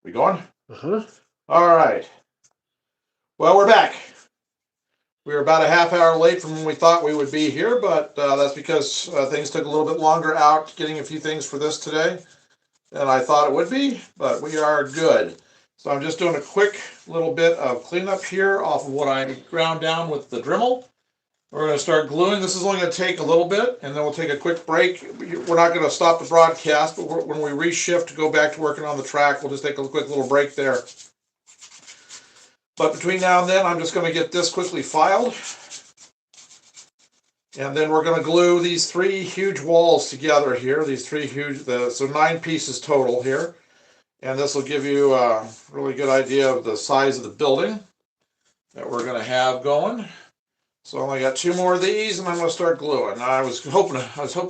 We going? Uh-huh. All right. Well, we're back. We were about a half hour late from when we thought we would be here, but that's because things took a little bit longer out getting a few things for this today than I thought it would be, but we are good. So I'm just doing a quick little bit of cleanup here off of what I ground down with the Dremel. We're going to start gluing. This is only going to take a little bit, and then we'll take a quick break. We're not going to stop the broadcast, but when we reshift to go back to working on the track, we'll just take a quick little break there. But between now and then, I'm just going to get this quickly filed. And then we're going to glue these three huge walls together here. These three huge, so 9 pieces total here. And this will give you a really good idea of the size of the building that we're going to have going. So I only got 2 more of these, and I'm going to start gluing. Now, I was hoping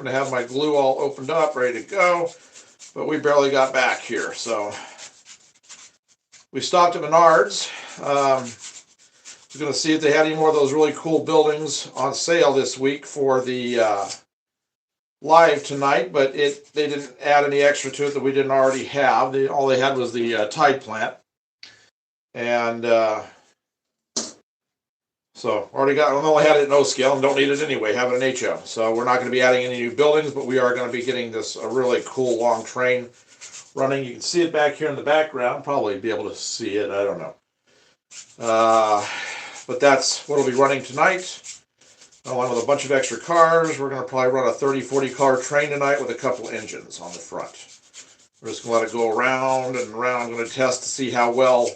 to have my glue all opened up, ready to go, but we barely got back here. So we stopped at Menards. We're going to see if they had any more of those really cool buildings on sale this week for the live tonight, but they didn't add any extra to it that we didn't already have. All they had was the Tide plant. And so already got, we only had it in O scale and don't need it anyway, have it in HO. So we're not going to be adding any new buildings, but we are going to be getting this a really cool long train running. You can see it back here in the background, probably be able to see it, I don't know. But that's what will be running tonight, along with a bunch of extra cars. We're going to probably run a 30-40 car train tonight with a couple engines on the front. We're just going to let it go around and around. I'm going to test to see how well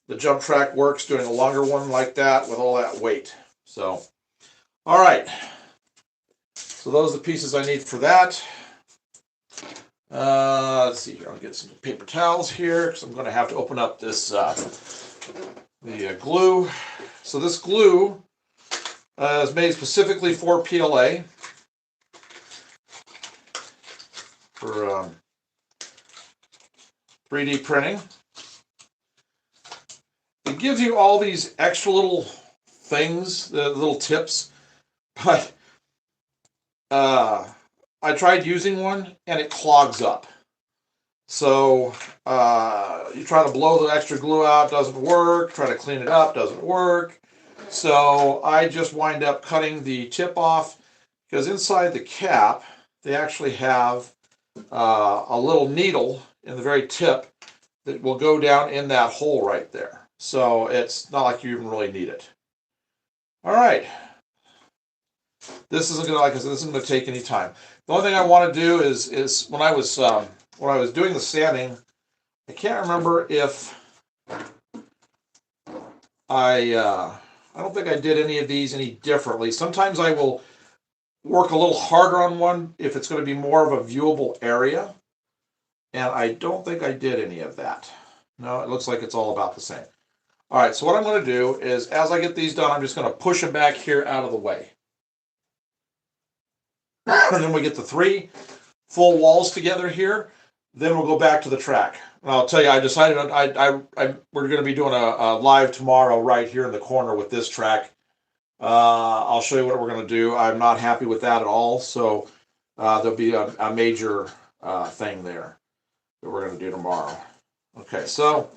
the jump track works doing a longer one like that with all that weight. So, all right. So those are the pieces I need for that. Let's see here. I'll get some paper towels here because I'm going to have to open up this the glue. So this glue is made specifically for PLA, for 3D printing. It gives you all these extra little things, the little tips, but I tried using one and it clogs up. So you try to blow the extra glue out, doesn't work. Try to clean it up, doesn't work. So I just wind up cutting the tip off because inside the cap they actually have a little needle in the very tip that will go down in that hole right there. So it's not like you even really need it. All right. This isn't gonna, like I said, this isn't gonna take any time. The only thing I want to do is when I was doing the sanding, I can't remember if I don't think I did any of these any differently. Sometimes I will work a little harder on one if it's going to be more of a viewable area, and I don't think I did any of that. No, it looks like it's all about the same. All right, so what I'm going to do is, as I get these done, I'm just going to push them back here out of the way. And then we get the 3 full walls together here. Then we'll go back to the track. And I'll tell you, I decided we're going to be doing a live tomorrow right here in the corner with this track. I'll show you what we're going to do. I'm not happy with that at all. So there'll be a major thing there that we're going to do tomorrow. Okay, so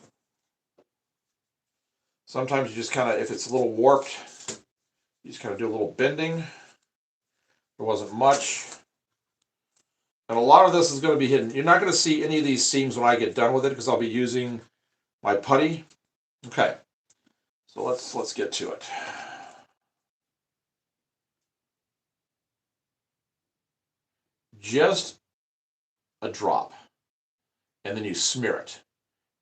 sometimes you just kind of, if it's a little warped, you just kind of do a little bending. There wasn't much. And a lot of this is going to be hidden. You're not going to see any of these seams when I get done with it because I'll be using my putty. Okay, so let's get to it. Just a drop, and then you smear it.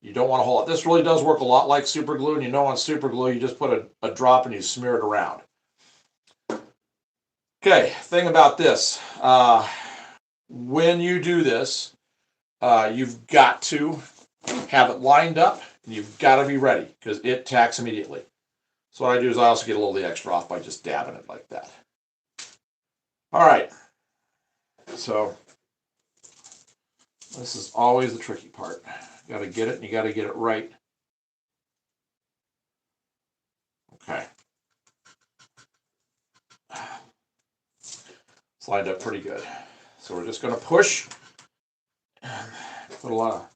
You don't want to hold it. This really does work a lot like super glue, and you know on super glue you just put a drop and you smear it around. Okay, thing about this. When you do this, you've got to have it lined up, and you've got to be ready because it tacks immediately. So what I do is I also get a little of the extra off by just dabbing it like that. All right. So this is always the tricky part. You got to get it, and you got to get it right. Okay. It's lined up pretty good. So we're just going to push and put a lot of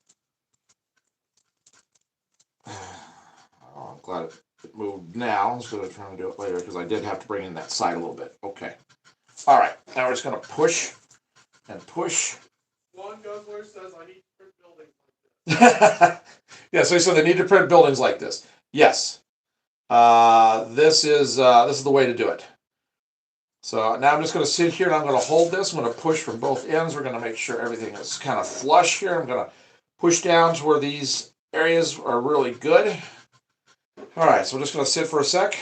glad it moved now instead of trying to do it later, because I did have to bring in that side a little bit. Okay. All right. Now we're just going to push and push. One Guzzler says I need to print buildings like this. Yeah, so they need to print buildings like this. Yes. This is the way to do it. So now I'm just going to sit here and I'm going to hold this. I'm going to push from both ends. We're going to make sure everything is kind of flush here. I'm going to push down to where these areas are really good. All right, so we're just going to sit for a sec.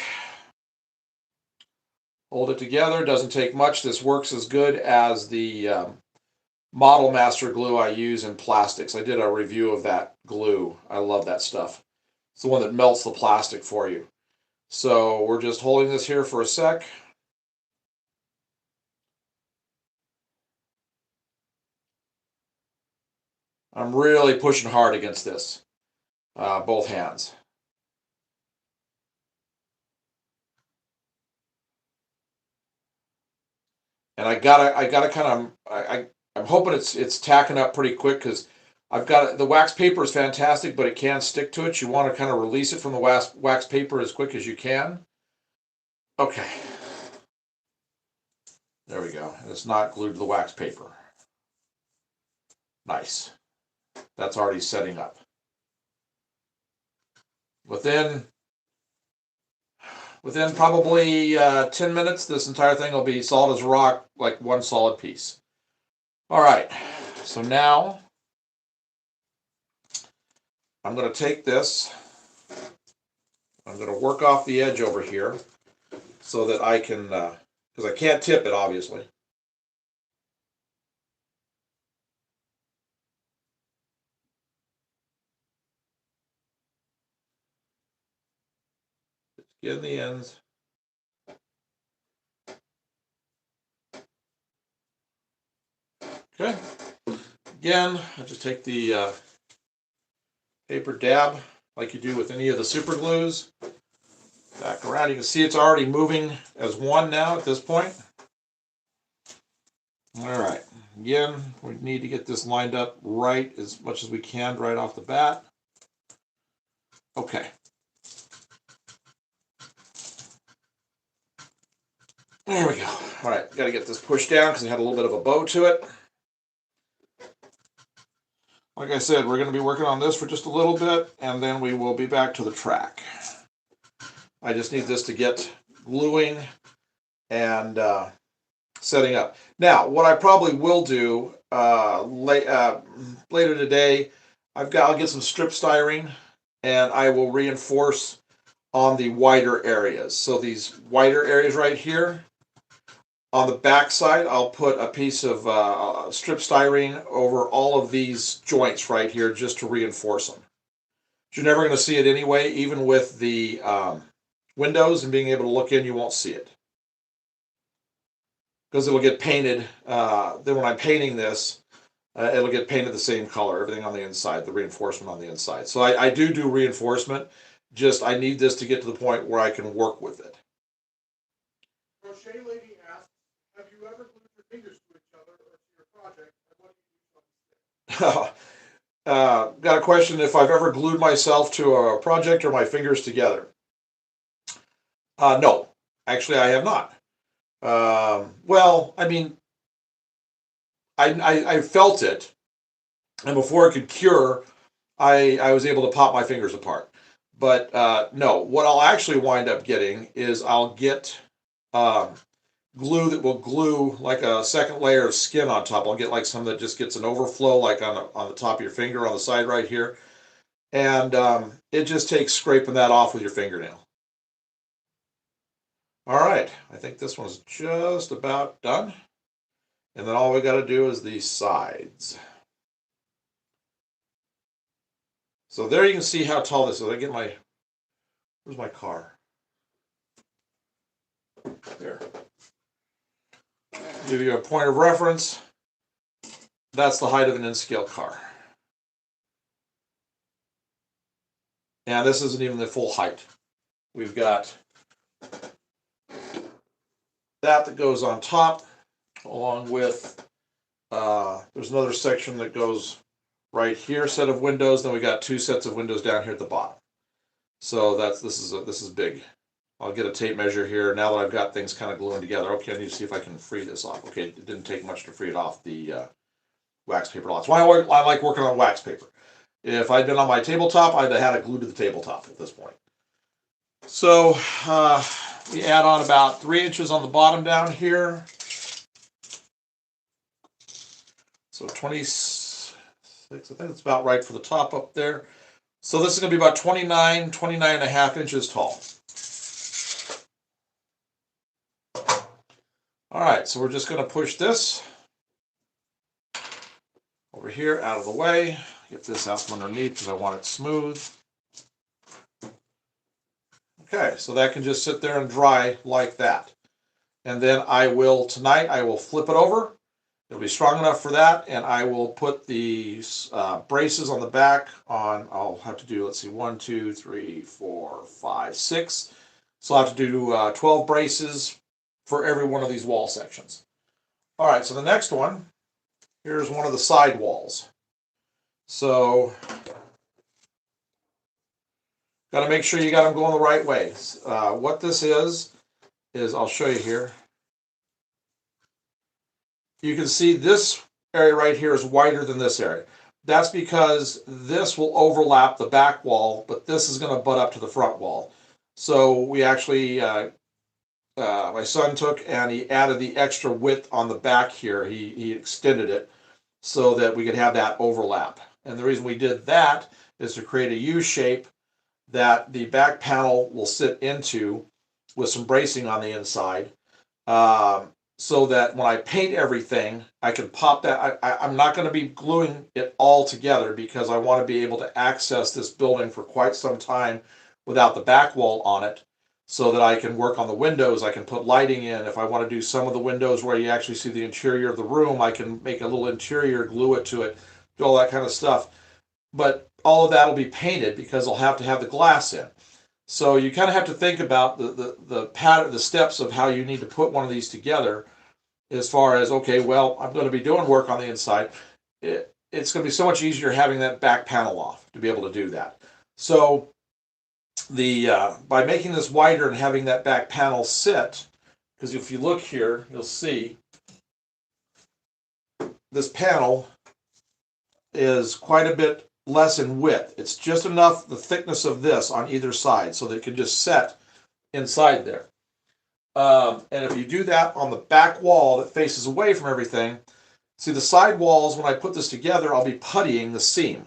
Hold it together. Doesn't take much. This works as good as the Model Master glue I use in plastics. I did a review of that glue. I love that stuff. It's the one that melts the plastic for you. So we're just holding this here for a sec. I'm really pushing hard against this, both hands. And I gotta kind of, I'm hoping it's tacking up pretty quick, because I've got the wax paper is fantastic, but it can stick to it. You want to kind of release it from the wax paper as quick as you can. Okay. There we go. It's not glued to the wax paper. Nice. That's already setting up. Within probably 10 minutes, this entire thing will be solid as rock, like one solid piece. All right, so now I'm going to take this, I'm going to work off the edge over here so that I can, because I can't tip it, obviously. Get in the ends. Okay. Again, I just take the paper dab like you do with any of the super glues. Back around. You can see it's already moving as one now at this point. All right. Again, we need to get this lined up right as much as we can right off the bat. Okay. There we go. All right, got to get this pushed down because it had a little bit of a bow to it. Like I said, we're going to be working on this for just a little bit, and then we will be back to the track. I just need this to get gluing and setting up. Now, what I probably will do later today, I'll get some strip styrene, and I will reinforce on the wider areas. So these wider areas right here, on the back side, I'll put a piece of strip styrene over all of these joints right here just to reinforce them. You're never going to see it anyway, even with the windows and being able to look in, you won't see it. Because it'll get painted, then when I'm painting this, it'll get painted the same color, everything on the inside, the reinforcement on the inside. So I do reinforcement, just I need this to get to the point where I can work with it. Crochet Lady asks, have you ever glued your fingers to each other or to your project, and what do you use on the stick? Got a question if I've ever glued myself to a project or my fingers together. No, actually I have not. Well, I mean, I felt it, and before it could cure, I was able to pop my fingers apart. But no, what I'll actually wind up getting is I'll get glue that will glue like a second layer of skin on top. I'll get like some that just gets an overflow like on the top of your finger on the side right here. And it just takes scraping that off with your fingernail. All right, I think this one's just about done. And then all we got to do is these sides. So there you can see how tall this is. I get my, where's my car? There. Give you a point of reference. That's the height of an N-scale car. And this isn't even the full height. We've got that goes on top, along with, there's another section that goes right here, set of windows, then we got two sets of windows down here at the bottom. So this is big. I'll get a tape measure here now that I've got things kind of gluing together. Okay, I need to see if I can free this off. Okay, it didn't take much to free it off the wax paper. That's why I like working on wax paper. If I'd been on my tabletop, I'd have had it glued to the tabletop at this point. So we add on about 3 inches on the bottom down here. So 26, I think it's about right for the top up there. So this is going to be about 29 and a half inches tall. All right, so we're just going to push this over here out of the way. Get this out from underneath because I want it smooth. Okay, so that can just sit there and dry like that. And then tonight I will flip it over. It'll be strong enough for that, and I will put the braces on the back on. I'll have to do, let's see, 1, 2, 3, 4, 5, 6. So I'll have to do 12 braces for every one of these wall sections. All right, so the next one, here's one of the side walls. So got to make sure you got them going the right way. What this is I'll show you here. You can see this area right here is wider than this area. That's because this will overlap the back wall, but this is going to butt up to the front wall. So we actually, my son took and he added the extra width on the back here. He extended it so that we could have that overlap. And the reason we did that is to create a U shape that the back panel will sit into with some bracing on the inside. So that when I paint everything, I can pop that. I'm not going to be gluing it all together because I want to be able to access this building for quite some time without the back wall on it, so that I can work on the windows. I can put lighting in. If I want to do some of the windows where you actually see the interior of the room, I can make a little interior, glue it to it, do all that kind of stuff. But all of that will be painted because I'll have to have the glass in. So you kind of have to think about the pattern, the steps of how you need to put one of these together. As far as, okay, well, I'm going to be doing work on the inside. It's going to be so much easier having that back panel off to be able to do that. So by making this wider and having that back panel sit, because if you look here, you'll see this panel is quite a bit less in width. It's just enough the thickness of this on either side so that it can just set inside there. And if you do that on the back wall that faces away from everything, see the side walls, when I put this together, I'll be puttying the seam.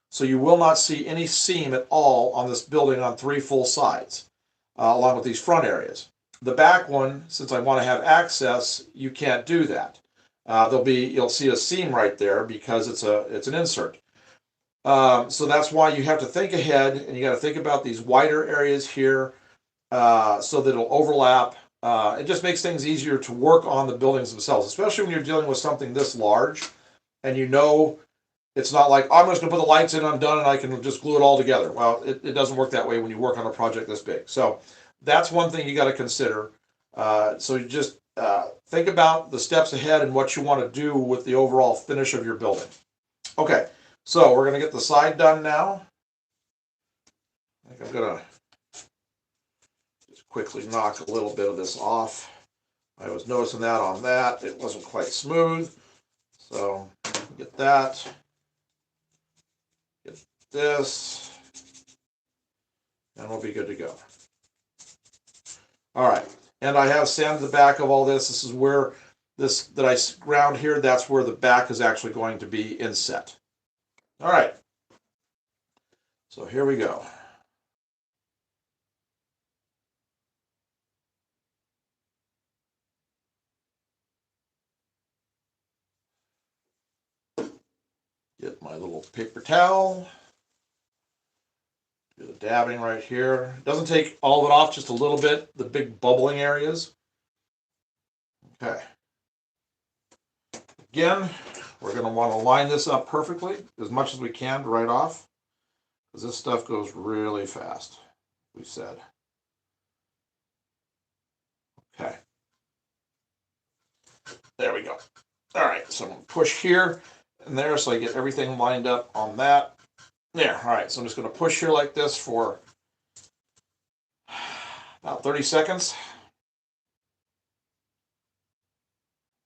So you will not see any seam at all on this building on 3 full sides, along with these front areas. The back one, since I want to have access, you can't do that. You'll see a seam right there because it's an insert. So that's why you have to think ahead, and you got to think about these wider areas here, so that it'll overlap. It just makes things easier to work on the buildings themselves, especially when you're dealing with something this large, and you know it's not like, oh, I'm just going to put the lights in, I'm done, and I can just glue it all together. Well, it doesn't work that way when you work on a project this big. So that's one thing you got to consider. So you just think about the steps ahead and what you want to do with the overall finish of your building. Okay, so we're going to get the side done now. I think I'm going to just quickly knock a little bit of this off. I was noticing that on that. It wasn't quite smooth. So get that. Get this. And we'll be good to go. All right. And I have sanded the back of all this. This is where this that I ground here, that's where the back is actually going to be inset. All right. So here we go. Get my little paper towel. Do the dabbing right here. It doesn't take all of it off, just a little bit, the big bubbling areas. Okay. Again, we're going to want to line this up perfectly as much as we can right off, because this stuff goes really fast, we said. Okay. There we go. All right, so I'm going to push here and there so I get everything lined up on that. There, all right, so I'm just going to push here like this for About 30 seconds.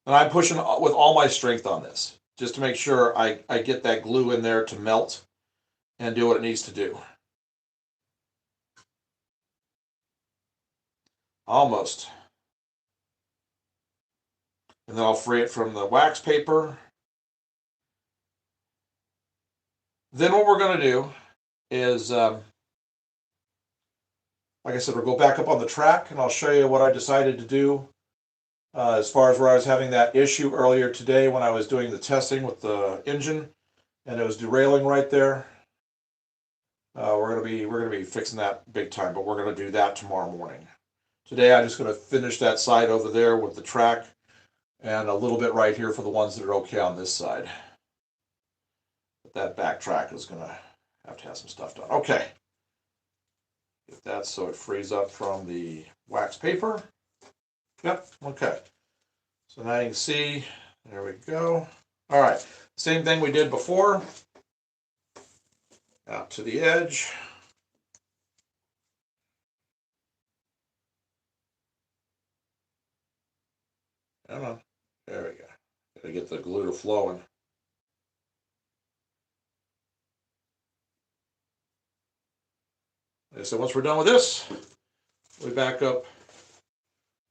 And I'm pushing with all my strength on this, just to make sure I get that glue in there to melt and do what it needs to do. Almost. And then I'll free it from the wax paper. Then what we're going to do is, like I said, we'll go back up on the track and I'll show you what I decided to do as far as where I was having that issue earlier today when I was doing the testing with the engine and it was derailing right there. We're gonna be fixing that big time, but we're gonna do that tomorrow morning. Today I'm just gonna finish that side over there with the track and a little bit right here for the ones that are okay on this side. But that back track is gonna have to have some stuff done. Okay. Get that so it frees up from the wax paper. Yep, okay. So now you can see, there we go. All right, same thing we did before. Out to the edge. Come on, there we go. Gotta get the glue to flowing. Okay, so once we're done with this, we back up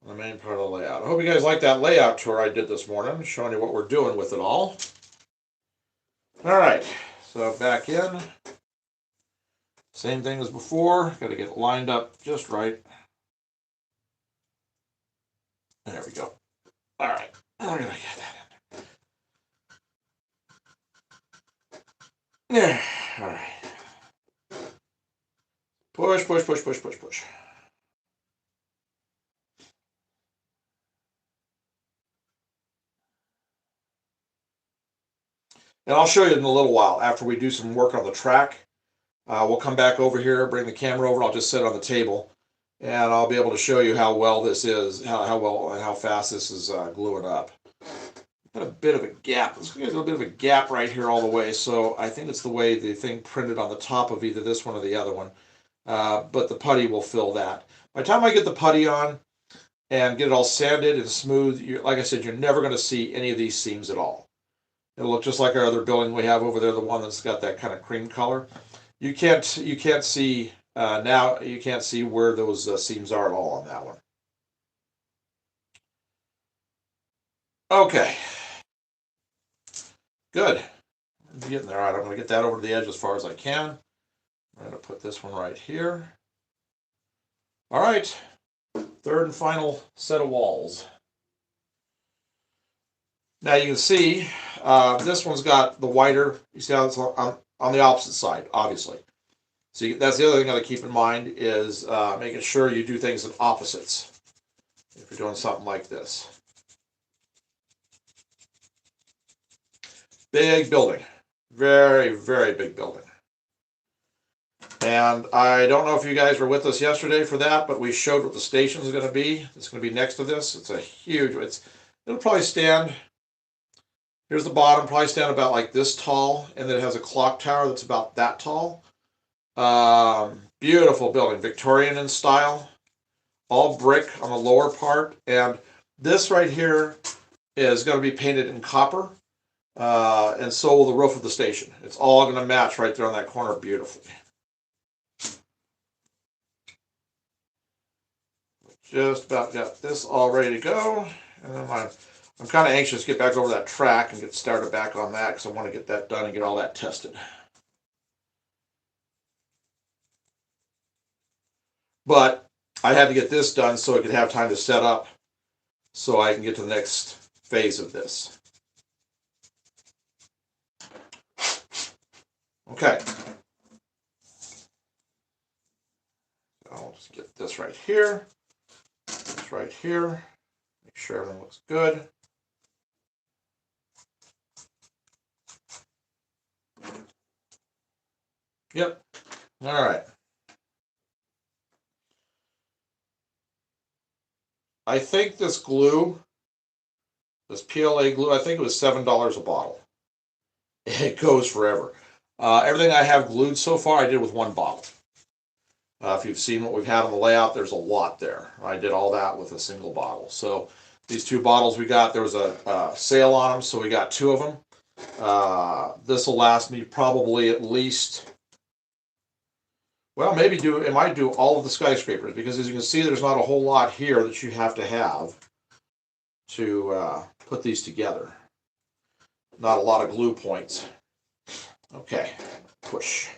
on the main part of the layout. I hope you guys like that layout tour I did this morning, showing you what we're doing with it all. All right, so back in. Same thing as before, got to get it lined up just right. There we go. All right, we're gonna get that in there. All right. Push, push, push, push, push, push. And I'll show you in a little while after we do some work on the track. We'll come back over here, bring the camera over. I'll just sit on the table, and I'll be able to show you how well this is, how well and how fast this is gluing up. Got a bit of a gap. There's a little bit of a gap right here all the way, so I think it's the way the thing printed on the top of either this one or the other one. But the putty will fill that. By the time I get the putty on and get it all sanded and smooth, like I said, you're never going to see any of these seams at all. It'll look just like our other building we have over there, the one that's got that kind of cream color. You can't see now. You can't see where those seams are at all on that one. Okay, good. I'm getting there. All right, I'm going to get that over to the edge as far as I can. I'm going to put this one right here. All right, third and final set of walls. Now you can see this one's got the wider. You see how it's on the opposite side, obviously. So that's the other thing you got to keep in mind is making sure you do things in opposites if you're doing something like this. Big building, very, very big building. And I don't know if you guys were with us yesterday for that, but we showed what the station is going to be. It's going to be next to this. It's a huge. It'll probably stand. Here's the bottom, probably stand about like this tall, and then it has a clock tower that's about that tall. Beautiful building, Victorian in style, all brick on the lower part, and this right here is going to be painted in copper, and so will the roof of the station. It's all going to match right there on that corner beautifully. Just about got this all ready to go, and then I'm kind of anxious to get back over that track and get started back on that because I want to get that done and get all that tested. But I had to get this done so I could have time to set up so I can get to the next phase of this. Okay. I'll just get this right here. This right here. Make sure everything looks good. Yep. All right. I think this glue, this PLA glue, I think it was $7 a bottle. It goes forever. Everything I have glued so far, I did with one bottle. If you've seen what we've had on the layout, there's a lot there. I did all that with a single bottle. So these 2 bottles we got, there was a sale on them, so we got 2 of them. This will last me probably at least, well, maybe it might do all of the skyscrapers, because as you can see, there's not a whole lot here that you have to have to put these together. Not a lot of glue points. Okay, push.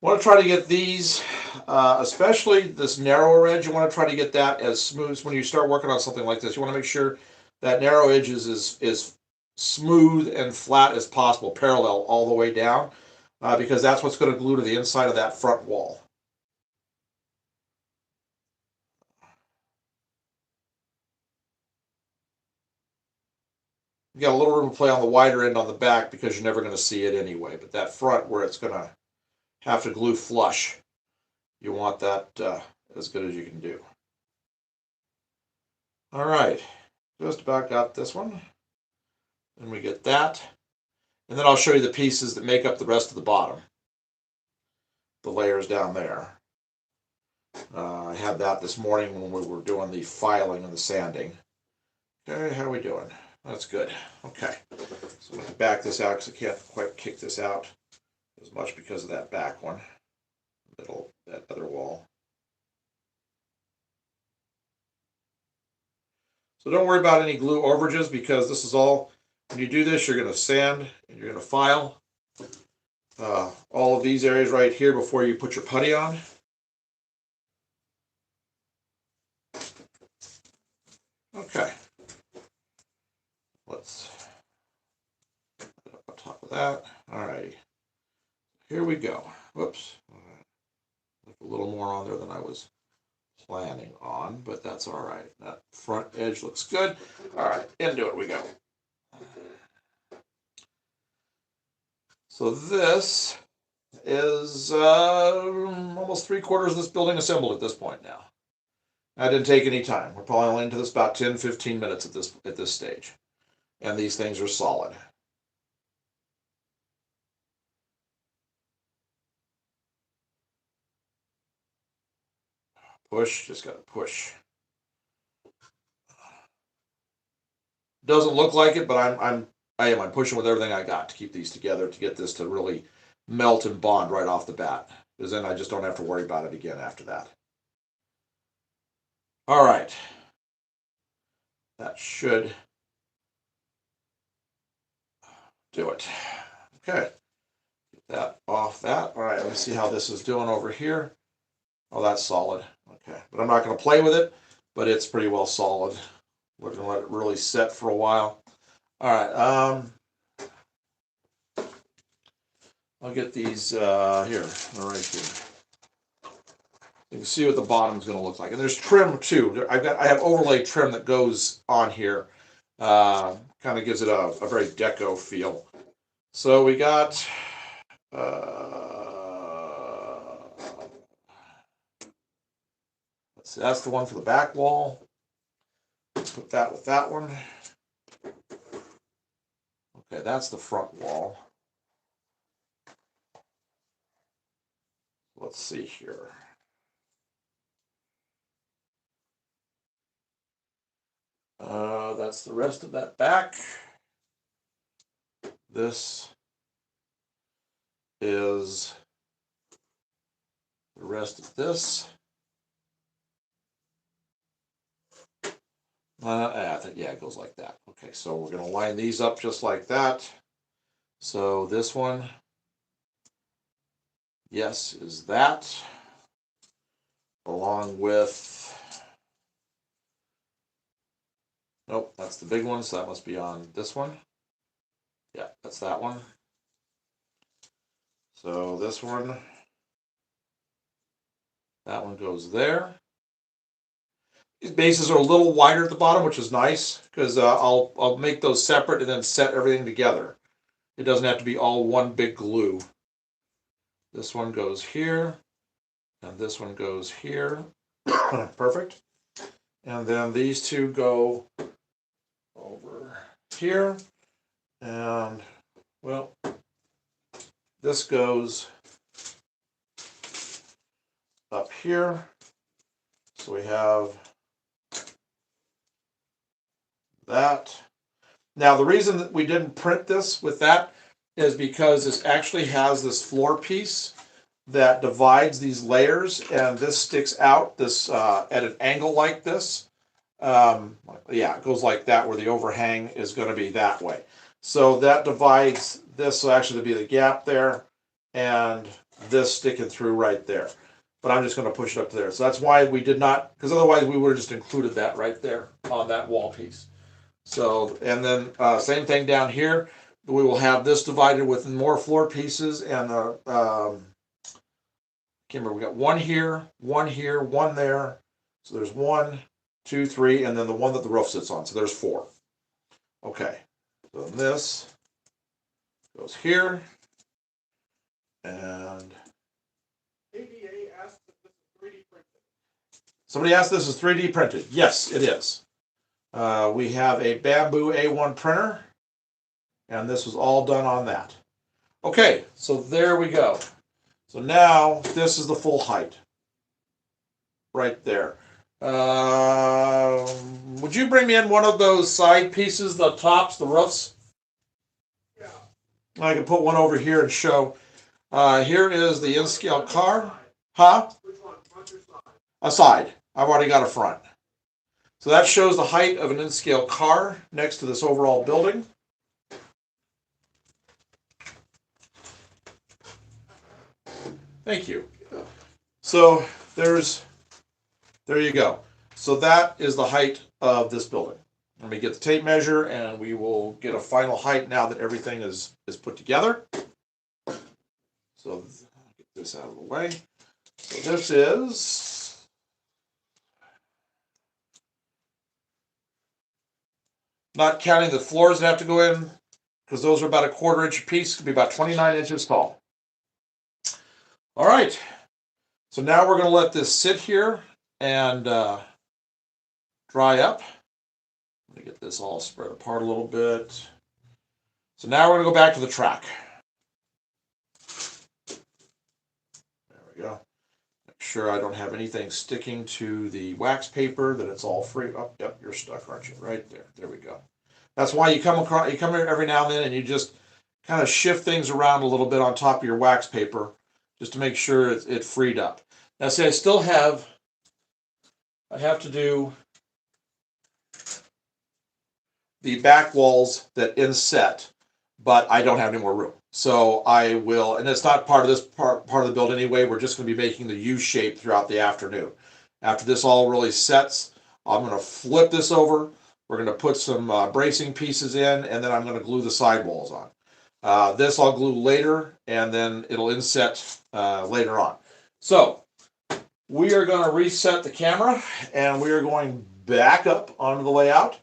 Want to try to get these, especially this narrower edge, you want to try to get that as smooth. When you start working on something like this, you want to make sure that narrow edge is as smooth and flat as possible, parallel all the way down, because that's what's going to glue to the inside of that front wall. You got a little room to play on the wider end on the back because you're never going to see it anyway, but that front where it's going to have to glue flush, you want that as good as you can do. All right, just about got this one. And we get that. And then I'll show you the pieces that make up the rest of the bottom. The layers down there. I had that this morning when we were doing the filing and the sanding. Okay, how are we doing? That's good. Okay, so I'm going to back this out because I can't quite kick this out as much because of that back one. That other wall. So don't worry about any glue overages, because this is all, when you do this, you're going to sand and you're going to file all of these areas right here before you put your putty on. Okay. Let's put it up on top of that. All right. Here we go. Whoops. A little more on there than I was planning on, but that's all right. That front edge looks good. All right, into it we go. So this is almost 3/4 of this building assembled at this point now. That didn't take any time. We're probably only into this about 10-15 minutes at this stage. And these things are solid. Push, just gotta push. Doesn't look like it, but I'm pushing with everything I got to keep these together, to get this to really melt and bond right off the bat. Because then I just don't have to worry about it again after that. All right. That should do it. Okay. Get that off that. All right, let me see how this is doing over here. Oh, that's solid. Okay, but I'm not going to play with it, but it's pretty well solid. We're going to let it really set for a while. All right. I'll get these here. All right here. You can see what the bottom's going to look like, and there's trim too. I have overlay trim that goes on here. Kind of gives it a very deco feel. So we got. Let's see, that's the one for the back wall. Let's put that with that one. Okay, that's the front wall. Let's see here. That's the rest of that back. This is the rest of this. I think, yeah, it goes like that. Okay, so we're going to line these up just like that. So this one, yes, is that, along with, nope, that's the big one, so that must be on this one. Yeah, that's that one. So this one, that one goes there. These bases are a little wider at the bottom, which is nice, because I'll make those separate and then set everything together. It doesn't have to be all one big glue. This one goes here, and this one goes here. Perfect. And then these two go over here, and well, this goes up here. So we have that. Now the reason that we didn't print this with that is because this actually has this floor piece that divides these layers, and this sticks out this at an angle like this. Yeah, it goes like that, where the overhang is going to be that way. So that divides this, so actually to be the gap there, and this sticking through right there. But I'm just going to push it up to there. So that's why we did not, because otherwise we would have just included that right there on that wall piece. So, and then same thing down here. We will have this divided with more floor pieces, and can't remember, we got one here, one there. So there's 1, 2, 3, and then the one that the roof sits on. So there's 4. Okay. So this goes here. And ADA asked if this is 3D printed. Somebody asked this is 3D printed. Yes, it is. We have a bamboo A1 printer, and this was all done on that. Okay, so there we go. So now this is the full height. Right there. Would you bring me in one of those side pieces, the tops, the roofs? Yeah. I can put one over here and show. Here is the in-scale car. Huh? Which one, front or side? A side. I've already got a front. So that shows the height of an in-scale car next to this overall building. Thank you. So there you go. So that is the height of this building. Let me get the tape measure, and we will get a final height now that everything is put together. So I'll get this out of the way. So this is not counting the floors that have to go in, because those are about a 1/4 inch a piece. Could be about 29 inches tall. All right. So now we're going to let this sit here and dry up. Let me get this all spread apart a little bit. So now we're going to go back to the track. There we go. Make sure I don't have anything sticking to the wax paper, that it's all free. Oh, yep, you're stuck, aren't you? Right there. There we go. That's why you come here every now and then, and you just kind of shift things around a little bit on top of your wax paper, just to make sure it freed up. Now, see, I have to do the back walls that inset, but I don't have any more room. So I will, and it's not part of this part of the build anyway. We're just going to be making the U shape throughout the afternoon. After this all really sets, I'm going to flip this over. We're going to put some bracing pieces in, and then I'm going to glue the sidewalls on. This I'll glue later, and then it'll inset later on. So we are going to reset the camera, and we are going back up onto the layout,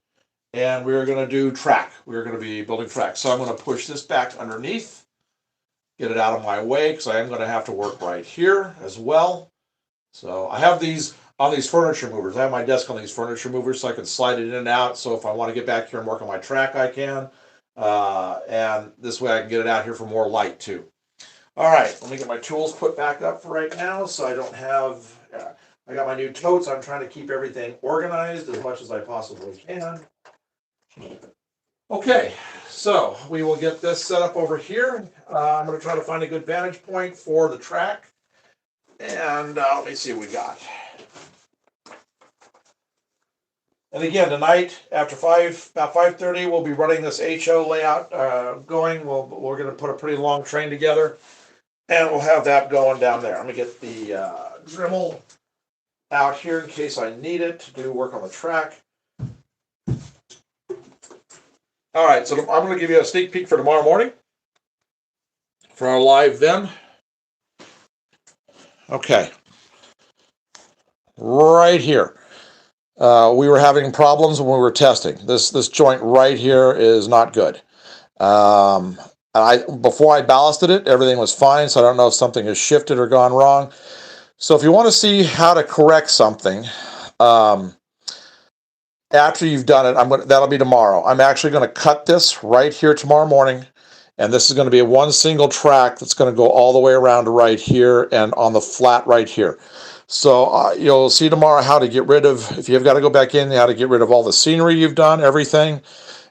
and we are going to do track. We are going to be building track. So I'm going to push this back underneath, get it out of my way, because I am going to have to work right here as well. So I have these on these furniture movers. I have my desk on these furniture movers, so I can slide it in and out. So if I want to get back here and work on my track, I can. And this way I can get it out here for more light too. All right, let me get my tools put back up for right now, so I don't have, I got my new totes. I'm trying to keep everything organized as much as I possibly can. Okay, so we will get this set up over here. I'm going to try to find a good vantage point for the track. And let me see what we got. And again, tonight after about 5:30, we'll be running this HO layout going. We're going to put a pretty long train together, and we'll have that going down there. I'm going to get the Dremel out here in case I need it to do work on the track. All right, so I'm going to give you a sneak peek for tomorrow morning for our live then. Okay, right here. We were having problems when we were testing. This joint right here is not good. Before I ballasted it, everything was fine, so I don't know if something has shifted or gone wrong. So if you want to see how to correct something, after you've done it, that'll be tomorrow. I'm actually going to cut this right here tomorrow morning, and this is going to be a one single track that's going to go all the way around to right here and on the flat right here. So you'll see tomorrow how to get rid of, if you've got to go back in, how to get rid of all the scenery you've done, everything.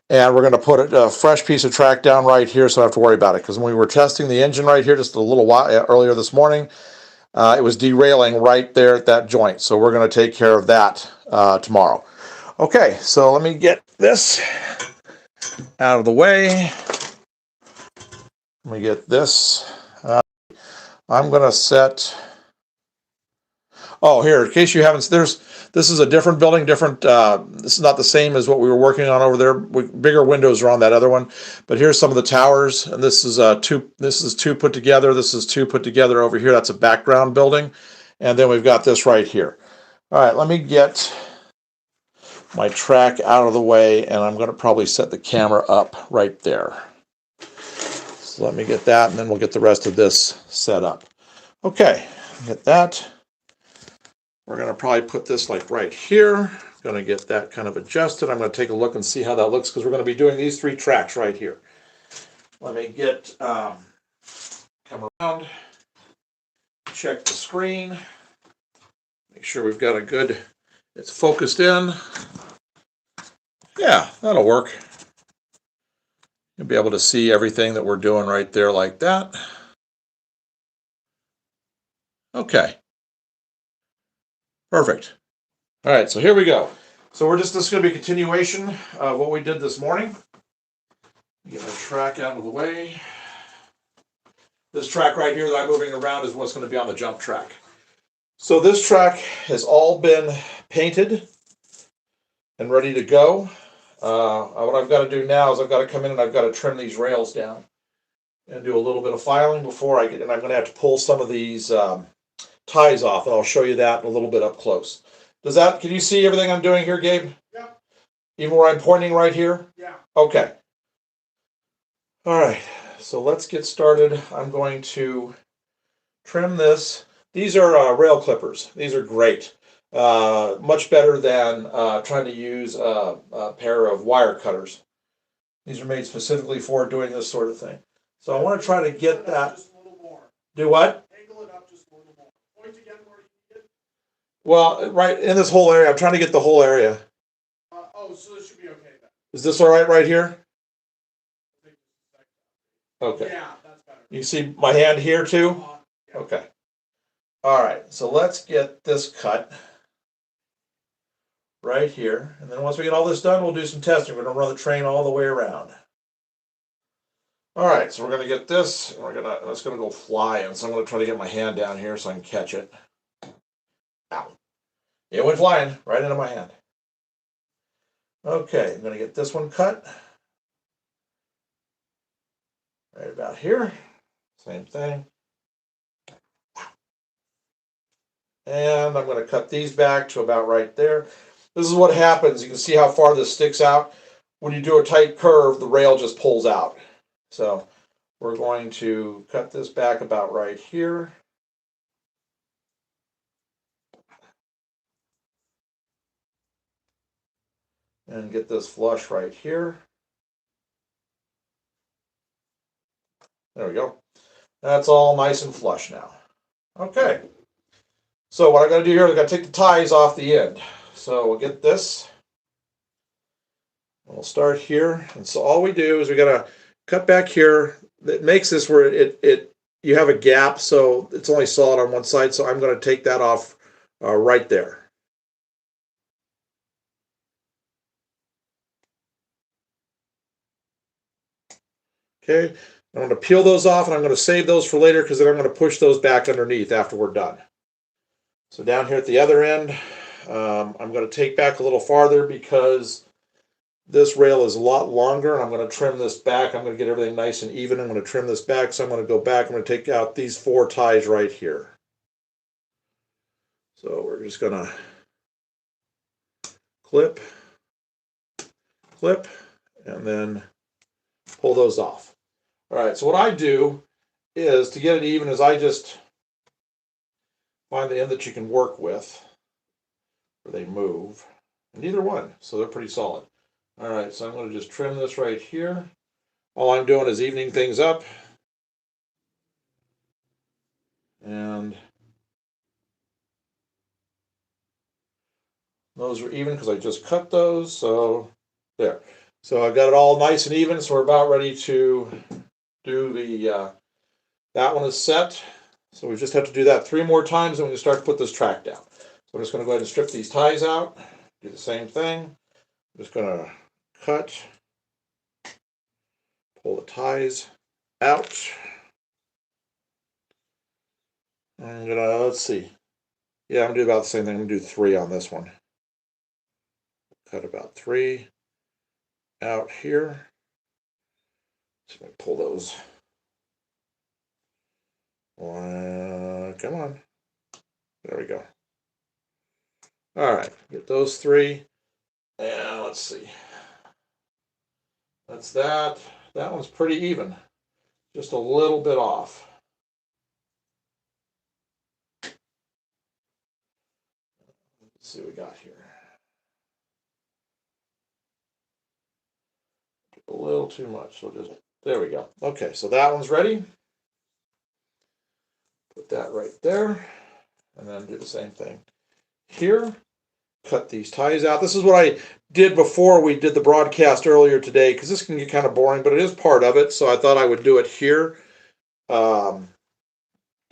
And we're going to put a fresh piece of track down right here, so I don't have to worry about it. Because when we were testing the engine right here just a little while earlier this morning, it was derailing right there at that joint. So we're going to take care of that tomorrow. Okay, so let me get this out of the way. Let me get this. I'm going to set... Oh, here, in case you haven't, this is a different building, different, this is not the same as what we were working on over there. Bigger windows are on that other one. But here's some of the towers, and this is two put together. This is two put together over here. That's a background building. And then we've got this right here. All right, let me get my track out of the way, and I'm going to probably set the camera up right there. So let me get that, and then we'll get the rest of this set up. Okay, get that. We're going to probably put this like right here. Going to get that kind of adjusted. I'm going to take a look and see how that looks, because we're going to be doing these 3 tracks right here. Let me get, come around, check the screen, make sure we've got a good, it's focused in. Yeah, that'll work. You'll be able to see everything that we're doing right there like that. Okay. Perfect. All right, so here we go. So this is going to be a continuation of what we did this morning. Get our track out of the way. This track right here that I'm moving around is what's going to be on the jump track. So this track has all been painted and ready to go. What I've got to do now is I've got to come in and I've got to trim these rails down and do a little bit of filing before I get, and I'm going to have to pull some of these ties off, and I'll show you that a little bit up close. Can you see everything I'm doing here, Gabe? Yeah. Even where I'm pointing right here? Yeah. Okay. All right, so let's get started. I'm going to trim this. These are rail clippers. These are great. Much better than trying to use a pair of wire cutters. These are made specifically for doing this sort of thing. So I want to try to get that. Just a little more. Do what? Angle it up just a little more. Point again where you need it. Well, right in this whole area. I'm trying to get the whole area. So this should be okay then. Is this all right here? Okay. Yeah, that's better. You see my hand here too? Yeah. Okay. All right, so let's get this cut right here. And then once we get all this done, we'll do some testing. We're going to run the train all the way around. All right, so we're going to get this, and it's going to go flying. So I'm going to try to get my hand down here so I can catch it. Ow. It went flying right into my hand. Okay, I'm going to get this one cut. Right about here. Same thing. And I'm going to cut these back to about right there. This is what happens. You can see how far this sticks out. When you do a tight curve, the rail just pulls out. So we're going to cut this back about right here. And get this flush right here. There we go. That's all nice and flush now. Okay. So what I got to do here is I got to take the ties off the end. So we'll get this. We'll start here. And so all we do is we got to cut back here. It makes this where you have a gap, so it's only solid on one side. So I'm going to take that off right there. Okay. I'm going to peel those off, and I'm going to save those for later because then I'm going to push those back underneath after we're done. So down here at the other end, I'm going to take back a little farther because this rail is a lot longer, and I'm going to trim this back. I'm going to get everything nice and even. I'm going to trim this back, so I'm going to go back. I'm going to take out these 4 ties right here. So we're just going to clip, and then pull those off. All right, so what I do is, to get it even, is I just find the end that you can work with, where they move, and either one, so they're pretty solid. All right, so I'm going to just trim this right here. All I'm doing is evening things up. And Those are even because I just cut those, so there. So I've got it all nice and even, so we're about ready to do the, that one is set. So we just have to do that 3 more times and we can start to put this track down. So I'm just going to go ahead and strip these ties out, do the same thing. I'm just going to cut, pull the ties out. I'm going to, let's see. Yeah, I'm going to do about the same thing. I'm going to do 3 on this one. Cut about 3 out here. So I'm going to pull those. Come on. There we go. All right, get those 3. And let's see. That's that. That one's pretty even. Just a little bit off. Let's see what we got here. A little too much, so just, there we go. Okay, so that one's ready. Put that right there. And then do the same thing here. Cut these ties out. This is what I did before we did the broadcast earlier today, because this can get kind of boring, but it is part of it, so I thought I would do it here to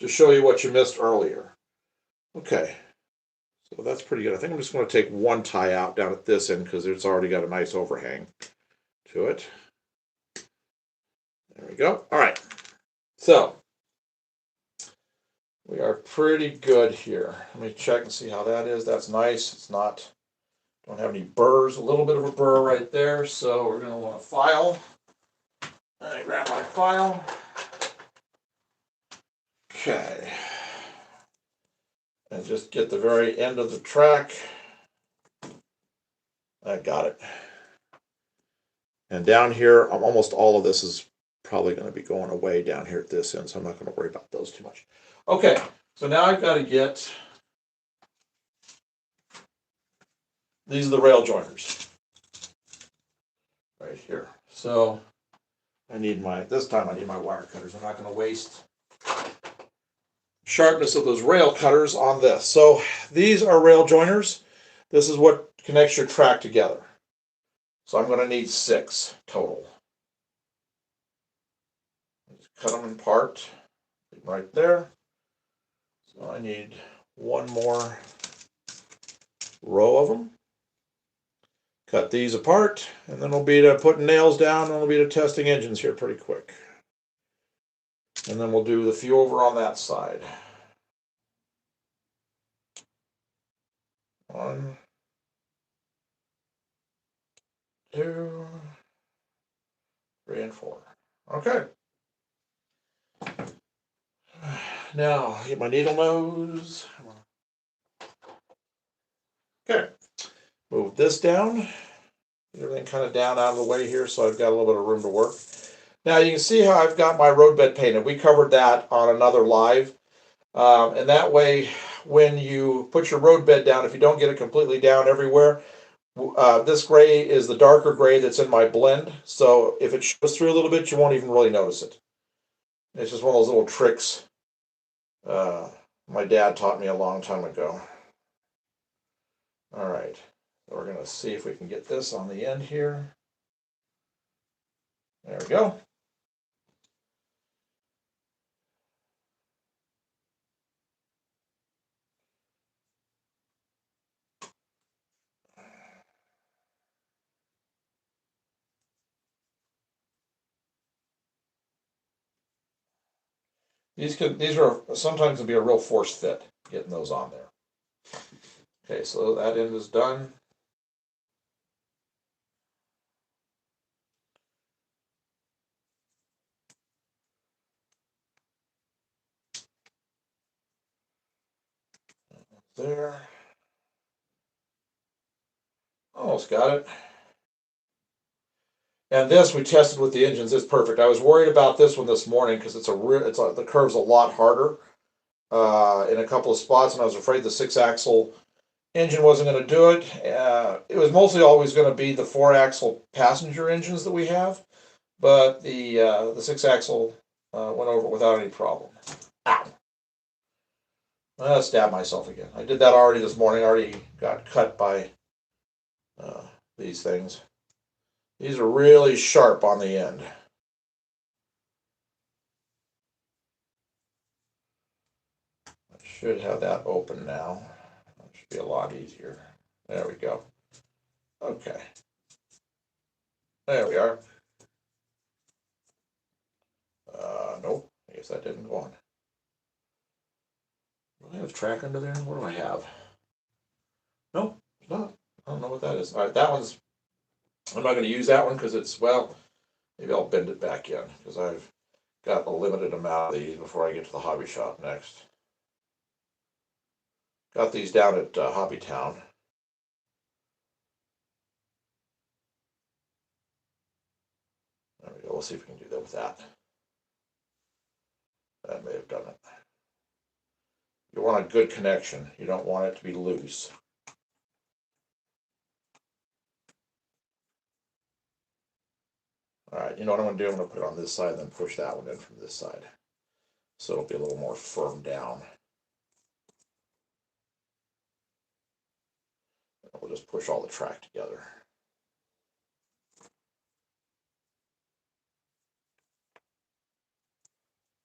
show you what you missed earlier. Okay, so that's pretty good. I think I'm just going to take one tie out down at this end because it's already got a nice overhang to it. There we go. All right, so we are pretty good here. Let me check and see how that is. That's nice. It's not, don't have any burrs. A little bit of a burr right there, so we're going to want to file. I grab my file. Okay. And just get the very end of the track. I got it. And down here, almost all of this is probably going to be going away down here at this end, so I'm not going to worry about those too much. Okay, so now I've got to get, these are the rail joiners right here. So I need my, this time I need my wire cutters. I'm not going to waste sharpness of those rail cutters on this. So these are rail joiners. This is what connects your track together. So I'm going to need 6 total. Just cut them apart right there. So I need 1 more row of them. Cut these apart, and then we'll be to putting nails down, and we'll be to testing engines here pretty quick. And then we'll do the few over on that side. 1, 2, 3, and 4. Okay. Now, get my needle nose. Okay. Move this down. Get everything kind of down out of the way here so I've got a little bit of room to work. Now you can see how I've got my roadbed painted. We covered that on another live. And that way, when you put your roadbed down, if you don't get it completely down everywhere, this gray is the darker gray that's in my blend. So if it shows through a little bit, you won't even really notice it. It's just one of those little tricks my dad taught me a long time ago. All right, so we're going to see if we can get this on the end here. There we go. These are sometimes can be a real force fit getting those on there. Okay, so that end is done. There. Almost got it. And this we tested with the engines. It's perfect. I was worried about this one this morning because the curve's a lot harder in a couple of spots, and I was afraid the 6-axle engine wasn't going to do it. It was mostly always going to be the 4-axle passenger engines that we have, but the 6-axle went over without any problem. Ow! I stabbed myself again. I did that already this morning. I already got cut by these things. These are really sharp on the end. I should have that open now. That should be a lot easier. There we go. Okay. There we are. Nope. I guess that didn't go on. Do I have track under there? What do I have? Nope, it's not. I don't know what that is. All right, that one's, I'm not going to use that one because it's, well, maybe I'll bend it back in because I've got a limited amount of these before I get to the hobby shop next. Got these down at Hobby Town. There we go. We'll see if we can do that with that. That may have done it. You want a good connection. You don't want it to be loose. All right, you know what I'm going to do? I'm going to put it on this side and then push that one in from this side. So it'll be a little more firm down. We'll just push all the track together.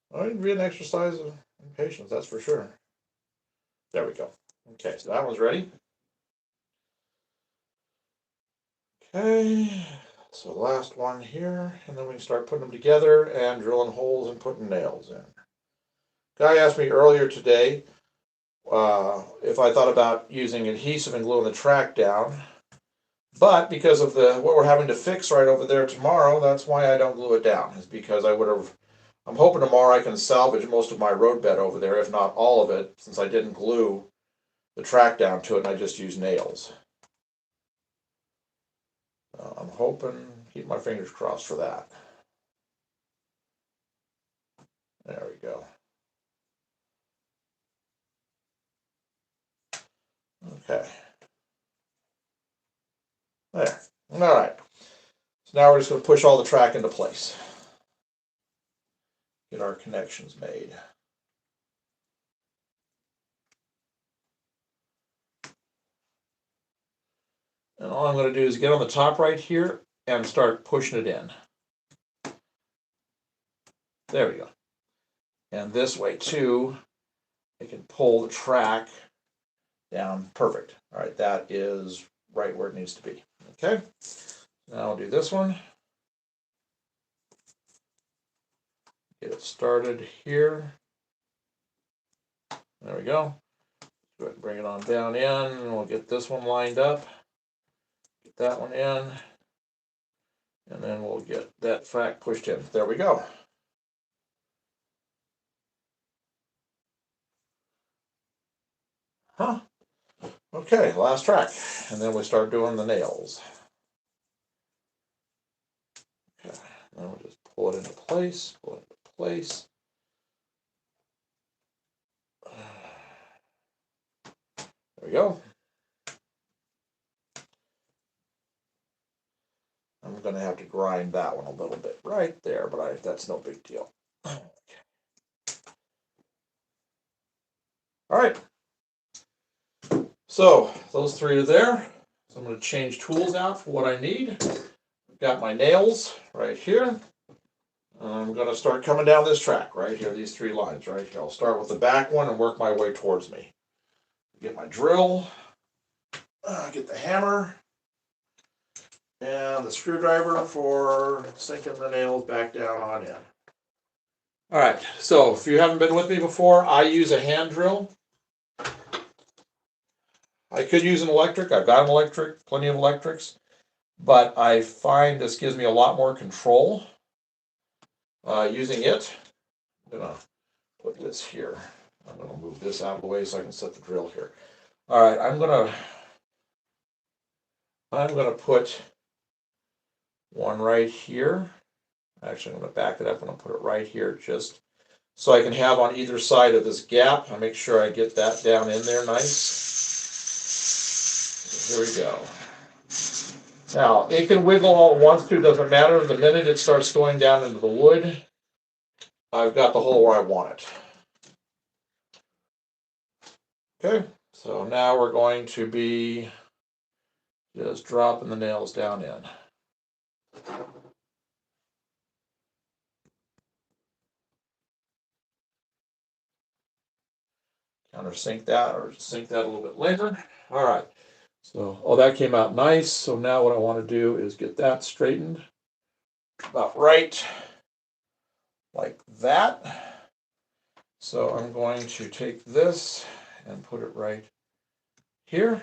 Well, it'd be an exercise in patience, that's for sure. There we go. Okay, so that one's ready. Okay, so the last one here, and then we can start putting them together and drilling holes and putting nails in. Guy asked me earlier today if I thought about using adhesive and gluing the track down, but because of what we're having to fix right over there tomorrow, that's why I don't glue it down. Is because I'm hoping tomorrow I can salvage most of my road bed over there, if not all of it, since I didn't glue the track down to it and I just used nails. I'm hoping, keep my fingers crossed for that. There we go. Okay. There. All right. So now we're just going to push all the track into place. Get our connections made. And all I'm going to do is get on the top right here and start pushing it in. There we go. And this way too, I can pull the track down. Perfect. All right, that is right where it needs to be. Okay, now I'll do this one. Get it started here. There we go. Go ahead and bring it on down in, and we'll get this one lined up. Get that one in, and then we'll get that track pushed in. There we go. Huh. Okay, last track, and then we start doing the nails. Okay, then we'll just pull it into place, pull it into place. There we go. I'm going to have to grind that one a little bit right there, but that's no big deal. Okay. All right. So those three are there. So I'm going to change tools out for what I need. I've got my nails right here. I'm going to start coming down this track right here, these three lines right here. I'll start with the back one and work my way towards me. Get my drill, get the hammer, and the screwdriver for sinking the nails back down on in. All right, so if you haven't been with me before, I use a hand drill. I could use an electric. I've got an electric, plenty of electrics, but I find this gives me a lot more control using it. I'm gonna put this here. I'm gonna move this out of the way so I can set the drill here. All right, I'm gonna put one right here. Actually, I'm gonna back it up and I'll put it right here just so I can have on either side of this gap. I'll make sure I get that down in there nice. Here we go. Now, it can wiggle all it wants to, doesn't matter. The minute it starts going down into the wood, I've got the hole where I want it. Okay, so now we're going to be Just dropping the nails down in. Countersink that, or sink that a little bit later. All right. So, oh, that came out nice. So now what I want to do is get that straightened about right, like that. So I'm going to take this and put it right here.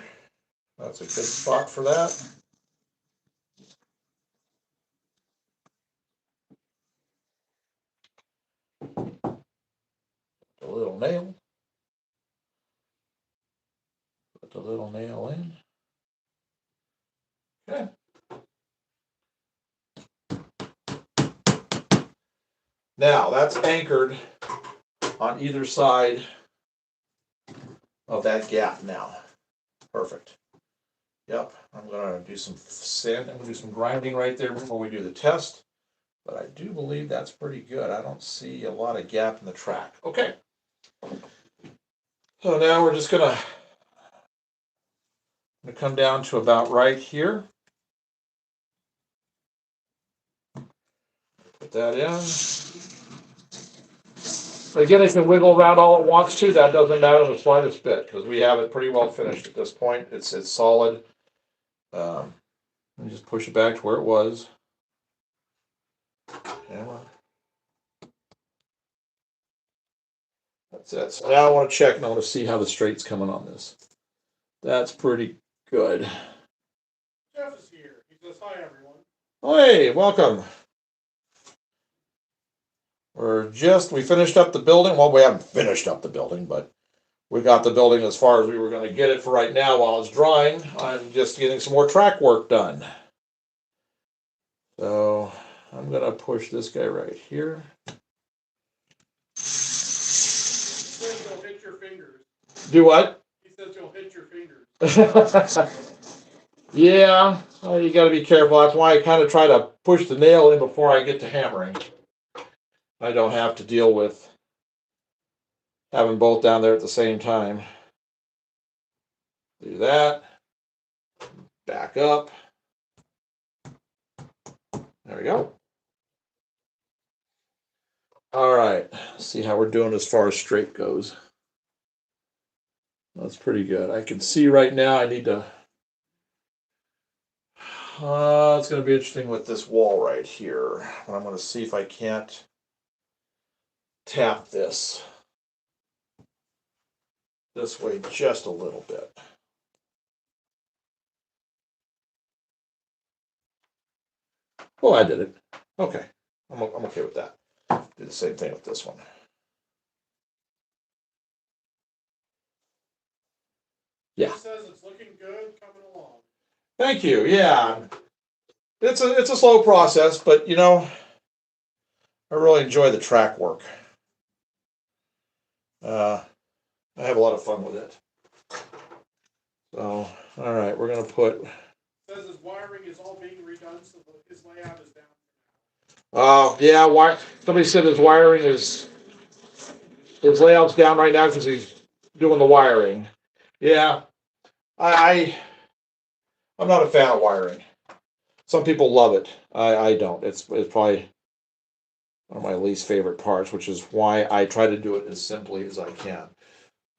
That's a good spot for that. A little nail. Put the little nail in. Okay. Now that's anchored on either side of that gap now. Perfect. Yep, I'm gonna do some sand, I'm gonna do some grinding right there before we do the test. But I do believe that's pretty good. I don't see a lot of gap in the track. Okay. So now we're just gonna come down to about right here. Put that in. Again, it can wiggle around all it wants to. That doesn't matter the slightest bit because we have it pretty well finished at this point. It's solid. Let me just push it back to where it was. Camera. That's it. So now I want to check and I want to see how the straight's coming on this. That's pretty good. Jeff is here. He says, hi, everyone. Hey, welcome. We finished up the building. Well, we haven't finished up the building, but we got the building as far as we were going to get it for right now while it's drying. I'm just getting some more track work done. So I'm going to push this guy right here. He says you'll hit your fingers. Do what? He says you'll hit your fingers. Yeah, well, you got to be careful. That's why I kind of try to push the nail in before I get to hammering. I don't have to deal with having both down there at the same time. Do that. Back up. There we go. All right. Let's see how we're doing as far as straight goes. That's pretty good. I can see right now I need to... it's going to be interesting with this wall right here. I'm going to see if I can't tap this way just a little bit. Oh, I did it. Okay. I'm okay with that. Do the same thing with this one. Yeah. He says it's looking good, coming along. Thank you. Yeah. It's a slow process, but you know, I really enjoy the track work. I have a lot of fun with it. So, all right, we're gonna put. It says his wiring is all being redone, so his layout is down. Yeah. Why? Somebody said his layout's down right now because he's doing the wiring. Yeah. I'm not a fan of wiring. Some people love it. I don't. It's probably one of my least favorite parts, which is why I try to do it as simply as I can.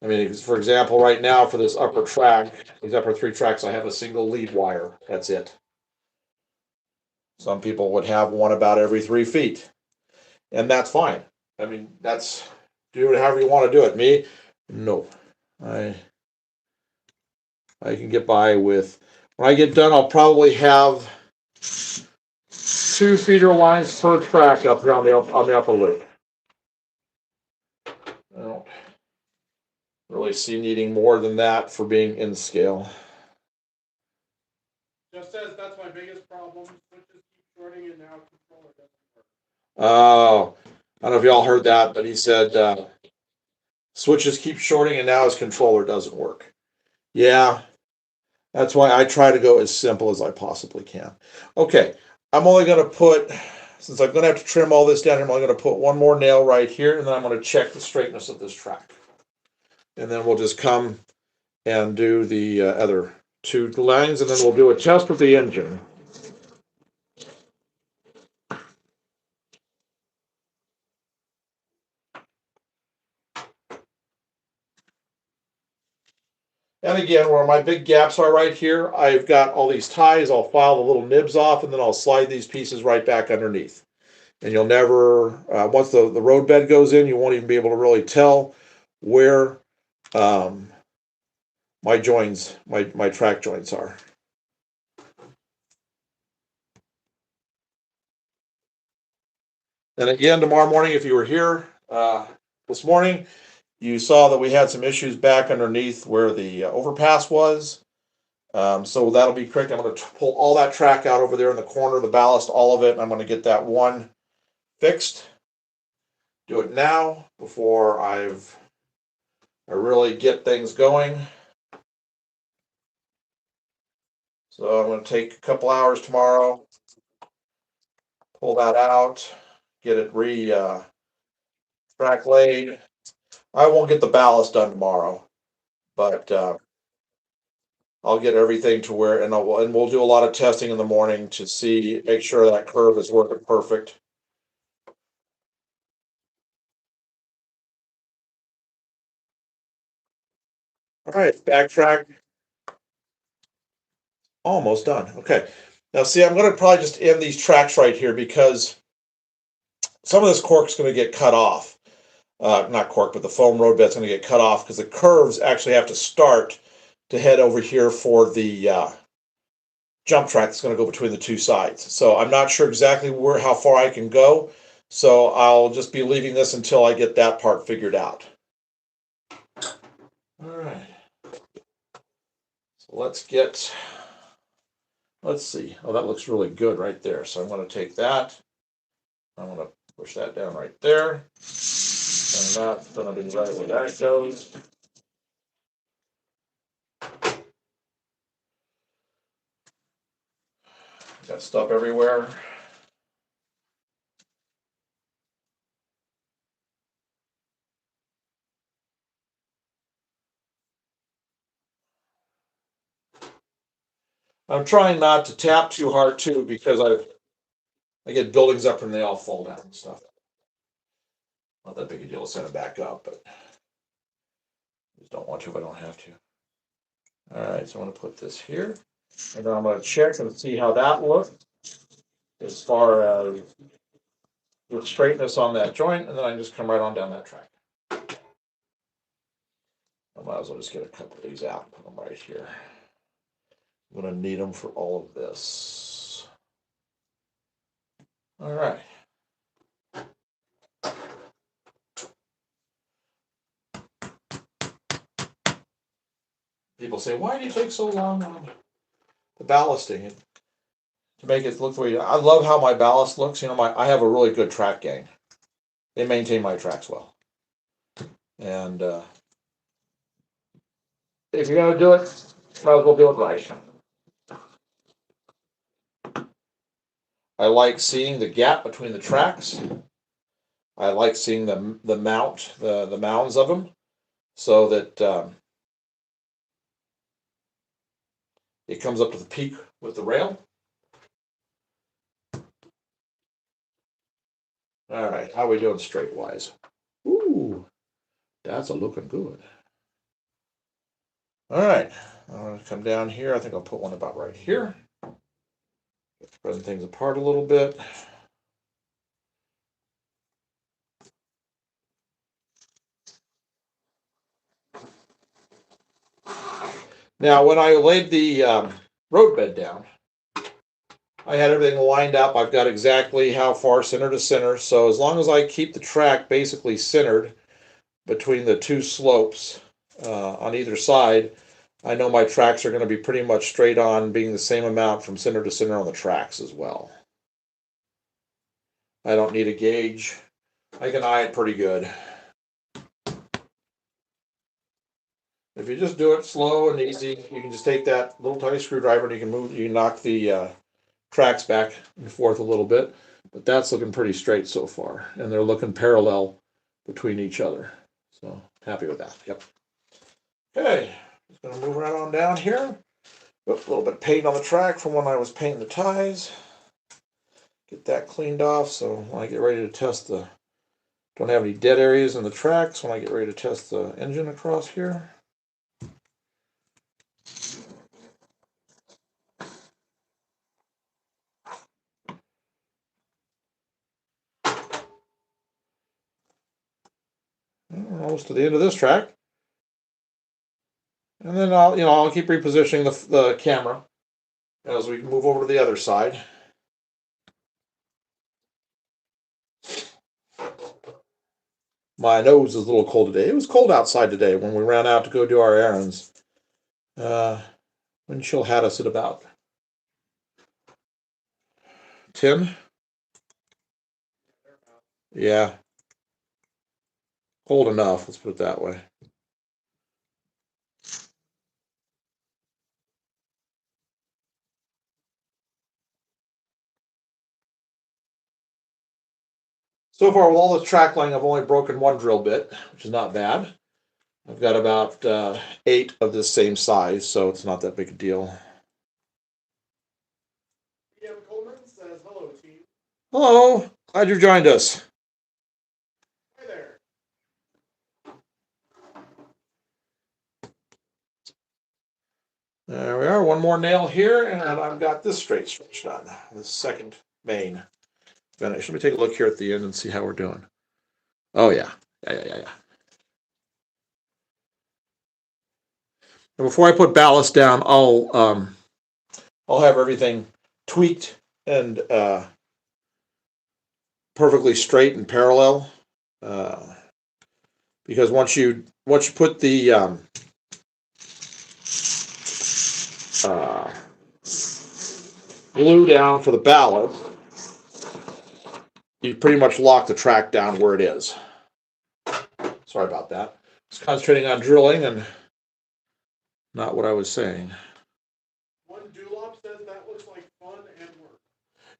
I mean, for example, right now for this upper track, these upper 3 tracks, I have a single lead wire. That's it. Some people would have one about every 3 feet, and that's fine. I mean, do it however you want to do it. Me, no. I can get by with. When I get done, I'll probably have 2 feeder lines per track up here on the upper loop. I don't really see needing more than that for being in scale. Just says that's my biggest problem. Switches keep shorting and now controller doesn't work. Oh, I don't know if y'all heard that, but he said switches keep shorting and now his controller doesn't work. Yeah, that's why I try to go as simple as I possibly can. Okay, I'm only going to put, since I'm going to have to trim all this down here, I'm only going to put one more nail right here, and then I'm going to check the straightness of this track. And then we'll just come and do the other 2 lines, and then we'll do a test with the engine. And again, where my big gaps are right here, I've got all these ties. I'll file the little nibs off, and then I'll slide these pieces right back underneath. And you'll never, once the road bed goes in, you won't even be able to really tell where my joints, my track joints are. And again, tomorrow morning, if you were here this morning, you saw that we had some issues back underneath where the overpass was. So that'll be correct. I'm going to pull all that track out over there in the corner, the ballast, all of it, and I'm going to get that one fixed. Do it now before I really get things going. So I'm going to take a couple hours tomorrow, pull that out, get it track laid. I won't get the ballast done tomorrow, but I'll get everything to where, and we'll do a lot of testing in the morning to make sure that curve is working perfect. All right, backtrack. Almost done. Okay. Now see, I'm going to probably just end these tracks right here because some of this cork's going to get cut off. Not cork, but the foam road bed's going to get cut off because the curves actually have to start to head over here for the jump track that's going to go between the 2 sides. So I'm not sure exactly how far I can go. So I'll just be leaving this until I get that part figured out. All right. So let's see. Oh, that looks really good right there. So I'm going to take that. I'm going to push that down right there. And that's going to be right where that goes. Got stuff everywhere. I'm trying not to tap too hard too because I get buildings up and they all fall down and stuff. Not that big a deal to set it back up, but I just don't want to if I don't have to. All right, so I'm going to put this here, and then I'm going to check and see how that looks as far as the straightness on that joint, and then I can just come right on down that track. I might as well just get a couple of these out and put them right here. I'm going to need them for all of this. All right. People say, why do you take so long on the ballasting? To make it look the way I love how my ballast looks. You know, I have a really good track gang. They maintain my tracks well. And if you're gonna do it, might as well do it right. I like seeing the gap between the tracks. I like seeing the mounds of them, so that it comes up to the peak with the rail. All right, how are we doing straight wise? Ooh, that's looking good. All right, I'm gonna come down here. I think I'll put one about right here. Spreading things apart a little bit. Now, when I laid the road bed down, I had everything lined up. I've got exactly how far center to center. So as long as I keep the track basically centered between the 2 slopes on either side, I know my tracks are going to be pretty much straight on, being the same amount from center to center on the tracks as well. I don't need a gauge. I can eye it pretty good. If you just do it slow and easy, you can just take that little tiny screwdriver and you can knock the tracks back and forth a little bit. But that's looking pretty straight so far. And they're looking parallel between each other. So happy with that. Yep. Okay, just gonna move right on down here. A little bit of paint on the track from when I was painting the ties. Get that cleaned off so when I get ready to test the, don't have any dead areas in the tracks when I get ready to test the engine across here. Almost to the end of this track. And then I'll keep repositioning the camera as we move over to the other side. My nose is a little cold today. It was cold outside today when we ran out to go do our errands. Wind chill had us at about 10. Yeah, cold enough. Let's put it that way. So far, with all the track laying, I've only broken one drill bit, which is not bad. I've got about 8 of this same size, so it's not that big a deal. PM Coleman says, hello, team. Hello, glad you joined us. Hi there. There we are, one more nail here, and I've got this straight stretch done, the second main finish. Let me take a look here at the end and see how we're doing. Oh yeah. And before I put ballast down, I'll have everything tweaked and perfectly straight and parallel. Because once you put the glue down for the ballast, you pretty much lock the track down where it is. Sorry about that. Just concentrating on drilling and not what I was saying. One Dulop says that looks like fun and work.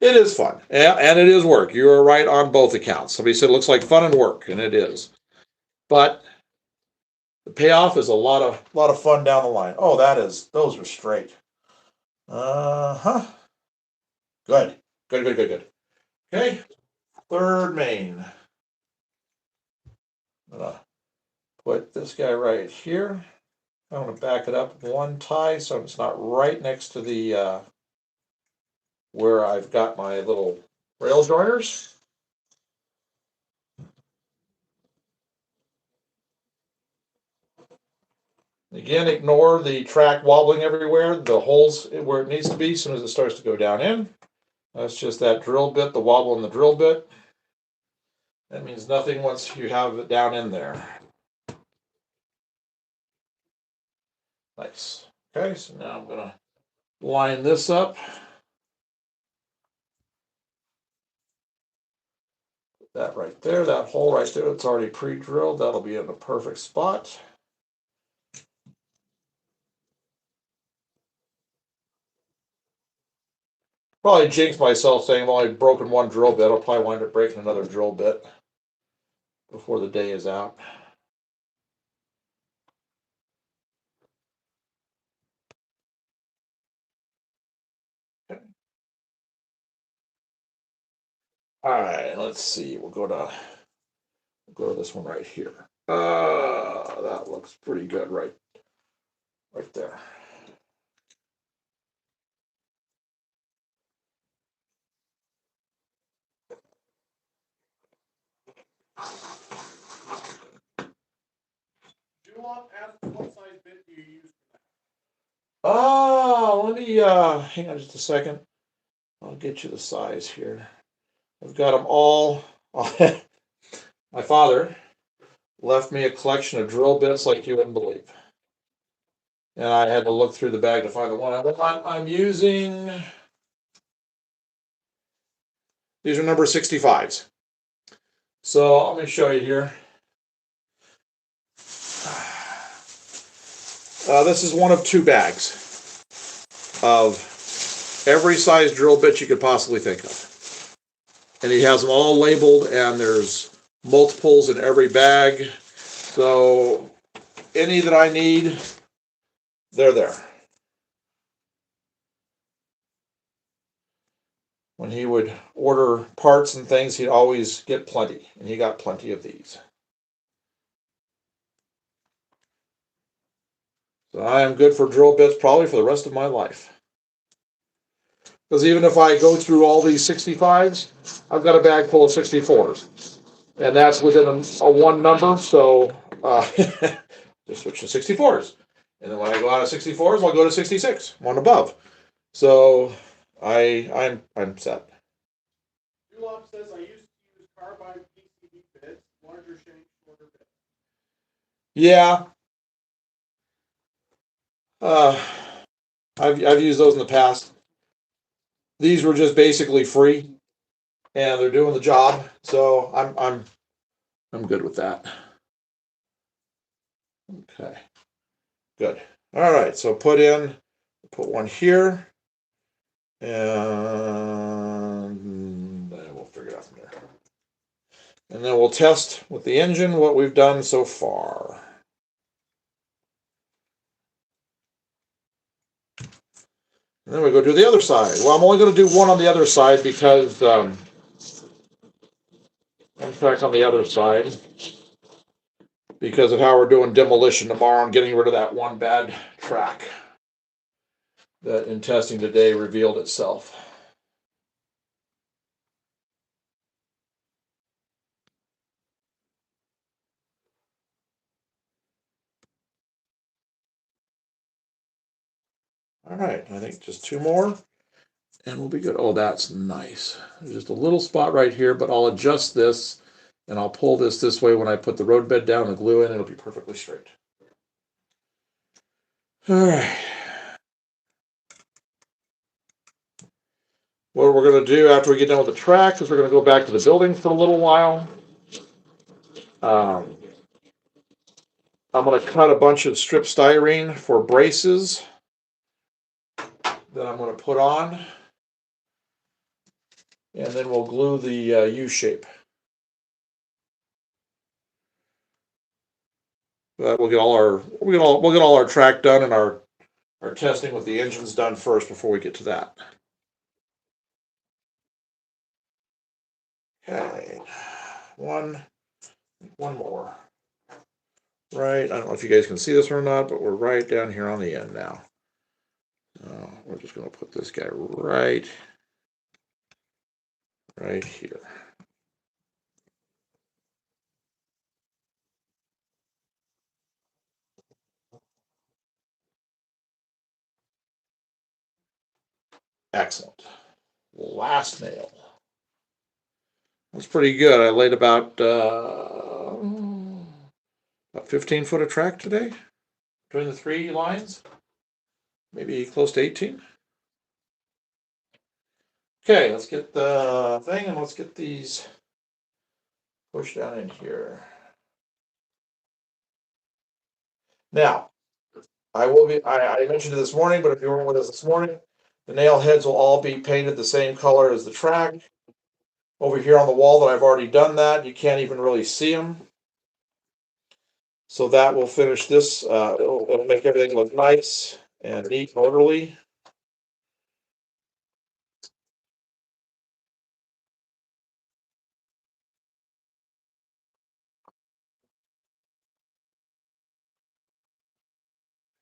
It is fun, and it is work. You are right on both accounts. Somebody said it looks like fun and work, and it is. But the payoff is a lot of fun down the line. Oh, those are straight. Good. Okay, third main. I'm gonna put this guy right here. I'm gonna back it up one tie so it's not right next to the where I've got my little rail joiners. Again, ignore the track wobbling everywhere, the holes where it needs to be as soon as it starts to go down in. That's just that drill bit, the wobble in the drill bit. That means nothing once you have it down in there. Nice. Okay, so now I'm gonna line this up. Put that right there, that hole right there, it's already pre-drilled. That'll be in the perfect spot. Probably jinx myself saying I've only broken one drill bit. I'll probably wind up breaking another drill bit before the day is out. Okay. All right, let's see. We'll go to this one right here. That looks pretty good right there. Dulop asked what size bit do you use for that? Oh, let me hang on just a second. I'll get you the size here. I've got them all. My father left me a collection of drill bits like you wouldn't believe. And I had to look through the bag to find the one I'm using. These are number 65s. So let me show you here. This is one of 2 bags of every size drill bit you could possibly think of. And he has them all labeled, and there's multiples in every bag. So any that I need, they're there. when he would order parts and things, he'd always get plenty, and he got plenty of these. So I am good for drill bits probably for the rest of my life. Because even if I go through all these 65s, I've got a bag full of 64s. And that's within a one number, so just switch to 64s. And then when I go out of 64s, I'll go to 66, one above. So I'm set. Dulop says I used to use carbide PCB bits, larger shank, shorter bits. Yeah. I've used those in the past. These were just basically free, and they're doing the job. So I'm good with that. Okay, good. All right, so put one here, and we'll figure it out from there. And then we'll test with the engine what we've done so far. And then we go do the other side. Well, I'm only going to do one on the other side because, in fact, on the other side, because of how we're doing demolition tomorrow, I'm getting rid of that one bad track that in testing today revealed itself. All right, I think just two more and we'll be good. Oh, that's nice. There's just a little spot right here, but I'll adjust this and I'll pull this way when I put the road bed down and glue in. It'll be perfectly straight. All right. What we're going to do after we get done with the track is we're going to go back to the building for a little while. I'm going to cut a bunch of strip styrene for braces that I'm going to put on. And then we'll glue the U-shape. We'll get all our track done and our testing with the engines done first before we get to that. Okay, one more. Right, I don't know if you guys can see this or not, but we're right down here on the end now. We're just going to put this guy right here. Excellent. Last nail. That's pretty good. I laid about 15 foot of track today between the three lines, maybe close to 18. Okay, let's get the thing and let's get these pushed down in here. Now, I mentioned it this morning, but if you weren't with us this morning, the nail heads will all be painted the same color as the track. Over here on the wall that I've already done that, you can't even really see them. So that will finish this. It'll make everything look nice and neat and orderly.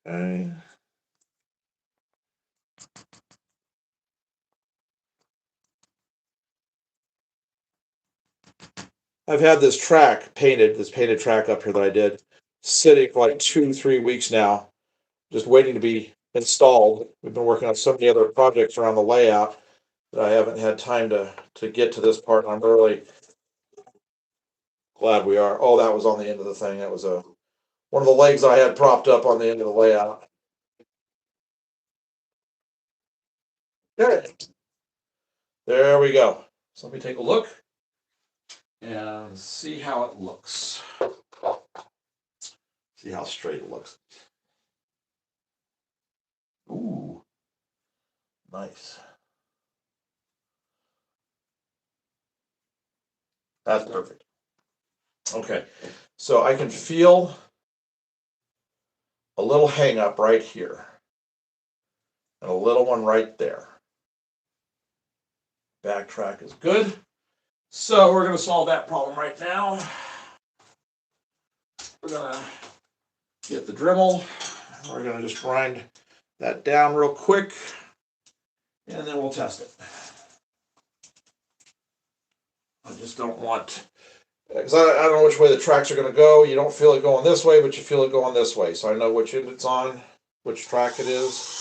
Okay. I've had this painted track up here that I did, sitting for like 2-3 weeks now, just waiting to be installed. We've been working on so many other projects around the layout that I haven't had time to get to this part. And I'm really glad we are. Oh, that was on the end of the thing. That was one of the legs I had propped up on the end of the layout. There we go. So let me take a look and see how it looks. See how straight it looks. Ooh, nice. That's perfect. Okay, so I can feel a little hang up right here and a little one right there. Backtrack is good. So we're going to solve that problem right now. We're going to get the Dremel. We're going to just grind that down real quick, and then we'll test it. I just don't want, because I don't know which way the tracks are going to go. You don't feel it going this way, but you feel it going this way. So I know which end it's on, which track it is.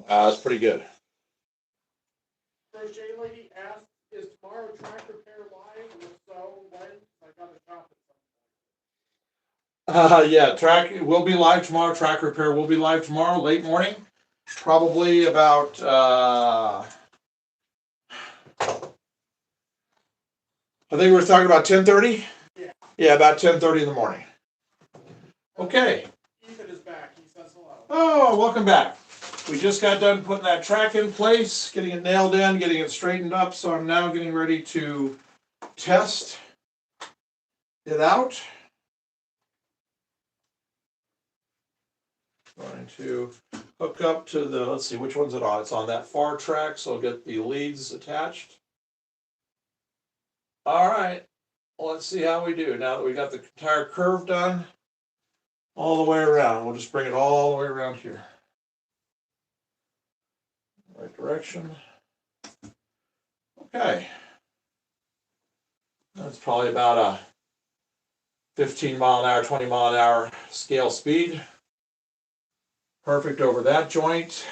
That's pretty good. Crochet Lady asked, is tomorrow track repair live? If so, when? I got to shop at some point. Yeah, track will be live tomorrow. Track repair will be live tomorrow, late morning. Probably about, I think we were talking about 10:30? Yeah. Yeah, about 10:30 in the morning. Okay. Ethan is back. He says hello. Oh, welcome back. We just got done putting that track in place, getting it nailed in, getting it straightened up, so I'm now getting ready to test it out. Going to hook up to the, let's see, which one's it on? It's on that far track, so I'll get the leads attached. All right, let's see how we do now that we got the entire curve done all the way around. We'll just bring it all the way around here. Right direction. Okay. That's probably about a 15 mile an hour, 20 mile an hour scale speed. Perfect over that joint.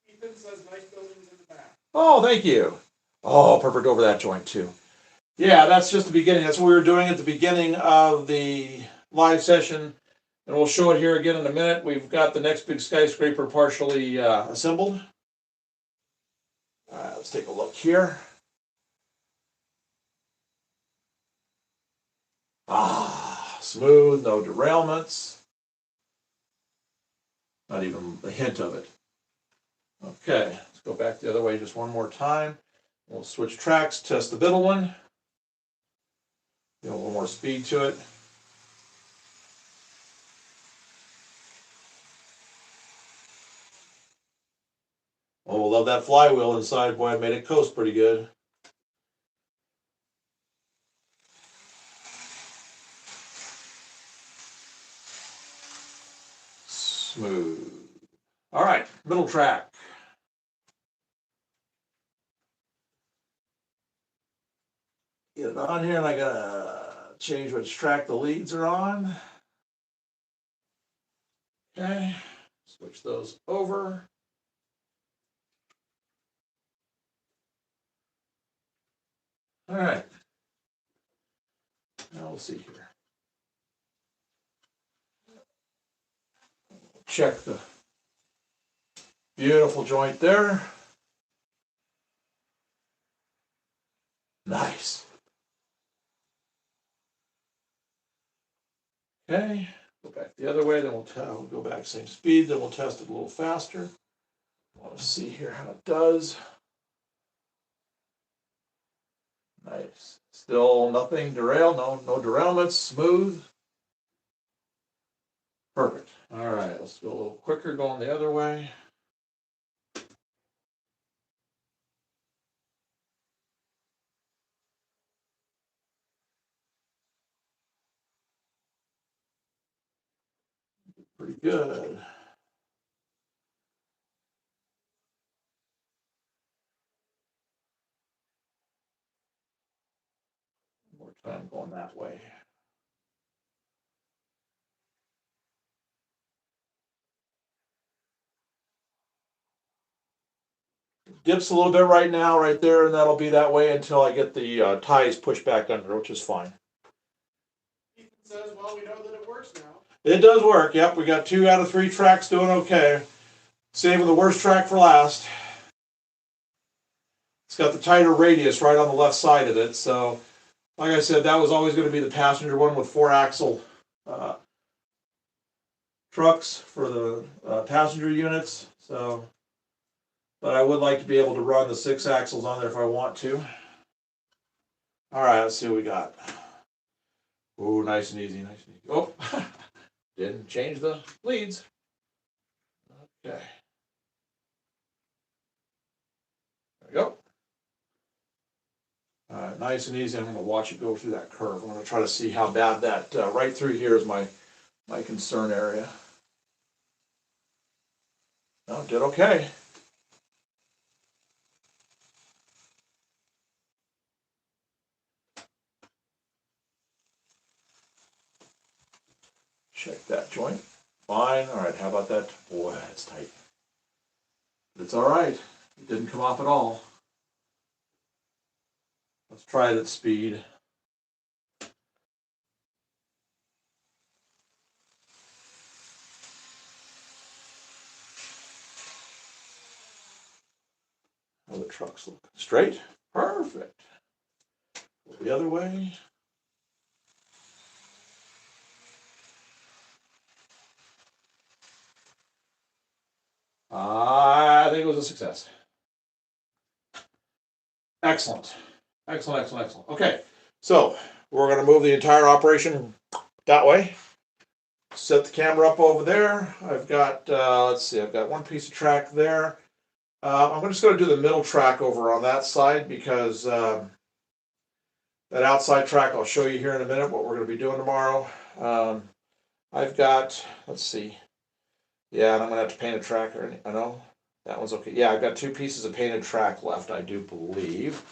Ethan says nice buildings in the back. Oh, thank you. Oh, perfect over that joint too. Yeah, that's just the beginning. That's what we were doing at the beginning of the live session. And we'll show it here again in a minute. We've got the next big skyscraper partially assembled. Let's take a look here. Ah, smooth, no derailments. Not even a hint of it. Okay, let's go back the other way just one more time. We'll switch tracks, test the middle one. Get a little more speed to it. Oh, love that flywheel inside. Boy, I made it coast pretty good. Smooth. All right, middle track. Get it on here, and I gotta change which track the leads are on. Okay, switch those over. All right. Now we'll see here. Check the beautiful joint there. Nice. Okay, Go back the other way, then we'll go back same speed, then we'll test it a little faster. I want to see here how it does. Nice. Still nothing derailed, no derailments, smooth. Perfect. All right, let's go a little quicker going the other way. Pretty good. More time going that way. Dips a little bit right now, right there, and that'll be that way until I get the ties pushed back under, which is fine. Ethan says, well, we know that it works now. It does work. Yep, we got 2 out of 3 tracks doing okay. Saving the worst track for last. It's got the tighter radius right on the left side of it. So, like I said, that was always going to be the passenger one with 4-axle trucks for the passenger units. So, but I would like to be able to run the 6 axles on there if I want to. All right, let's see what we got. Oh, nice and easy, nice and easy. Oh, didn't change the leads. Okay. There we go. All right, nice and easy. I'm going to watch it go through that curve. I'm going to try to see how bad that, right through here is my concern area. No, did okay. Check that joint. Fine. All right, how about that? Boy, that's tight. But it's all right. It didn't come off at all. Let's try it at speed. Oh, the truck's looking straight. Perfect. Go the other way. I think it was a success. Excellent. Excellent, excellent, excellent. Okay, so we're going to move the entire operation that way. Set the camera up over there. I've got, let's see, I've got one piece of track there. I'm just going to do the middle track over on that side because that outside track I'll show you here in a minute what we're going to be doing tomorrow. I've got, let's see, yeah, and I'm going to have to paint a track or I know that one's okay. Yeah, I've got 2 pieces of painted track left, I do believe.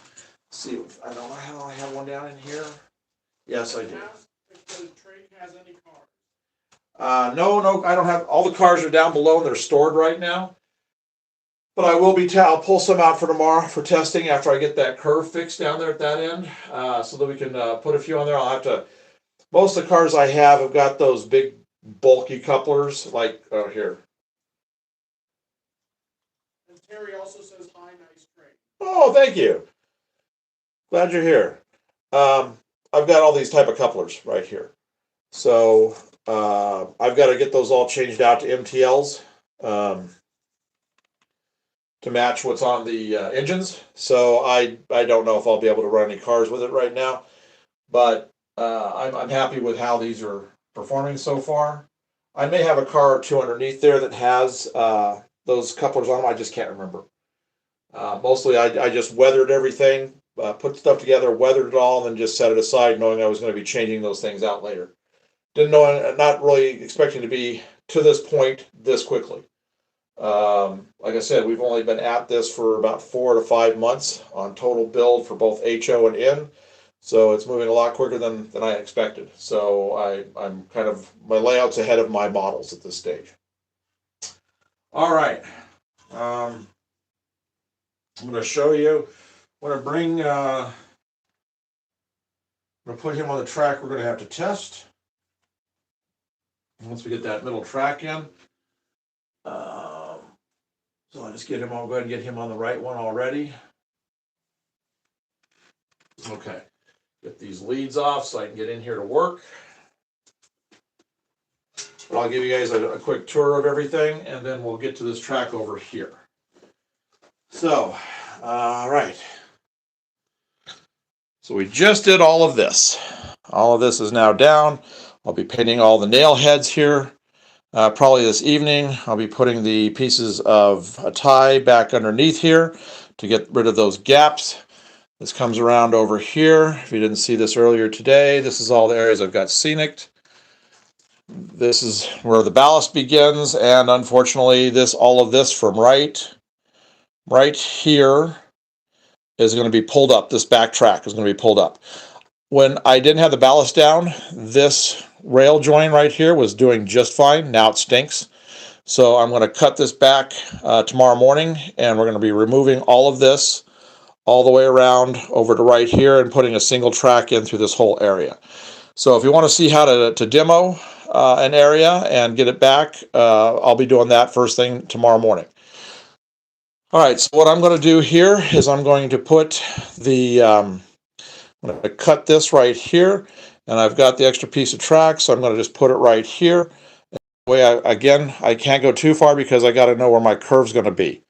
Let's see, I don't know how I have one down in here. Yes, I do. If the train has any cars. No, I don't have. All the cars are down below and they're stored right now. But I will be. I'll pull some out for tomorrow for testing after I get that curve fixed down there at that end, so that we can put a few on there. I'll have to. Most of the cars I have got those big bulky couplers, like here. And Terry also says, hi, nice train. Oh, thank you. Glad you're here. I've got all these type of couplers right here. So I've got to get those all changed out to MTLs to match what's on the engines. So I don't know if I'll be able to run any cars with it right now, but I'm happy with how these are performing so far. I may have a car or 2 underneath there that has those couplers on them. I just can't remember. Mostly I just weathered everything, put stuff together, weathered it all, and then just set it aside knowing I was going to be changing those things out later. Didn't know, not really expecting to be to this point this quickly. Like I said, we've only been at this for about 4 to 5 months on total build for both HO and N. So it's moving a lot quicker than I expected. So I'm kind of, my layout's ahead of my models at this stage. All right. I'm going to show you, I'm going to bring, I'm going to put him on the track we're going to have to test. Once we get that middle track in. So I'll just get him, I'll go ahead and get him on the right one already. Okay, get these leads off so I can get in here to work. But I'll give you guys a quick tour of everything, and then we'll get to this track over here. So, all right. So we just did all of this. All of this is now down. I'll be painting all the nail heads here. Probably this evening, I'll be putting the pieces of a tie back underneath here to get rid of those gaps. This comes around over here. If you didn't see this earlier today, this is all the areas I've got scenic. This is where the ballast begins, and unfortunately, all of this from right here is going to be pulled up. This back track is going to be pulled up. When I didn't have the ballast down, this rail joint right here was doing just fine. Now it stinks. So I'm going to cut this back tomorrow morning, and we're going to be removing all of this all the way around over to right here and putting a single track in through this whole area. So if you want to see how to demo an area and get it back, I'll be doing that first thing tomorrow morning. All right, so what I'm going to do here is I'm going to put I'm going to cut this right here, and I've got the extra piece of track, so I'm going to just put it right here. Way I can't go too far because I got to know where my curve's going to be.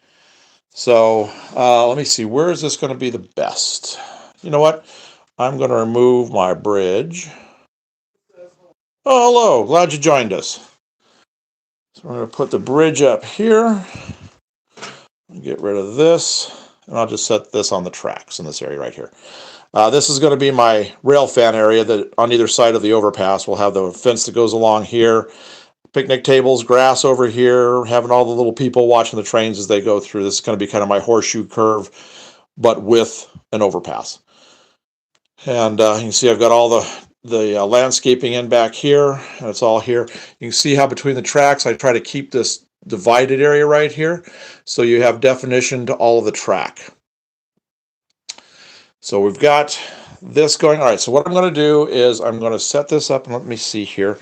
So let me see, where is this going to be the best? You know what? I'm going to remove my bridge. Oh, hello, glad you joined us. So we're going to put the bridge up here. Get rid of this, and I'll just set this on the tracks in this area right here. This is going to be my rail fan area that on either side of the overpass. We'll have the fence that goes along here. Picnic tables, grass over here, having all the little people watching the trains as they go through. This is going to be kind of my horseshoe curve, but with an overpass. And you can see I've got all the landscaping in back here, and it's all here. You can see how between the tracks I try to keep this divided area right here, so you have definition to all of the track. So we've got this going. All right, so what I'm going to do is I'm going to set this up, and let me see here.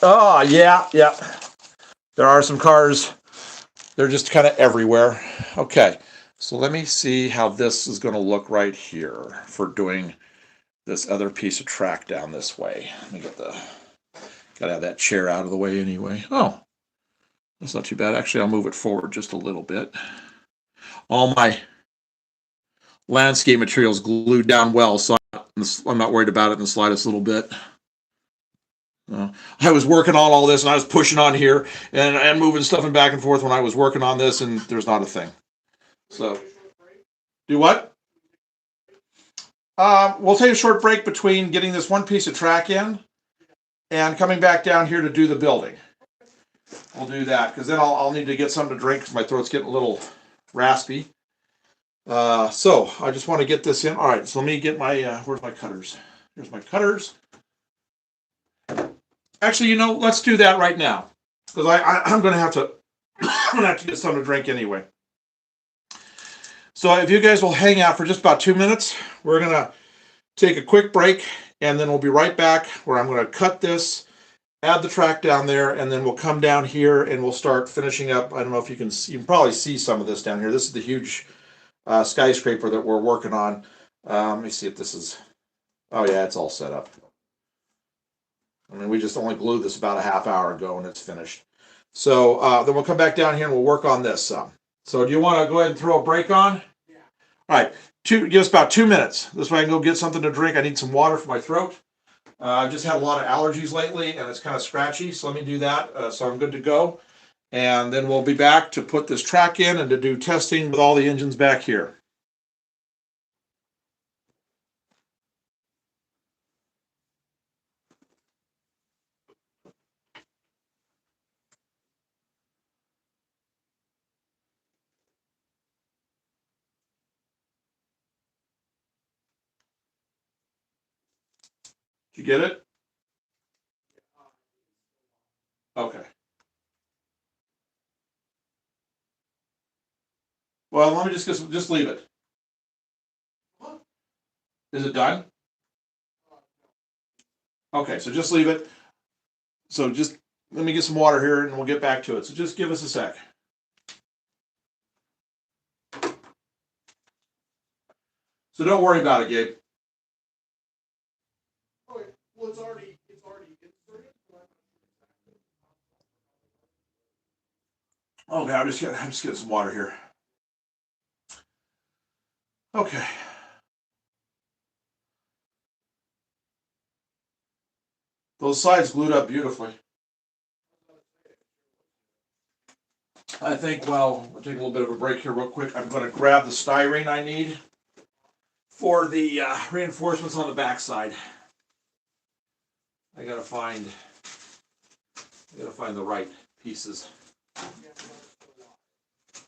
Oh, yeah. There are some cars. They're just kind of everywhere. Okay, so let me see how this is going to look right here for doing this other piece of track down this way. Let me gotta have that chair out of the way anyway. Oh, that's not too bad. Actually, I'll move it forward just a little bit. All my landscape materials glued down well, so I'm not worried about it in the slightest little bit. I was working on all this, and I was pushing on here and moving stuff back and forth when I was working on this, and there's not a thing. So, do what? We'll take a short break between getting this one piece of track in and coming back down here to do the building. We'll do that, because then I'll need to get something to drink because my throat's getting a little raspy. So, I just want to get this in. All right, so let me get my, where's my cutters? Here's my cutters. Actually, let's do that right now, because I'm going to have to get something to drink anyway. So if you guys will hang out for just about 2 minutes, we're going to take a quick break, and then we'll be right back where I'm going to cut this, add the track down there, and then we'll come down here and we'll start finishing up. I don't know if you can see, you can probably see some of this down here. This is the huge skyscraper that we're working on. Let me see if this is, oh yeah, it's all set up. I mean, we just only glued this about a half hour ago and it's finished. So then we'll come back down here and we'll work on this some. So do you want to go ahead and throw a break on? Yeah. All right, give us about 2 minutes. This way I can go get something to drink. I need some water for my throat. I've just had a lot of allergies lately and it's kind of scratchy. So let me do that so I'm good to go. And then we'll be back to put this track in and to do testing with all the engines back here. Did you get it? Okay. Well, let me just leave it. Is it done? Okay, so just leave it. So just let me get some water here and we'll get back to it. So just give us a sec. So don't worry about it, Gabe. Okay. Well, it's already inserted. Okay, I'm just getting some water here. Okay. Those sides glued up beautifully. I think, well, we'll take a little bit of a break here real quick. I'm going to grab the styrene I need for the reinforcements on the backside. I gotta find the right pieces.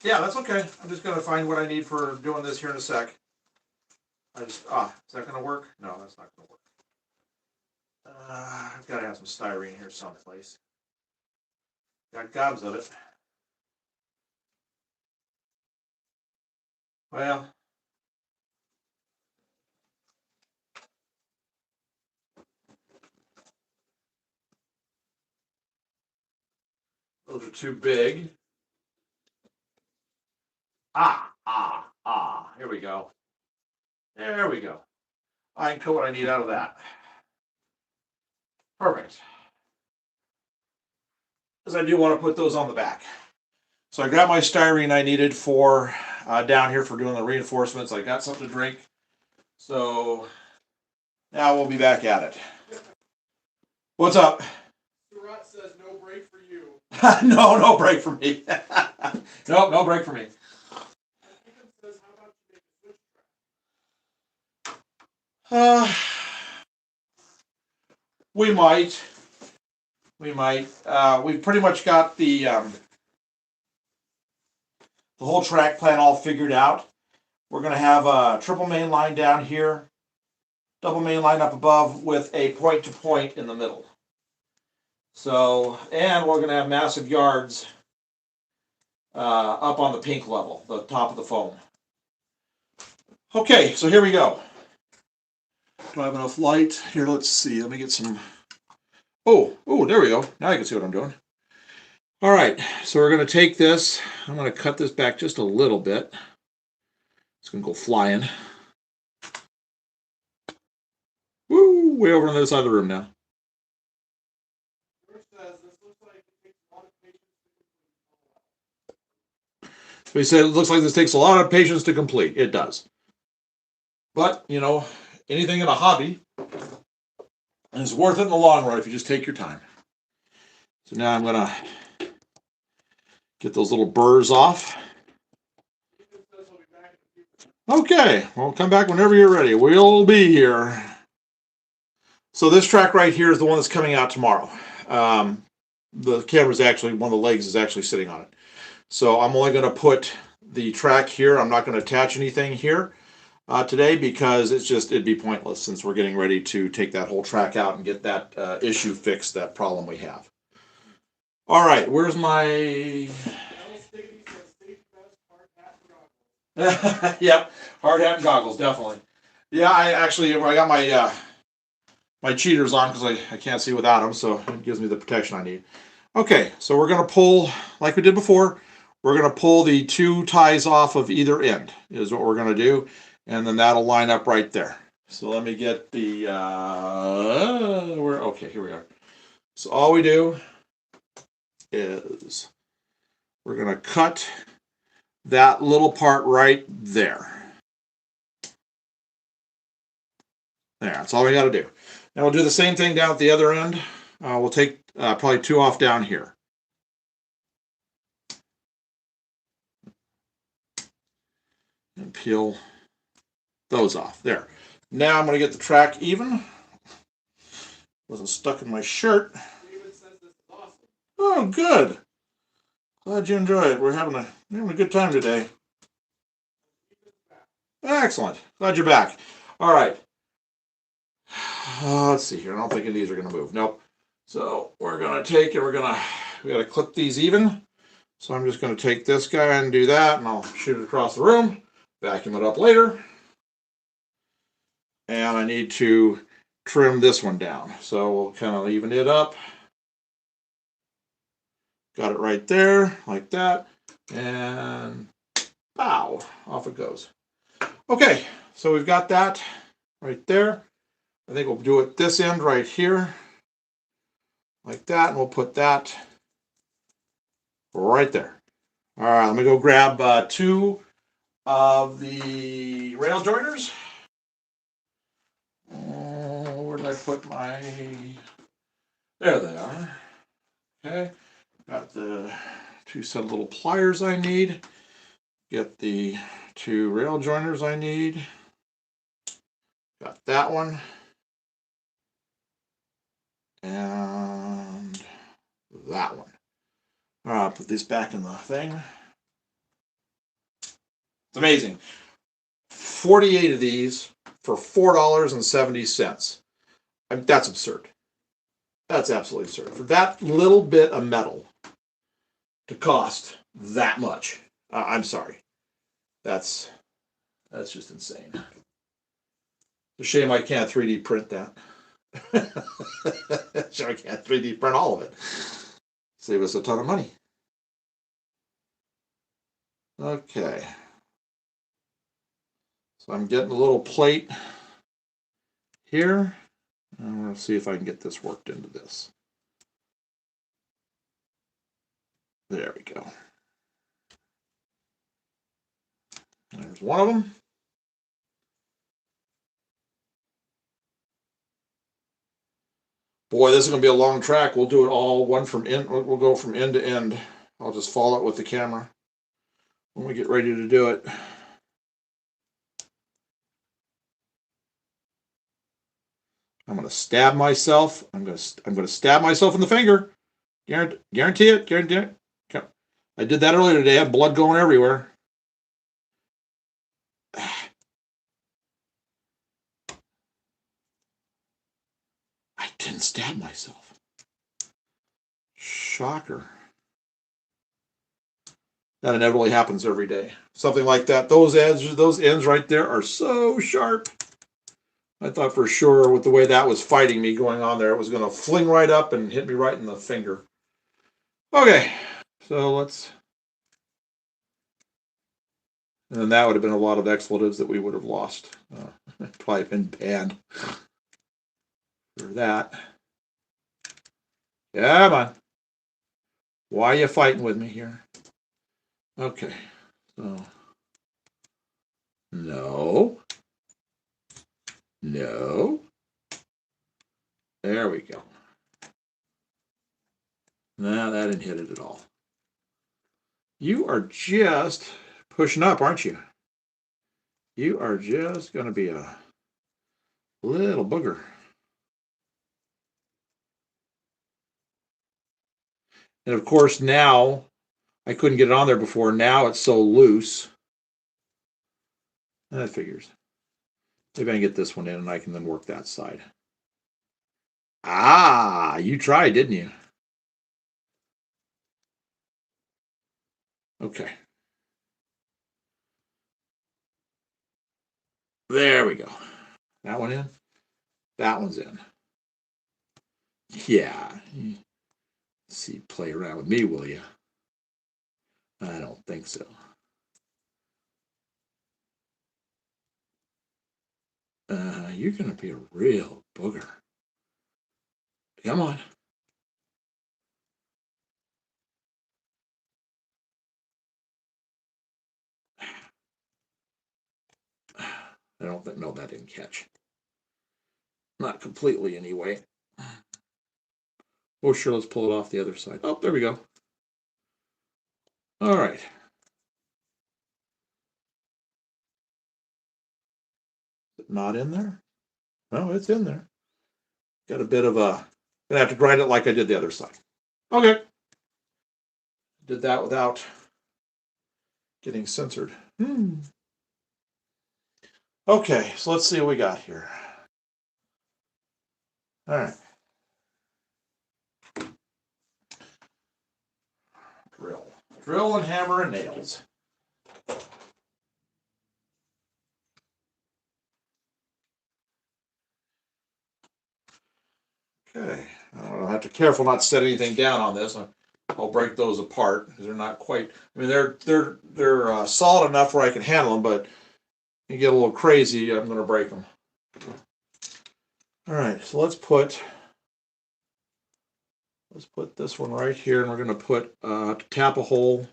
Yeah, that's okay. I'm just gonna find what I need for doing this here in a sec. Is that gonna work? No, that's not gonna work. I've gotta have some styrene here someplace. Got gobs of it. Well, those are too big. Here we go. There we go. I can cut what I need out of that. Perfect. Because I do want to put those on the back. So I grabbed my styrene I needed for down here for doing the reinforcements. I got something to drink. So now we'll be back at it. What's up? Surratt says no break for you. No break for me. Nope, no break for me. Ethan says, how about you make a switch track? We might. We've pretty much got the whole track plan all figured out. We're going to have a triple main line down here, double main line up above with a point-to-point in the middle. So, and we're going to have massive yards up on the pink level, the top of the foam. Okay, so here we go. Do I have enough light? Here, let's see. Let me get some. Oh, there we go. Now I can see what I'm doing. All right, so we're going to take this. I'm going to cut this back just a little bit. It's going to go flying. Woo, way over on the other side of the room now. So he said, it looks like this takes a lot of patience to complete. It does. But, you know, anything in a hobby is worth it in the long run if you just take your time. So now I'm going to get those little burrs off. Okay, well, come back whenever you're ready. We'll be here. So this track right here is the one that's coming out tomorrow. The camera's actually, one of the legs is actually sitting on it. So I'm only going to put the track here. I'm not going to attach anything here today because it'd be pointless since we're getting ready to take that whole track out and get that issue fixed, that problem we have. All right, where's my... Yep, hard hat and goggles, definitely. Yeah, I got my my cheaters on because I can't see without them, so it gives me the protection I need. Okay, so we're going to pull, like we did before, we're going to pull the two ties off of either end, is what we're going to do, and then that'll line up right there. So let me get the, okay, here we are. So all we do is we're going to cut that little part right there. There, that's all we got to do. Now we'll do the same thing down at the other end. We'll take probably two off down here. And peel those off. There. Now I'm going to get the track even. Wasn't stuck in my shirt. David says this is awesome. Oh, good. Glad you enjoy it. We're having a good time today. Excellent. Glad you're back. All right. Let's see here. I don't think any of these are going to move. Nope. So we're going to take it. We got to clip these even. So I'm just going to take this guy and do that, and I'll shoot it across the room, vacuum it up later. And I need to trim this one down. So we'll kind of even it up. Got it right there, like that. And bow, off it goes. Okay, so we've got that right there. I think we'll do it this end right here, like that, and we'll put that right there. All right, let me go grab 2 of the rail joiners. Where did I put my? There they are. Okay, got the 2 set of little pliers I need. Get the 2 rail joiners I need. Got that one. And that one. All right, I'll put this back in the thing. It's amazing. 48 of these for $4.70. That's absurd. That's absolutely absurd. For that little bit of metal to cost that much, I'm sorry. That's just insane. It's a shame I can't 3D print that. Sure, I can't 3D print all of it. Save us a ton of money. Okay. So I'm getting a little plate here. I'm going to see if I can get this worked into this. There we go. There's one of them. Boy, this is going to be a long track. We'll do it all one from end. We'll go from end to end. I'll just follow it with the camera when we get ready to do it. I'm going to stab myself. I'm going to stab myself in the finger. Guarantee it. Guarantee it. Okay. I did that earlier today. I had blood going everywhere. I didn't stab myself. Shocker. That inevitably happens every day. Something like that. Those ends right there are so sharp. I thought for sure with the way that was fighting me going on there, it was going to fling right up and hit me right in the finger. Okay, so let's... And then that would have been a lot of expletives that we would have lost. Probably been banned for that. Come on. Why are you fighting with me here? Okay, so... No. No. There we go. No, that didn't hit it at all. You are just pushing up, aren't you? You are just going to be a little booger. And of course now, I couldn't get it on there before. Now it's so loose. That figures. Maybe I can get this one in and I can then work that side. Ah, you tried, didn't you? Okay. There we go. That one in. That one's in. Yeah. See, play around with me, will you? I don't think so. You're going to be a real booger. Come on. I don't think, no, that didn't catch. Not completely, anyway. Oh, sure, let's pull it off the other side. Oh, there we go. All right. Not in there? No, it's in there. Got a bit of a... Gonna have to grind it like I did the other side. Okay. Did that without getting censored. Okay, so let's see what we got here. All right. Drill. Drill and hammer and nails. Okay. I'll have to be careful not to set anything down on this. I'll break those apart because they're not quite... I mean, they're solid enough where I can handle them, but you get a little crazy, I'm going to break them. All right, so let's put this one right here, and we're going to put tap a hole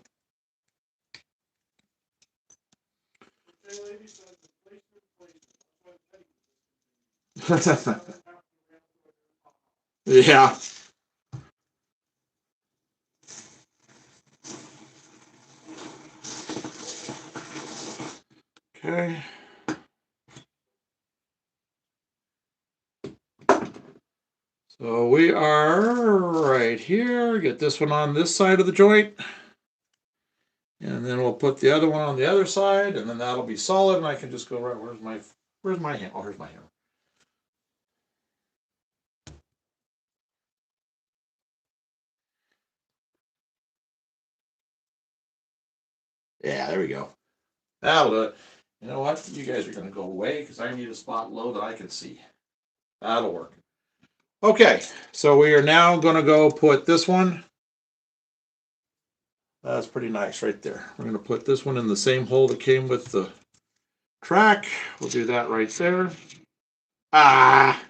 Yeah. Okay. So we are right here. Get this one on this side of the joint. And then we'll put the other one on the other side, and then that'll be solid, and I can just go right. Where's my hand? Oh, here's my hammer. Yeah, there we go. That'll do it. You know what? You guys are gonna go away because I need a spot low that I can see. That'll work. Okay, so we are now gonna go put this one. That's pretty nice right there. We're gonna put this one in the same hole that came with the track. We'll do that right there. Ah,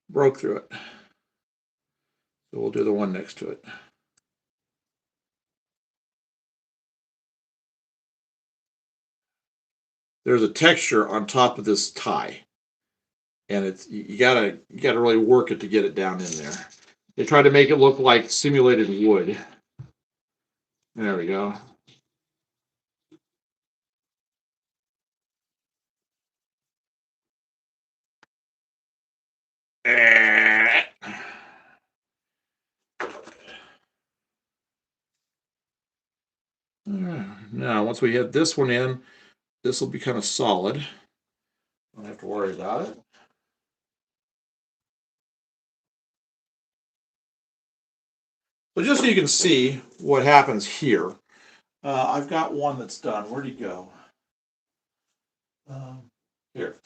broke through it. So we'll do the one next to it. There's a texture on top of this tie, and it's you gotta really work it to get it down in there. They try to make it look like simulated wood. There we go. Now, once we get this one in, this will be kind of solid. Don't have to worry about it. So just so you can see what happens here, I've got one that's done. Where'd he go? Here.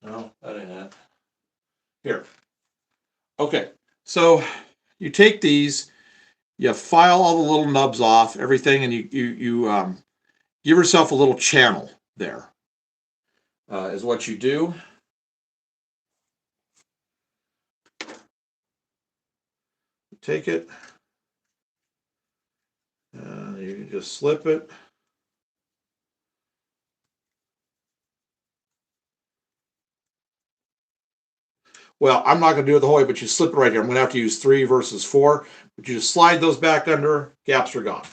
No, that ain't it. Here. Okay, so you take these, you file all the little nubs off, everything, and you give yourself a little channel there. Is what you do. Take it, you just slip it. Well, I'm not going to do it the whole way, but you slip it right here. I'm going to have to use 3 versus 4, but you just slide those back under, gaps are gone.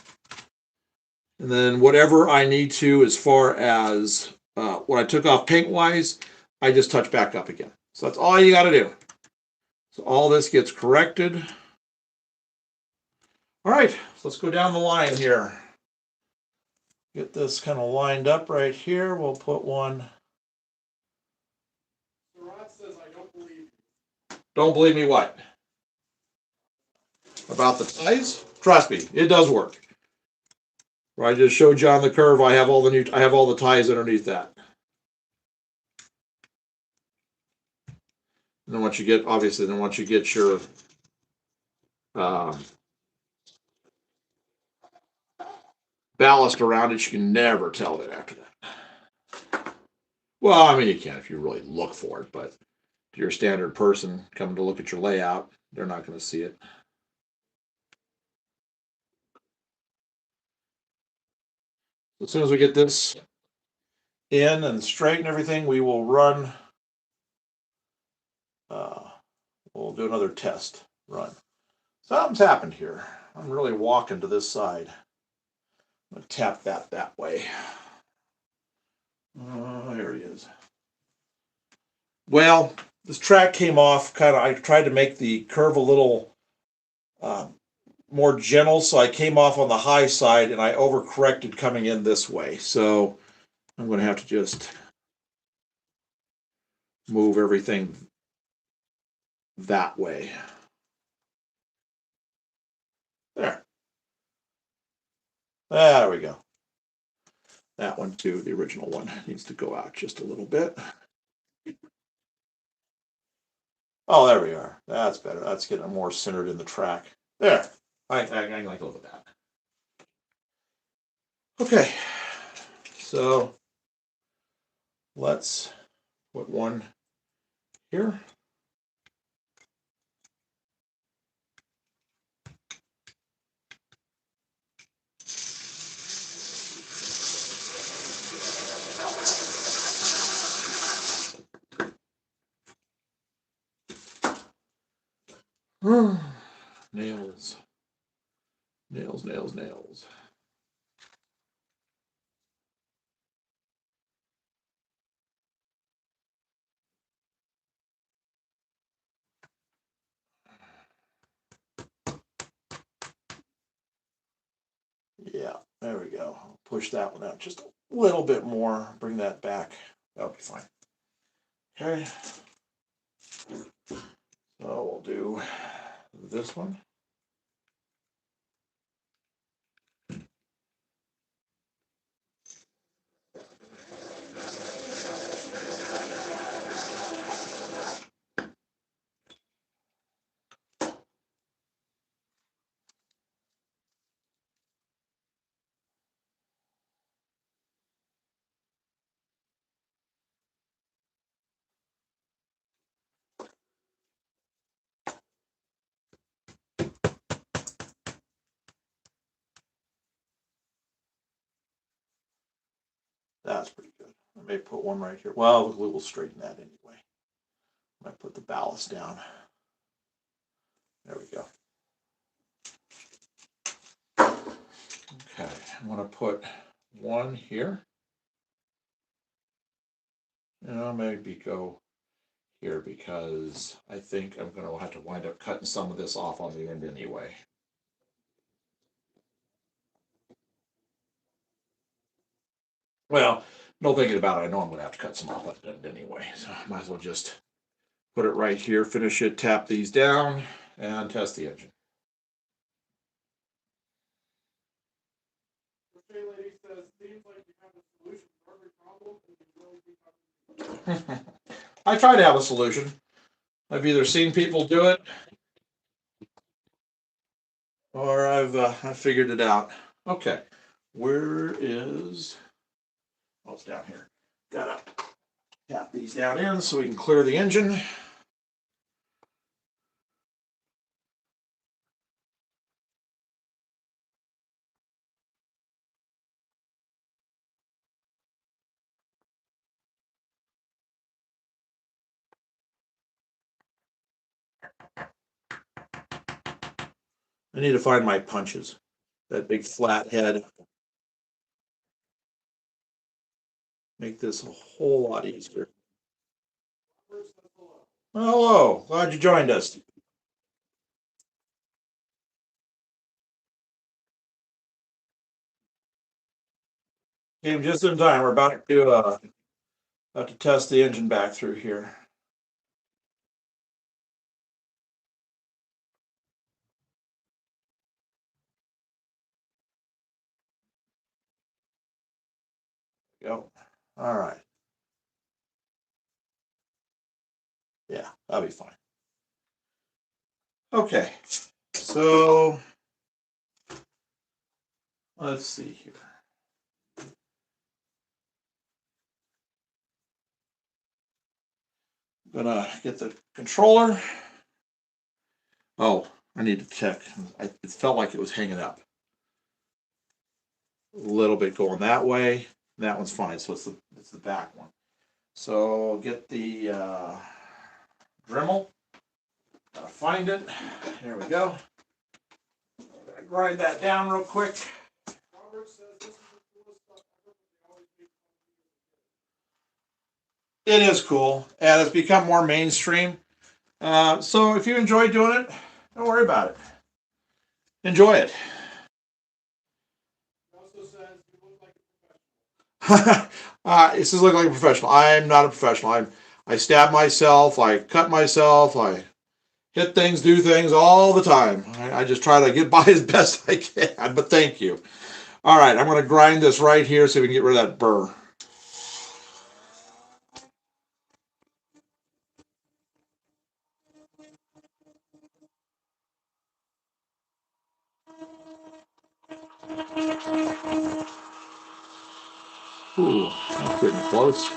And then whatever I need to as far as what I took off paint-wise, I just touch back up again. So that's all you got to do. So all this gets corrected. All right, so let's go down the line here. Get this kind of lined up right here. We'll put one. Rod says, I don't believe you. Don't believe me what? About the ties? Trust me, it does work. Where I just showed you on the curve, I have all the ties underneath that. And then once you get your ballast around it, you can never tell it after that. Well, I mean, you can if you really look for it, but to your standard person coming to look at your layout, they're not going to see it. As soon as we get this in and straight and everything, we will run. We'll do another test run. Something's happened here. I'm really walking to this side. I'm going to tap that way. There he is. Well, this track came off kind of, I tried to make the curve a little more gentle, so I came off on the high side and I overcorrected coming in this way. So I'm going to have to just move everything that way. There. There we go. That one too, the original one, needs to go out just a little bit. Oh, there we are. That's better. That's getting more centered in the track. There. I like a little bit of that. Okay. So let's put one here. Nails. Nails, nails, nails. Yeah, there we go. I'll push that one out just a little bit more. Bring that back. That'll be fine. Okay. So we'll do this one. That's pretty good. I may put one right here. Well, we will straighten that anyway. I might put the ballast down. There we go. Okay, I'm going to put one here. And I'll maybe go here because I think I'm going to have to wind up cutting some of this off on the end anyway. Well, no thinking about it, I know I'm going to have to cut some off at the end anyway. So I might as well just put it right here, finish it, tap these down, and test the engine. Okay, lady says, seems like you have a solution for every problem, and you really think I try to have a solution. I've either seen people do it or I've figured it out. Okay, where is? Oh, it's down here. Gotta tap these down in so we can clear the engine. I need to find my punches. That big flat head. Make this a whole lot easier. Hello, glad you joined us. Came just in time. We're about to test the engine back through here. Go. All right. Yeah, that'll be fine. Okay, so let's see here. I'm gonna get the controller. Oh, I need to check. It felt like it was hanging up a little bit going that way. That one's fine. So it's the back one. So get the Dremel. Gotta find it. There we go. Gotta grind that down real quick. Robert says this is the coolest stuff ever, but they always make It is cool, and it's become more mainstream. So if you enjoy doing it, don't worry about it. Enjoy it. He also says you look like a professional. This is looking like a professional. I'm not a professional. I stab myself. I cut myself. I hit things, do things all the time. I just try to get by as best I can. But thank you. All right, I'm going to grind this right here so we can get rid of that burr. Ooh, that's getting close.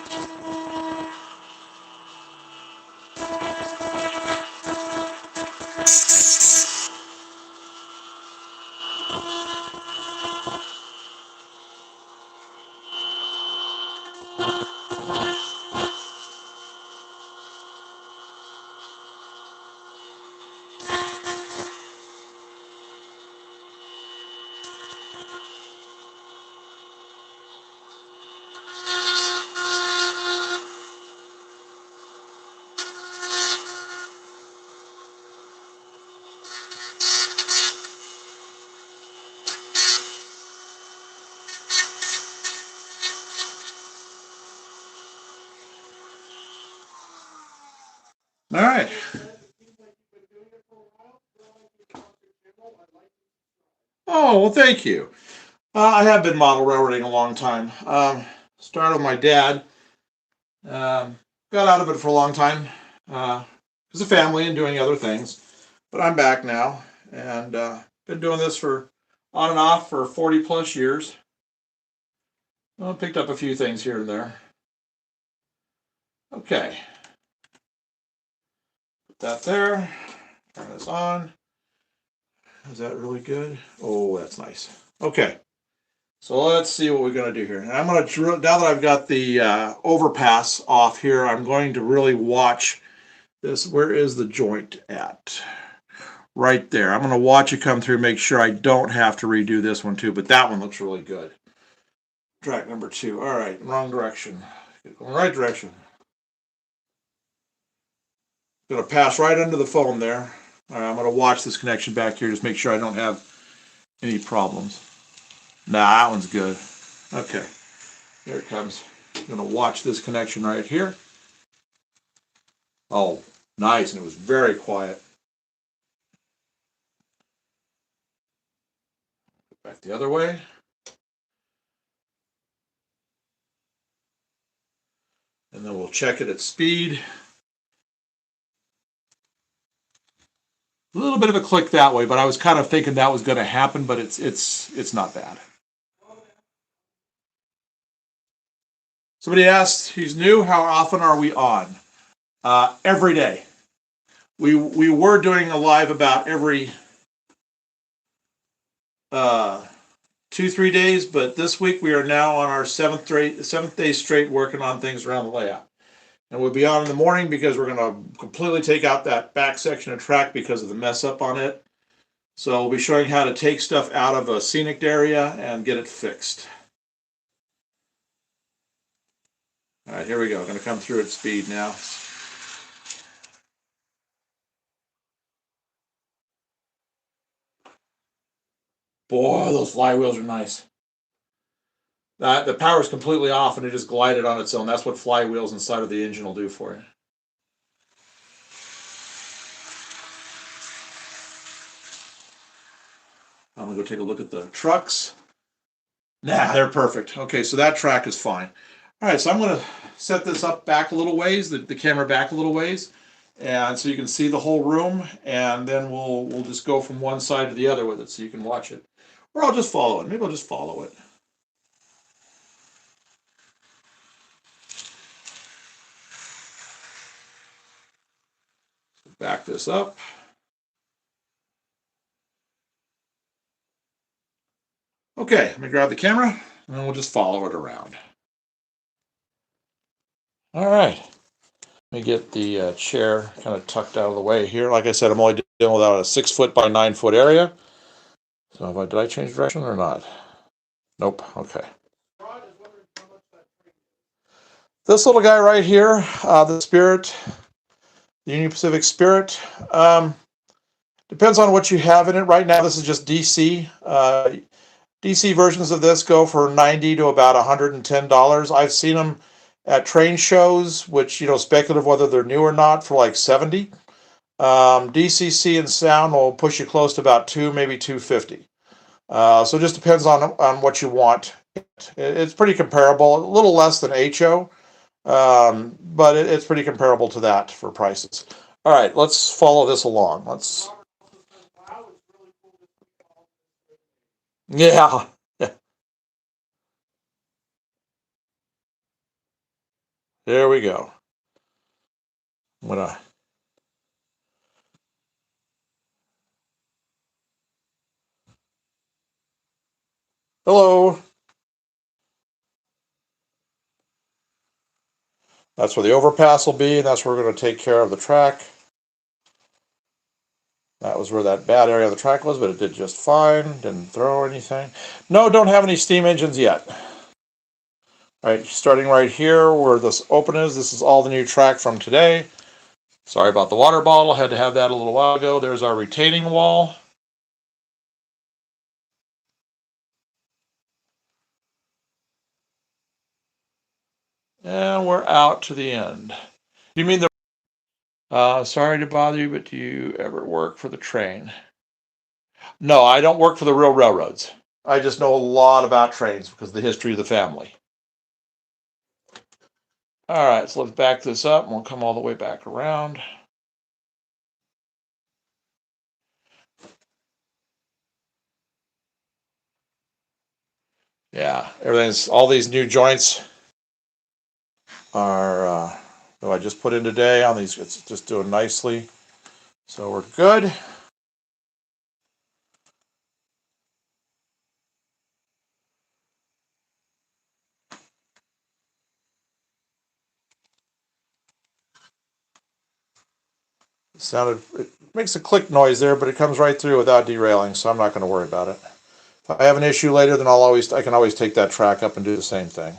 All right. Oh, well, thank you. I have been model railroading a long time. Started with my dad. Got out of it for a long time as a family and doing other things. But I'm back now and been doing this for on and off for 40 plus years. Well, picked up a few things here and there. Okay. Put that there. Turn this on. Is that really good? Oh, that's nice. Okay. So let's see what we're going to do here. And I'm going to, now that I've got the overpass off here, I'm going to really watch this. Where is the joint at? Right there. I'm going to watch it come through, make sure I don't have to redo this one too, but that one looks really good. Track number 2. All right, wrong direction. Going right direction. Going to pass right under the phone there. All right, I'm going to watch this connection back here, just make sure I don't have any problems. Nah, that one's good. Okay, here it comes. I'm going to watch this connection right here. Oh, nice, and it was very quiet. Back the other way. And then we'll check it at speed. A little bit of a click that way, but I was kind of thinking that was going to happen, but it's not bad. Somebody asked, he's new, how often are we on? Every day. We were doing a live about every 2-3 days, but this week we are now on our seventh day straight working on things around the layout. And we'll be on in the morning because we're going to completely take out that back section of track because of the mess up on it. So we'll be showing how to take stuff out of a scenic area and get it fixed. All right, here we go. I'm going to come through at speed now. Boy, those flywheels are nice. The power is completely off and it just glided on its own. That's what flywheels inside of the engine will do for you. I'm going to go take a look at the trucks. Nah, they're perfect. Okay, so that track is fine. All right, so I'm going to set this up back a little ways, the camera back a little ways, and so you can see the whole room, and then we'll just go from one side to the other with it so you can watch it. Or I'll just follow it. Maybe I'll just follow it. Back this up. Okay, let me grab the camera, and then we'll just follow it around. All right. Let me get the chair kind of tucked out of the way here. Like I said, I'm only dealing with a 6 foot by 9 foot area. So did I change direction or not? Nope. Okay. This little guy right here, the Spirit, the Union Pacific Spirit, depends on what you have in it. Right now, this is just DC. DC versions of this go for $90 to about $110. I've seen them at train shows, which, speculative whether they're new or not, for like $70. DCC and sound will push you close to about maybe $250. So it just depends on what you want. It's pretty comparable, a little less than HO, but it's pretty comparable to that for prices. All right, let's follow this along. Yeah. There we go. I'm gonna. Hello. That's where the overpass will be, and that's where we're going to take care of the track. That was where that bad area of the track was, but it did just fine. Didn't throw anything. No, don't have any steam engines yet. All right, starting right here where this open is, this is all the new track from today. Sorry about the water bottle, had to have that a little while ago. There's our retaining wall. And we're out to the end. You mean the Sorry to bother you, but do you ever work for the train? No, I don't work for the real railroads. I just know a lot about trains because of the history of the family. All right, so let's back this up and we'll come all the way back around. Yeah, all these new joints are, that I just put in today on these. It's just doing nicely. So we're good. It makes a click noise there, but it comes right through without derailing, so I'm not going to worry about it. If I have an issue later, then I can always take that track up and do the same thing.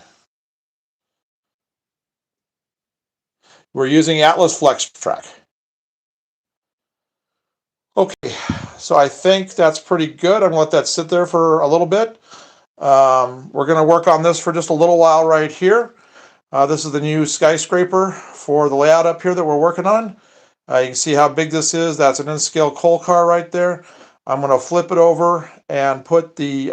We're using Atlas Flex Track. Okay, so I think that's pretty good. I'm going to let that sit there for a little bit. We're going to work on this for just a little while right here. This is the new Skyscraper for the layout up here that we're working on. You can see how big this is. That's an N-scale coal car right there. I'm going to flip it over and put the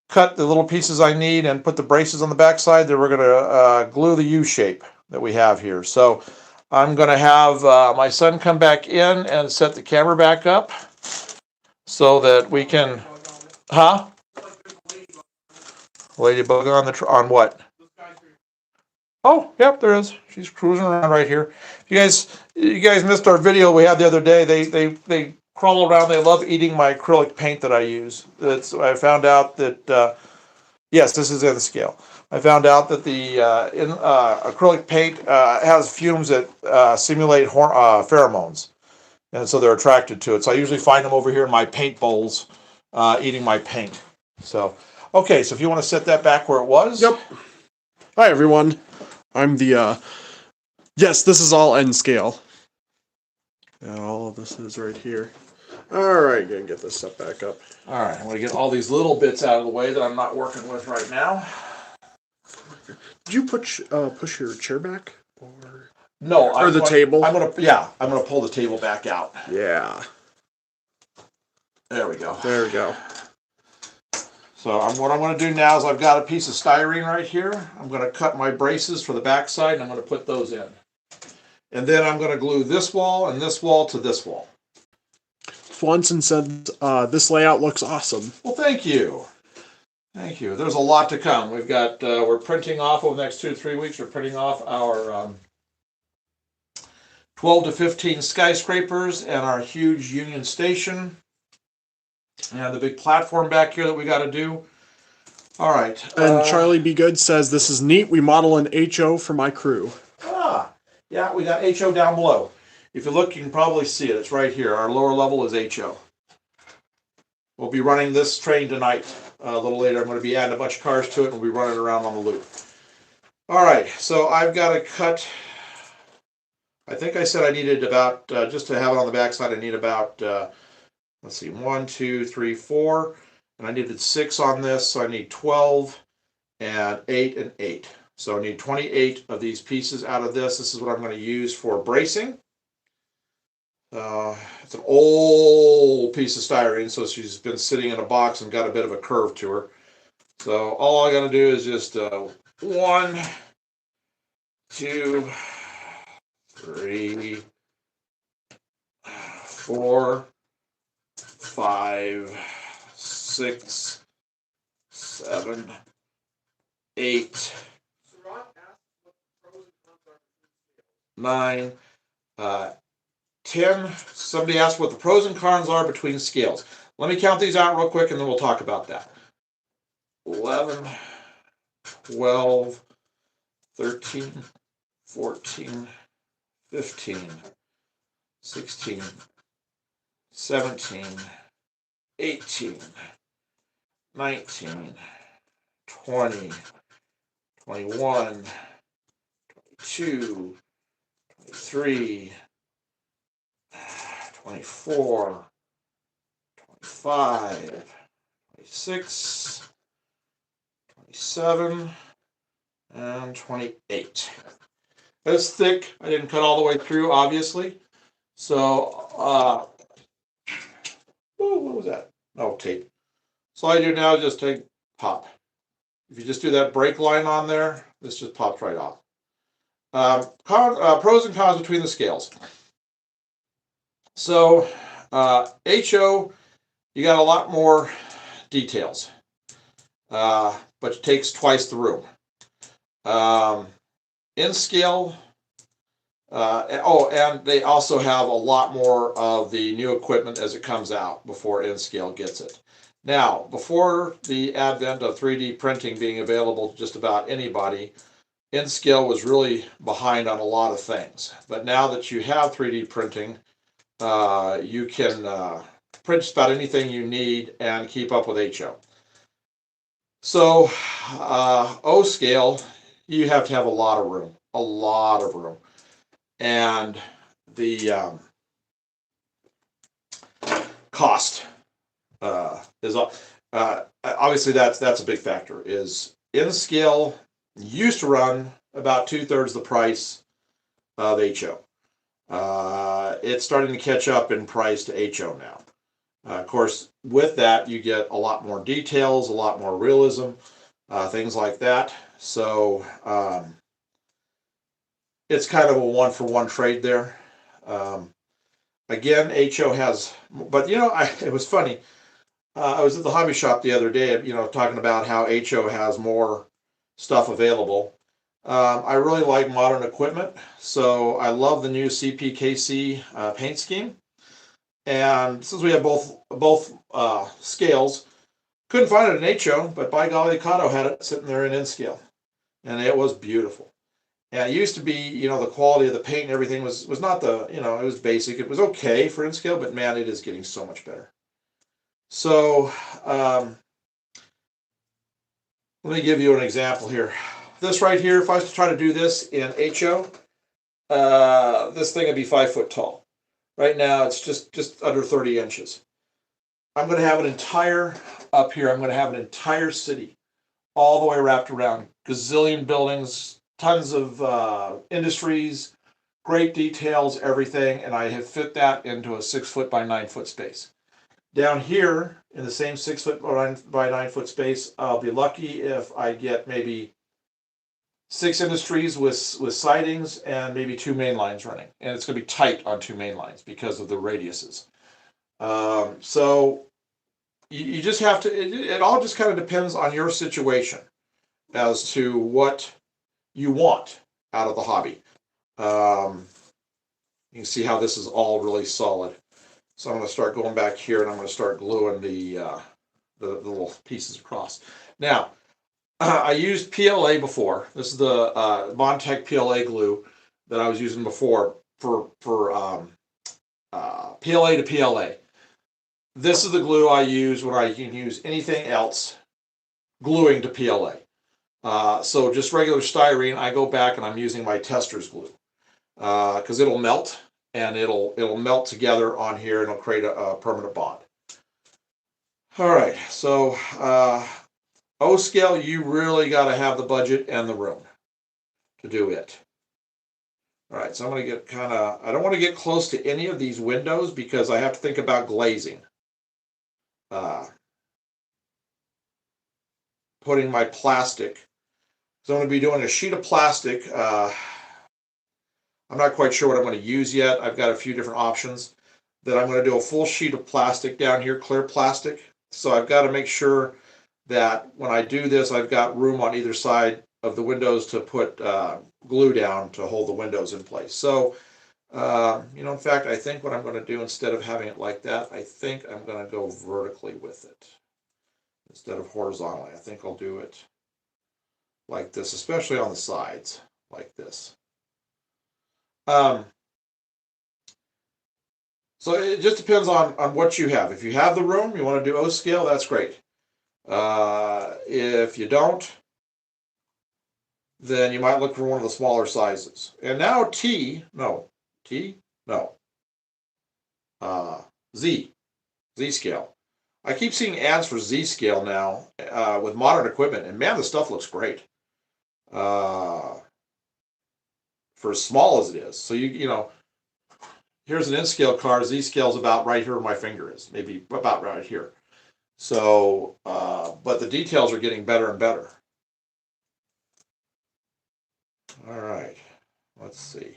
cut the little pieces I need and put the braces on the backside. Then we're going to glue the U shape that we have here. So I'm going to have my son come back in and set the camera back up so that we can, Ladybug on what? Oh, yep, there is. She's cruising around right here. You guys missed our video we had the other day. They crawl around. They love eating my acrylic paint that I use. I found out that yes, this is in scale. I found out that the acrylic paint has fumes that simulate pheromones, and so they're attracted to it. So I usually find them over here in my paint bowls, eating my paint. So, okay, so if you want to set that back where it was. Yep. Hi, everyone. I'm the, yes, this is all N scale. And all of this is right here. Alright, gonna get this stuff back up. All right, I'm going to get all these little bits out of the way that I'm not working with right now. Did you push your chair back? No, or the table? I'm gonna pull the table back out. Yeah. There we go. There we go. So what I'm going to do now is I've got a piece of styrene right here. I'm going to cut my braces for the back side and I'm going to put those in. And then I'm going to glue this wall and this wall to this wall. Swanson said this layout looks awesome. Well, thank you. Thank you. There's a lot to come. We've got, we're printing off over the next 2 to 3 weeks. We're printing off our 12 to 15 skyscrapers and our huge Union Station. And the big platform back here that we got to do. All right. And Charlie B. Good says, this is neat. We model an HO for my crew. Yeah, we got HO down below. If you look, you can probably see it. It's right here. Our lower level is HO. We'll be running this train tonight. A little later, I'm going to be adding a bunch of cars to it, and we'll be running around on the loop. All right, so I've got to cut. I think I said I needed about, just to have it on the backside, I need about, let's see, 1, 2, 3, 4. And I needed 6 on this, so I need 12 and 8 and 8. So I need 28 of these pieces out of this. This is what I'm going to use for bracing. It's an old piece of styrene, so she's been sitting in a box and got a bit of a curve to her. So all I got to do is just 1, 2, 3, 4, 5, 6, 7, 8, 9, 10. Somebody asked what the pros and cons are between scales. Let me count these out real quick and then we'll talk about that. 11, 12, 13, 14, 15, 16, 17, 18, 19, 20, 21, 22, 23, 24, 25, 26, 27, and 28. It's thick. I didn't cut all the way through, obviously. So, oh, what was that? Oh, tape. So all I do now is just take pop. If you just do that break line on there, this just pops right off. Pros and cons between the scales. So, HO, you got a lot more details, but it takes twice the room. In scale, and they also have a lot more of the new equipment as it comes out before InScale gets it. Now, before the advent of 3D printing being available to just about anybody, InScale was really behind on a lot of things. But now that you have 3D printing, you can print just about anything you need and keep up with HO. So, O scale, you have to have a lot of room, and the cost is obviously that's a big factor. Is InScale used to run about 2/3 the price of HO. It's starting to catch up in price to HO now. Of course, with that, you get a lot more details, a lot more realism, things like that. So it's kind of a one-for-one trade there. Again, HO has, but it was funny. I was at the hobby shop the other day, talking about how HO has more stuff available. I really like modern equipment, so I love the new CPKC paint scheme. And since we have both scales, couldn't find it in HO, but by golly, Kato had it sitting there in InScale, and it was beautiful. And it used to be, the quality of the paint and everything was not it was basic. It was okay for InScale, but man, it is getting so much better. So let me give you an example here. This right here, if I was to try to do this in HO, this thing would be 5 foot tall. Right now, it's just under 30 inches. I'm going to have up here, I'm going to have an entire city all the way wrapped around. Gazillion buildings, tons of industries, great details, everything, and I have fit that into a 6 foot by 9 foot space. Down here, in the same 6 foot by 9 foot space, I'll be lucky if I get maybe 6 industries with sidings and maybe 2 main lines running. And it's going to be tight on 2 main lines because of the radiuses. So you just have to, it all just kind of depends on your situation as to what you want out of the hobby. You can see how this is all really solid. So I'm going to start going back here and I'm going to start gluing the little pieces across. Now, I used PLA before. This is the Montech PLA glue that I was using before for PLA to PLA. This is the glue I use when I can use anything else gluing to PLA. So just regular styrene, I go back and I'm using my tester's glue because it'll melt and it'll melt together on here and it'll create a permanent bond. All right, so O scale, you really got to have the budget and the room to do it. All right, so I'm going to get I don't want to get close to any of these windows because I have to think about glazing. Putting my plastic. So I'm going to be doing a sheet of plastic. I'm not quite sure what I'm going to use yet. I've got a few different options. That I'm going to do a full sheet of plastic down here, clear plastic. So I've got to make sure that when I do this, I've got room on either side of the windows to put glue down to hold the windows in place. So, in fact, I think what I'm going to do instead of having it like that, I think I'm going to go vertically with it instead of horizontally. I think I'll do it like this, especially on the sides, like this. So it just depends on what you have. If you have the room, you want to do O scale, that's great. If you don't, then you might look for one of the smaller sizes. And now Z scale. I keep seeing ads for Z scale now with modern equipment, and man, the stuff looks great. for as small as it is. So you know, here's an N-scale car. Z-scale's about right here where my finger is, maybe about right here. So, but the details are getting better and better. All right, let's see.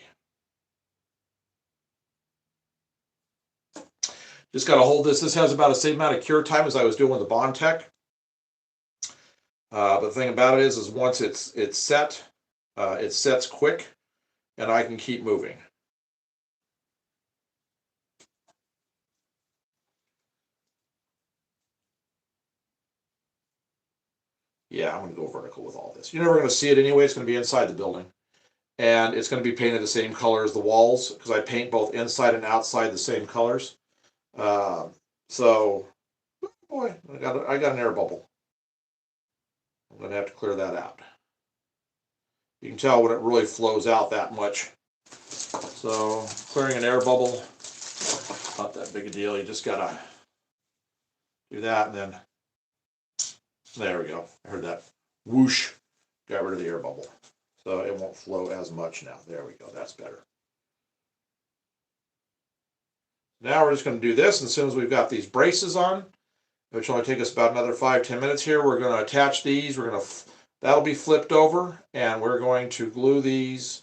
Just got to hold this. This has about the same amount of cure time as I was doing with the Bond Tech. But the thing about it is once it's set, it sets quick, and I can keep moving. Yeah, I'm going to go vertical with all this. You're never going to see it anyway. It's going to be inside the building. And it's going to be painted the same color as the walls, because I paint both inside and outside the same colors. So, boy, I got an air bubble. I'm going to have to clear that out. You can tell when it really flows out that much. So, clearing an air bubble, not that big a deal. You just got to do that, and then there we go. I heard that whoosh. Got rid of the air bubble. So it won't flow as much now. There we go. That's better. Now we're just going to do this. And as soon as we've got these braces on, which will only take us about another 5-10 minutes here, we're going to attach these. That'll be flipped over, and we're going to glue these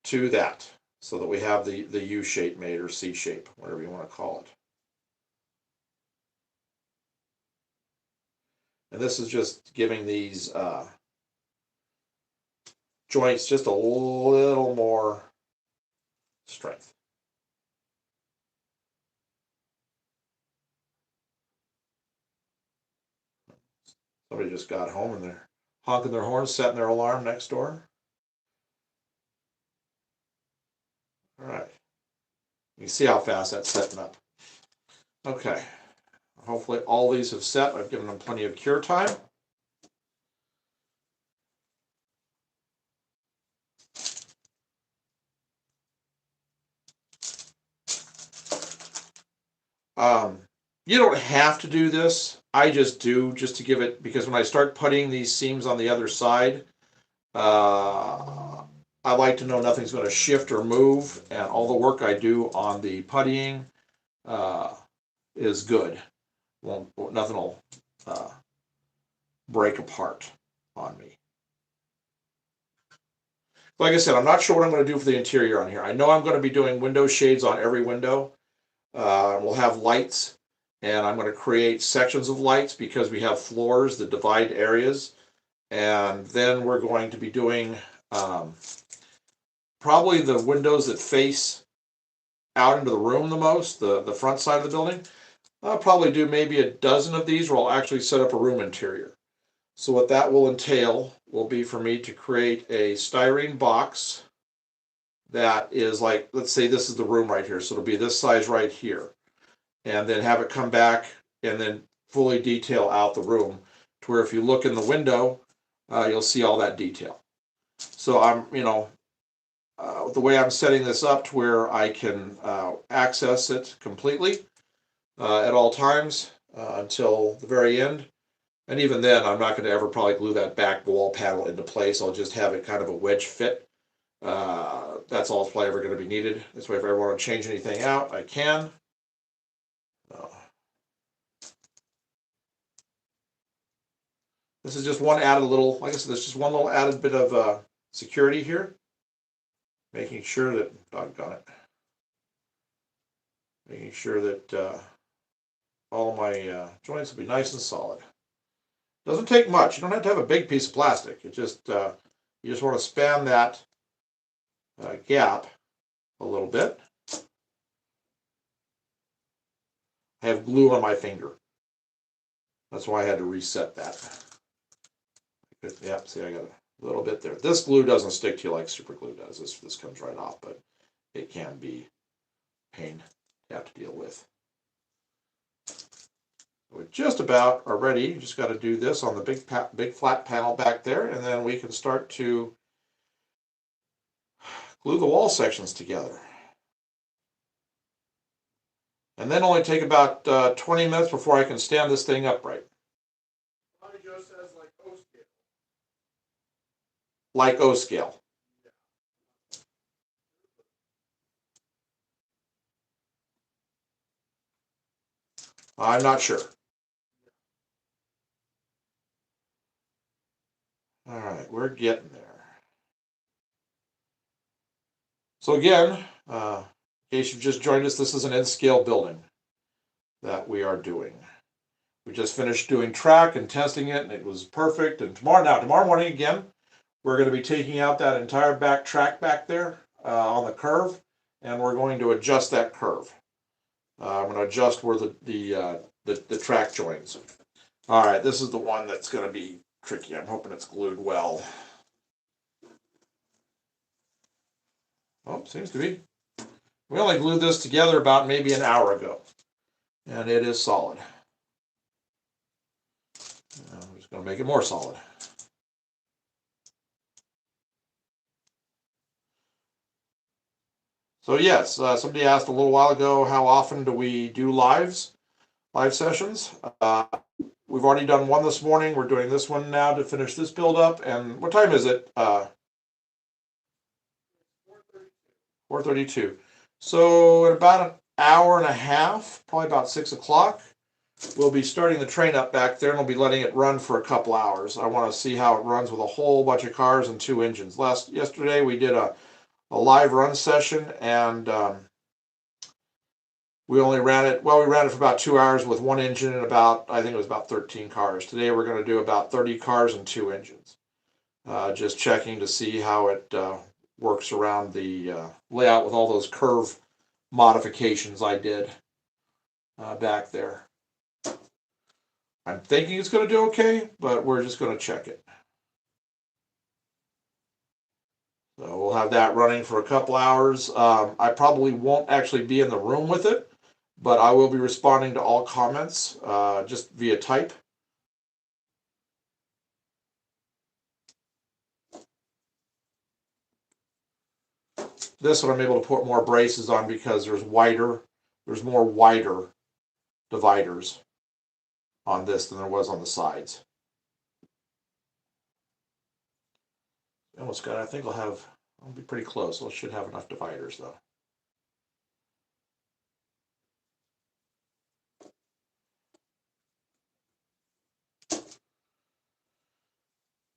to that so that we have the U shape made, or C shape, whatever you want to call it. And this is just giving these joints just a little more strength. Somebody just got home and they're honking their horns, setting their alarm next door. All right. You can see how fast that's setting up. Okay. Hopefully all these have set. I've given them plenty of cure time. You don't have to do this. I just do, just to give it, because when I start putting these seams on the other side, I like to know nothing's going to shift or move, and all the work I do on the puttying is good. Nothing will break apart on me. Like I said, I'm not sure what I'm going to do for the interior on here. I know I'm going to be doing window shades on every window. We'll have lights, and I'm going to create sections of lights because we have floors that divide areas. And then we're going to be doing probably the windows that face out into the room the most, the front side of the building. I'll probably do maybe a dozen of these where I'll actually set up a room interior. So what that will entail will be for me to create a styrene box that is like, let's say this is the room right here, so it'll be this size right here, and then have it come back and then fully detail out the room to where if you look in the window, you'll see all that detail. So I'm, the way I'm setting this up to where I can access it completely at all times until the very end. And even then, I'm not going to ever probably glue that back wall panel into place. I'll just have it kind of a wedge fit. That's all that's probably ever going to be needed. This way, if I ever want to change anything out, I can. This is just one added little, like I said, there's just one little added bit of security here. Making sure that, doggone it, making sure that all of my joints will be nice and solid. Doesn't take much. You don't have to have a big piece of plastic. It just, you just want to span that gap a little bit. I have glue on my finger. That's why I had to reset that. Yep, see, I got a little bit there. This glue doesn't stick to you like super glue does. This comes right off, but it can be a pain to have to deal with. We just about are ready. You just got to do this on the big flat panel back there, and then we can start to glue the wall sections together. And then only take about 20 minutes before I can stand this thing upright. Bonnie Joe says like O scale. Like O scale. I'm not sure. All right, we're getting there. So again, in case you've just joined us, this is an N-scale building that we are doing. We just finished doing track and testing it, and it was perfect. And tomorrow morning again, we're going to be taking out that entire back track back there on the curve, and we're going to adjust that curve. I'm going to adjust where the track joins. All right, this is the one that's going to be tricky. I'm hoping it's glued well. Oh, seems to be. We only glued this together about maybe an hour ago, and it is solid. I'm just going to make it more solid. So yes, somebody asked a little while ago, how often do we do live sessions? We've already done one this morning. We're doing this one now to finish this build up. And what time is it? 4:32. So in about an hour and a half, probably about 6 o'clock, we'll be starting the train up back there, and we'll be letting it run for a couple hours. I want to see how it runs with a whole bunch of cars and 2 engines. Yesterday we did a live run session, and we only ran it, well, we ran it for about 2 hours with 1 engine and I think it was about 13 cars. Today we're going to do about 30 cars and 2 engines. Just checking to see how it works around the layout with all those curve modifications I did back there. I'm thinking it's going to do okay, but we're just going to check it. So we'll have that running for a couple hours. I probably won't actually be in the room with it, but I will be responding to all comments just via type. This one I'm able to put more braces on because there's more wider dividers on this than there was on the sides. Almost got it. I think I'll be pretty close. I should have enough dividers though.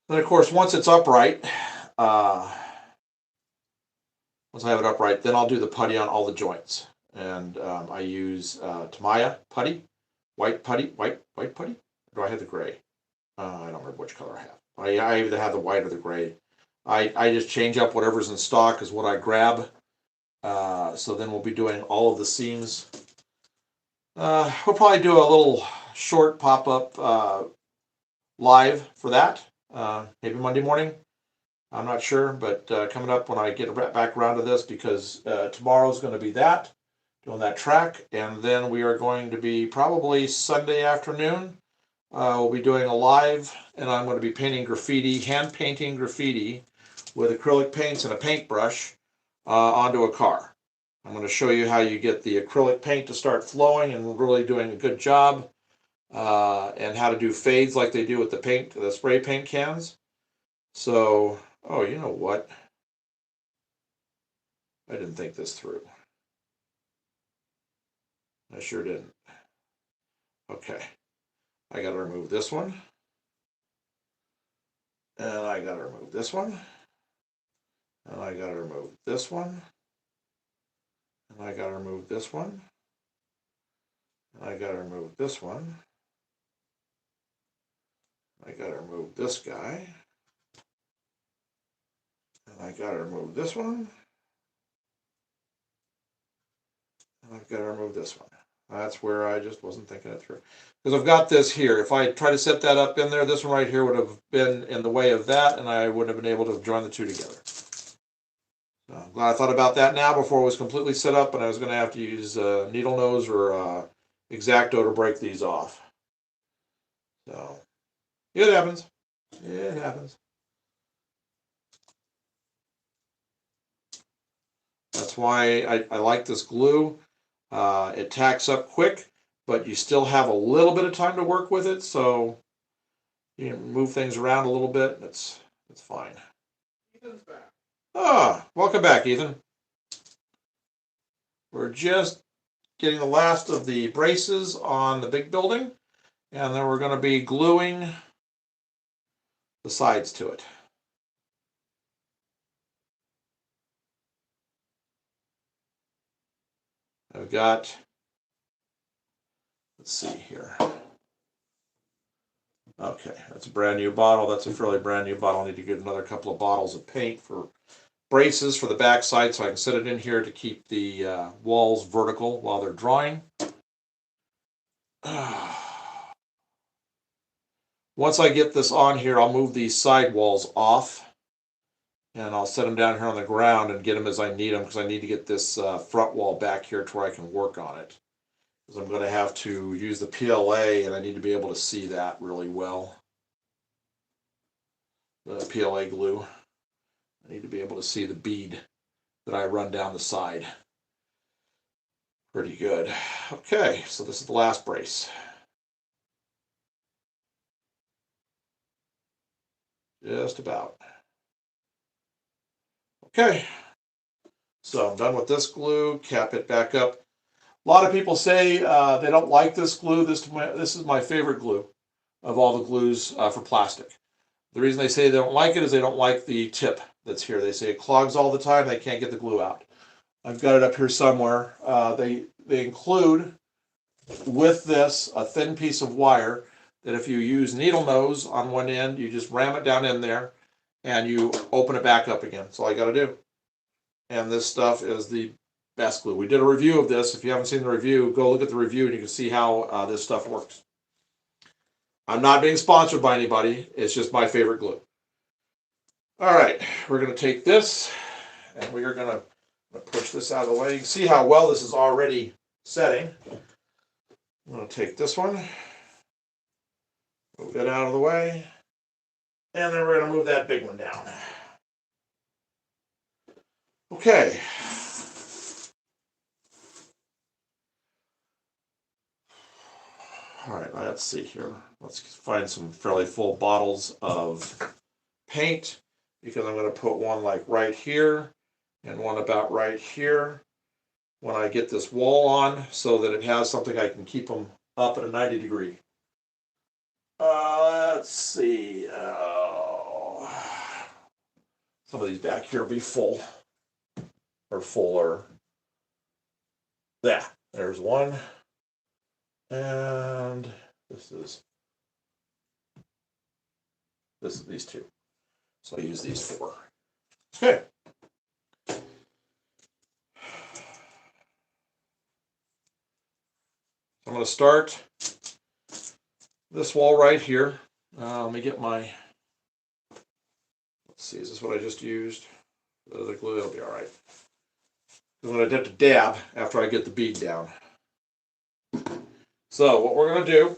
Then of course, once it's upright, once I have it upright, then I'll do the putty on all the joints. And I use Tamiya putty, white putty. Do I have the gray? I don't remember which color I have. I either have the white or the gray. I just change up whatever's in stock is what I grab. So then we'll be doing all of the seams. We'll probably do a little short pop-up live for that. Maybe Monday morning. I'm not sure, but coming up when I get back around to this, because tomorrow's going to be doing that track, and then we are going to be probably Sunday afternoon. We'll be doing a live, and I'm going to be painting graffiti, hand painting graffiti with acrylic paints and a paintbrush onto a car. I'm going to show you how you get the acrylic paint to start flowing and really doing a good job, and how to do fades like they do with the spray paint cans. So, oh, you know what? I didn't think this through. I sure didn't. Okay. I got to remove this one. And I got to remove this one. And I got to remove this one. And I got to remove this one. And I got to remove this one. I got to remove this guy. And I got to remove this one. And I've got to remove this one. That's where I just wasn't thinking it through. Because I've got this here. If I try to set that up in there, this one right here would have been in the way of that, and I wouldn't have been able to join the two together. So I'm glad I thought about that now before it was completely set up, and I was going to have to use needle nose or X-Acto to break these off. So it happens. It happens. That's why I like this glue. It tacks up quick, but you still have a little bit of time to work with it, so you can move things around a little bit. It's fine. Ethan's back. Ah, welcome back, Ethan. We're just getting the last of the braces on the big building, and then we're going to be gluing the sides to it. I've got, let's see here. Okay, that's a brand new bottle. That's a fairly brand new bottle. I need to get another couple of bottles of paint for braces for the back side so I can set it in here to keep the walls vertical while they're drawing. Once I get this on here, I'll move these side walls off and I'll set them down here on the ground and get them as I need them, because I need to get this front wall back here to where I can work on it. Because I'm going to have to use the PLA and I need to be able to see that really well. The PLA glue. I need to be able to see the bead that I run down the side. Pretty good. Okay, so this is the last brace. Just about. Okay, so I'm done with this glue. Cap it back up. A lot of people say they don't like this glue. This is my favorite glue of all the glues for plastic. The reason they say they don't like it is they don't like the tip that's here. They say it clogs all the time. They can't get the glue out. I've got it up here somewhere. They include with this a thin piece of wire that if you use needle nose on one end, you just ram it down in there and you open it back up again. That's all I got to do. And this stuff is the best glue. We did a review of this. If you haven't seen the review, go look at the review and you can see how this stuff works. I'm not being sponsored by anybody. It's just my favorite glue. All right, we're going to take this and we are going to push this out of the way. You can see how well this is already setting. I'm going to take this one, move it out of the way, and then we're going to move that big one down. Okay. All right, let's see here. Let's find some fairly full bottles of paint, because I'm going to put one like right here and one about right here when I get this wall on, so that it has something I can keep them up at a 90 degree. Let's see. Some of these back here will be full or fuller. There's one. And this is these two. So I use these four. Okay. I'm going to start this wall right here. Let me get my, let's see, is this what I just used? The glue, it'll be all right. I'm going to have to dab after I get the bead down. So what we're going to do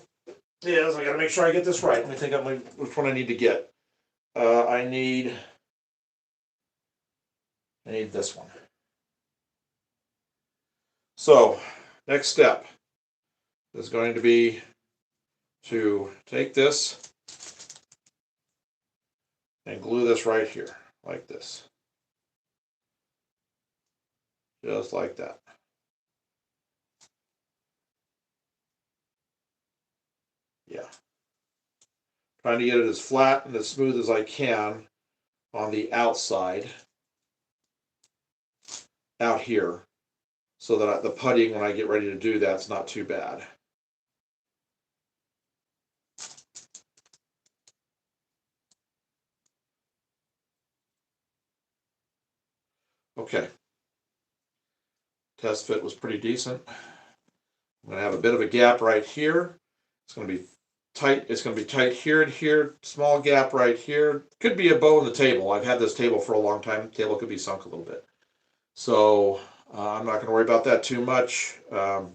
is I got to make sure I get this right. Let me think of which one I need to get. I need this one. So next step is going to be to take this and glue this right here, like this. Just like that. Yeah. Trying to get it as flat and as smooth as I can on the outside, out here, so that the puttying, when I get ready to do that's not too bad. Okay. Test fit was pretty decent. I'm going to have a bit of a gap right here. It's going to be tight. It's going to be tight here and here. Small gap right here. Could be a bow in the table. I've had this table for a long time. The table could be sunk a little bit. So I'm not going to worry about that too much. What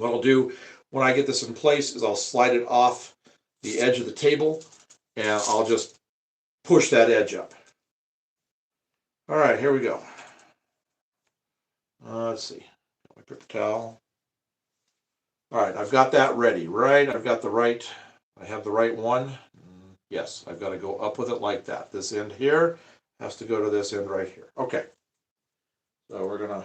I'll do when I get this in place is I'll slide it off the edge of the table and I'll just push that edge up. All right, here we go. Let's see. My paper towel. All right, I've got that ready, right? I have the right one. Yes, I've got to go up with it like that. This end here has to go to this end right here. Okay. So we're going to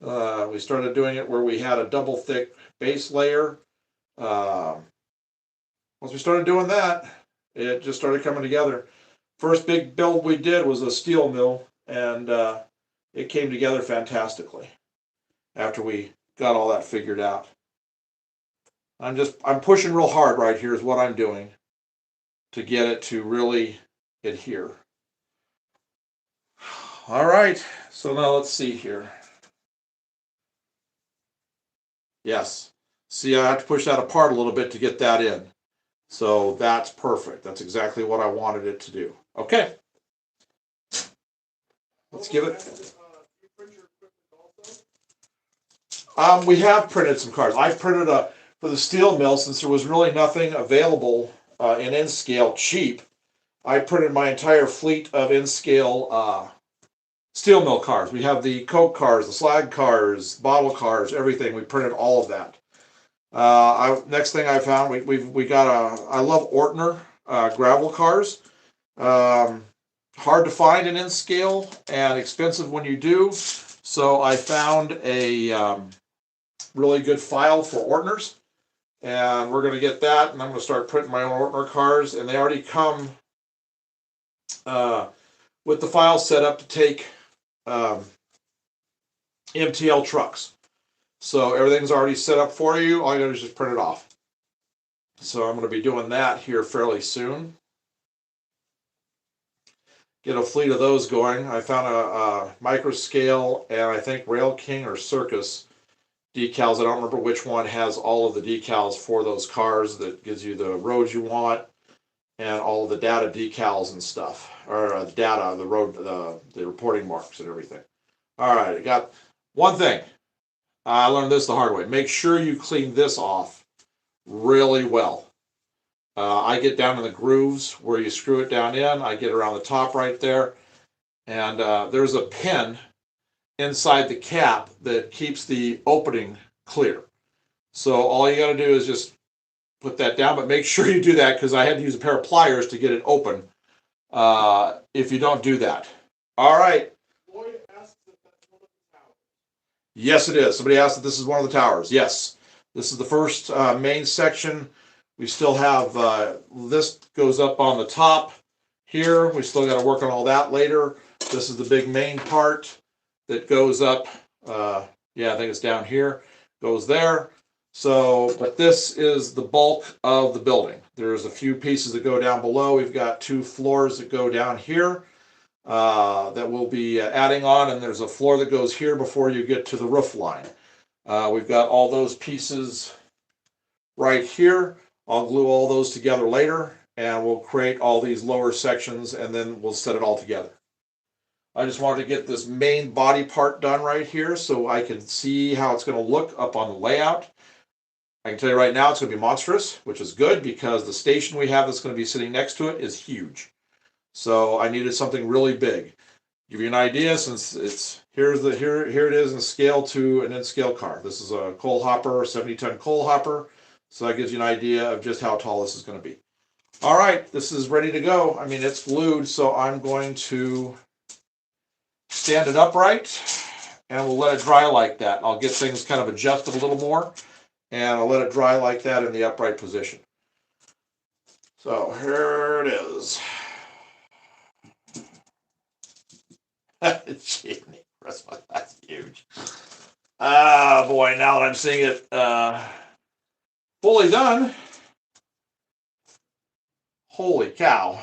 We started doing it where we had a double thick base layer. Once we started doing that, it just started coming together. First big build we did was a steel mill, and it came together fantastically after we got all that figured out. I'm pushing real hard right here is what I'm doing to get it to really adhere. All right, so now let's see here. Yes, see, I have to push that apart a little bit to get that in. So that's perfect. That's exactly what I wanted it to do. Okay. Let's give it. We have printed some cars. I printed for the steel mill, since there was really nothing available in N-scale cheap. I printed my entire fleet of N-scale steel mill cars. We have the Coke cars, the slag cars, bottle cars, everything. We printed all of that. Next thing I found, we got I love Ortner gravel cars. Hard to find in N-scale and expensive when you do. So I found a really good file for Ortners, and we're going to get that, and I'm going to start printing my own Ortner cars, and they already come with the file set up to take MTL trucks. So everything's already set up for you. All you got to do is just print it off. So I'm going to be doing that here fairly soon. Get a fleet of those going. I found a micro scale and I think Rail King or Circus decals. I don't remember which one has all of the decals for those cars that gives you the roads you want and all of the data decals and stuff, or data, the road, the reporting marks and everything. All right, I got one thing. I learned this the hard way. Make sure you clean this off really well. I get down in the grooves where you screw it down in. I get around the top right there. And there's a pin inside the cap that keeps the opening clear. So all you got to do is just put that down, but make sure you do that, because I had to use a pair of pliers to get it open if you don't do that. All right. Lloyd asks if that's one of the towers. Yes, it is. Somebody asked if this is one of the towers. Yes. This is the first main section. We still have this goes up on the top here. We still got to work on all that later. This is the big main part that goes up. Yeah, I think it's down here. Goes there. So, but this is the bulk of the building. There's a few pieces that go down below. We've got 2 floors that go down here that we'll be adding on, and there's a floor that goes here before you get to the roof line. We've got all those pieces right here. I'll glue all those together later, and we'll create all these lower sections, and then we'll set it all together. I just wanted to get this main body part done right here so I can see how it's going to look up on the layout. I can tell you right now it's going to be monstrous, which is good because the station we have that's going to be sitting next to it is huge. So I needed something really big. Give you an idea, since it's here it is in scale to an N-scale car. This is a coal hopper, 70-ton coal hopper. So that gives you an idea of just how tall this is going to be. All right, this is ready to go. I mean, it's glued, so I'm going to stand it upright, and we'll let it dry like that. I'll get things kind of adjusted a little more, and I'll let it dry like that in the upright position. So here it is. Gee, that's huge. Ah, boy, now that I'm seeing it fully done, holy cow.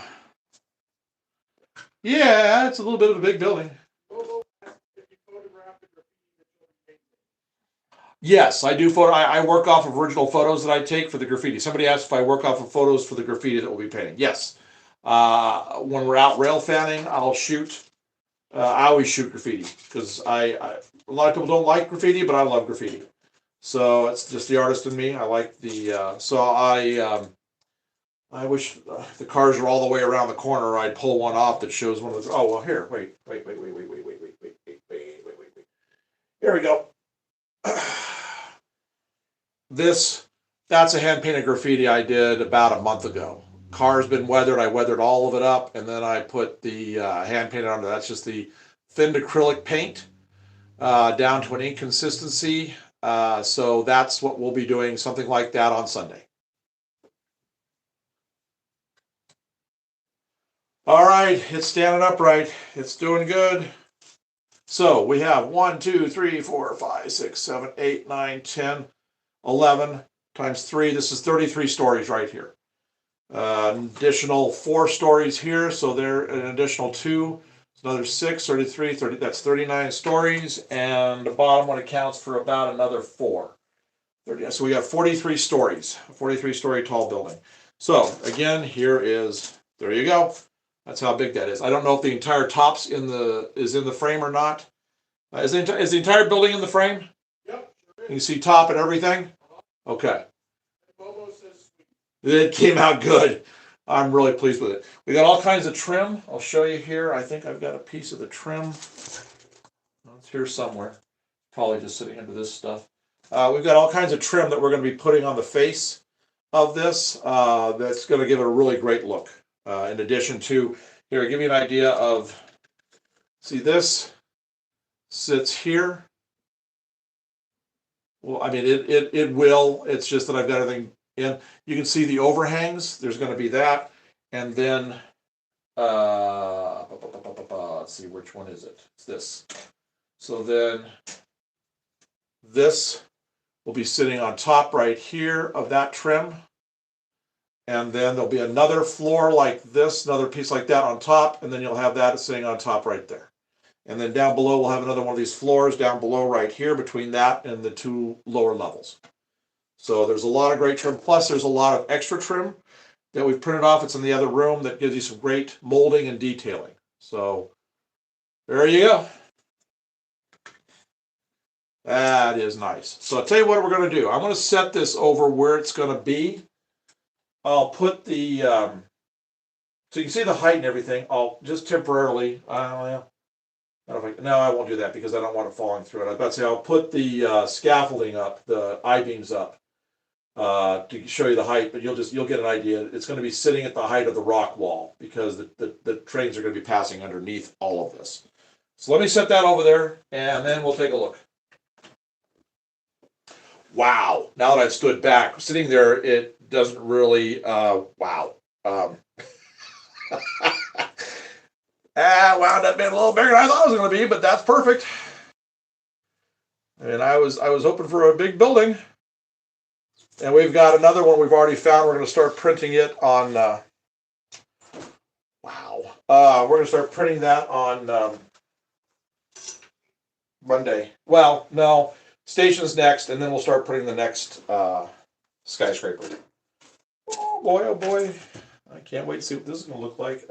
Yeah, it's a little bit of a big building. Yes, I do I work off of original photos that I take for the graffiti. Somebody asked if I work off of photos for the graffiti that we'll be painting. Yes. When we're out rail fanning, I'll shoot. I always shoot graffiti because a lot of people don't like graffiti, but I love graffiti. So it's just the artist in me. I like the. I wish the cars were all the way around the corner. I'd pull one off that shows one of the. Oh well, here, wait. Here we go. That's a hand painted graffiti I did about a month ago. Car's been weathered. I weathered all of it up, and then I put the hand painted on. That's just the thinned acrylic paint down to an inconsistency. So that's what we'll be doing, something like that on Sunday. All right, it's standing upright. It's doing good. So we have 1, 2, 3, 4, 5, 6, 7, 8, 9, 10, 11 times 3. This is 33 stories right here. Additional 4 stories here, so there an additional 2. It's another 6, 33, 30. That's 39 stories, and the bottom one accounts for about another 4. 30, so we got 43 stories, a 43-story tall building. So again, here is, there you go. That's how big that is. I don't know if the entire top's in the frame or not. Is the entire building in the frame? Yep, sure is. You can see top and everything? Okay. Bobo says sweet. It came out good. I'm really pleased with it. We got all kinds of trim. I'll show you here. I think I've got a piece of the trim. It's here somewhere. Probably just sitting under this stuff. We've got all kinds of trim that we're going to be putting on the face of this. That's going to give it a really great look. In addition to, here, I'll give you an idea of, see this sits here. Well, I mean, it will. It's just that I've got everything in. You can see the overhangs. There's going to be that. And then, let's see, which one is it? It's this. So then this will be sitting on top right here of that trim. And then there'll be another floor like this, another piece like that on top. And then you'll have that sitting on top right there. And then down below, we'll have another one of these floors down below right here between that and the 2 lower levels. So there's a lot of great trim. Plus, there's a lot of extra trim that we've printed off. It's in the other room that gives you some great molding and detailing. So there you go. That is nice. So I'll tell you what we're going to do. I'm going to set this over where it's going to be. I'll put the, so you can see the height and everything. I'll just temporarily, no, I won't do that because I don't want it falling through it. I was about to say I'll put the scaffolding up, the I-beams up, to show you the height, but you'll get an idea. It's going to be sitting at the height of the rock wall because the trains are going to be passing underneath all of this. So let me set that over there, and then we'll take a look. Wow! Now that I've stood back, sitting there, it doesn't really. Wow. Wound up being a little bigger than I thought it was going to be, but that's perfect. And I was hoping for a big building. And we've got another one we've already found. We're going to start printing it on. We're going to start printing that on Monday. Well, no, station's next, and then we'll start printing the next skyscraper. Oh boy, oh boy! I can't wait to see what this is going to look like.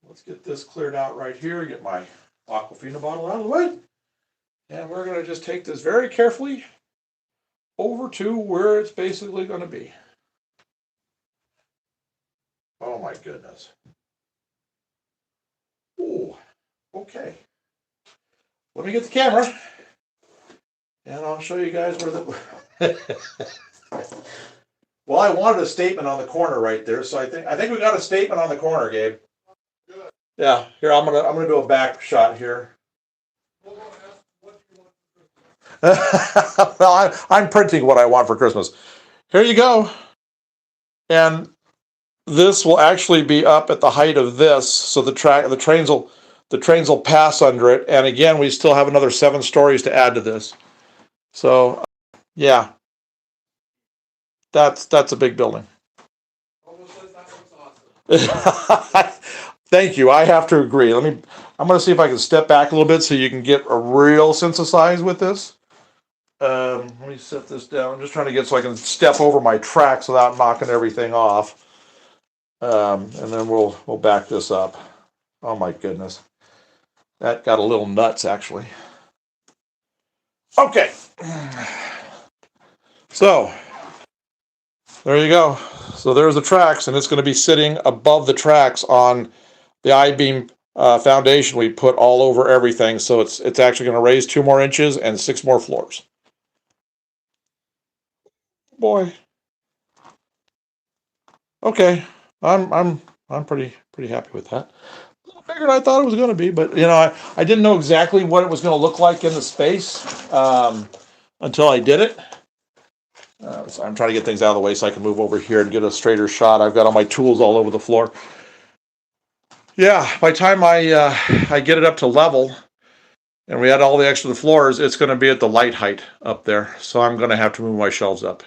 Let's get this cleared out right here. Get my Aquafina bottle out of the way, and we're going to just take this very carefully over to where it's basically going to be. Oh my goodness. Ooh, okay. Let me get the camera, and I'll show you guys where the. Well, I wanted a statement on the corner right there, so I think we got a statement on the corner, Gabe. Good. Yeah, here I'm gonna do a back shot here. Bobo asked, what do you want for Christmas? Well, I'm printing what I want for Christmas. Here you go, and this will actually be up at the height of this, so the trains will pass under it. And again, we still have another 7 stories to add to this. So, yeah, that's a big building. Bobo says that looks awesome. Thank you. I have to agree. I'm going to see if I can step back a little bit so you can get a real sense of size with this. Let me set this down. I'm just trying to get so I can step over my tracks without knocking everything off. And then we'll back this up. Oh my goodness. That got a little nuts actually. Okay. So there you go. So there's the tracks, and it's going to be sitting above the tracks on the I-beam foundation we put all over everything. So it's actually going to raise 2 more inches and 6 more floors. Boy. Okay. I'm pretty happy with that. bigger than I thought it was going to be. But, I didn't know exactly what it was going to look like in the space until I did it. So I'm trying to get things out of the way so I can move over here and get a straighter shot. I've got all my tools all over the floor. Yeah, by the time I get it up to level and we add all the extra floors, it's going to be at the light height up there. So I'm going to have to move my shelves up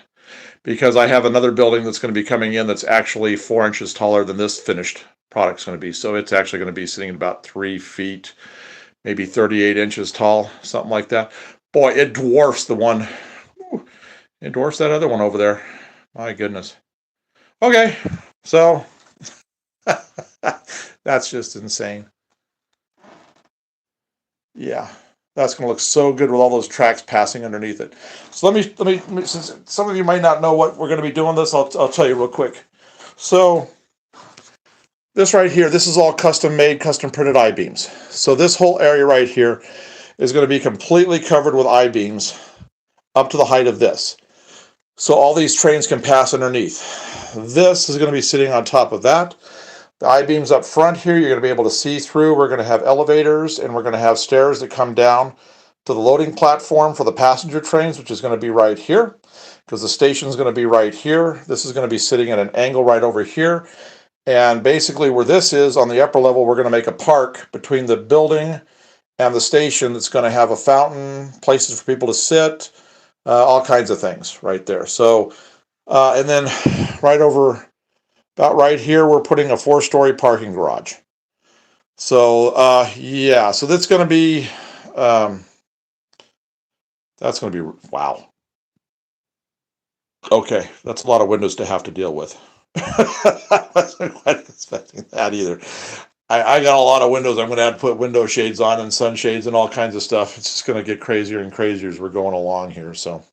because I have another building that's going to be coming in that's actually 4 inches taller than this finished product's going to be. So it's actually going to be sitting at about 3 feet, maybe 38 inches tall, something like that. Boy, it dwarfs the one. It dwarfs that other one over there. My goodness. Okay, so that's just insane. Yeah, that's going to look so good with all those tracks passing underneath it. So let me, since some of you might not know what we're going to be doing this, I'll tell you real quick. So this right here, this is all custom made, custom printed I-beams. So this whole area right here is going to be completely covered with I-beams up to the height of this. So all these trains can pass underneath. This is going to be sitting on top of that. The I-beams up front here, you're going to be able to see through. We're going to have elevators and we're going to have stairs that come down to the loading platform for the passenger trains, which is going to be right here because the station is going to be right here. This is going to be sitting at an angle right over here. And basically where this is on the upper level, we're going to make a park between the building and the station that's going to have a fountain, places for people to sit, all kinds of things right there. So, and then right over about right here, we're putting a 4-story parking garage. So, yeah, so that's going to be, wow. Okay, that's a lot of windows to have to deal with. I wasn't quite expecting that either. I got a lot of windows. I'm going to have to put window shades on and sunshades and all kinds of stuff. It's just going to get crazier and crazier as we're going along here. So,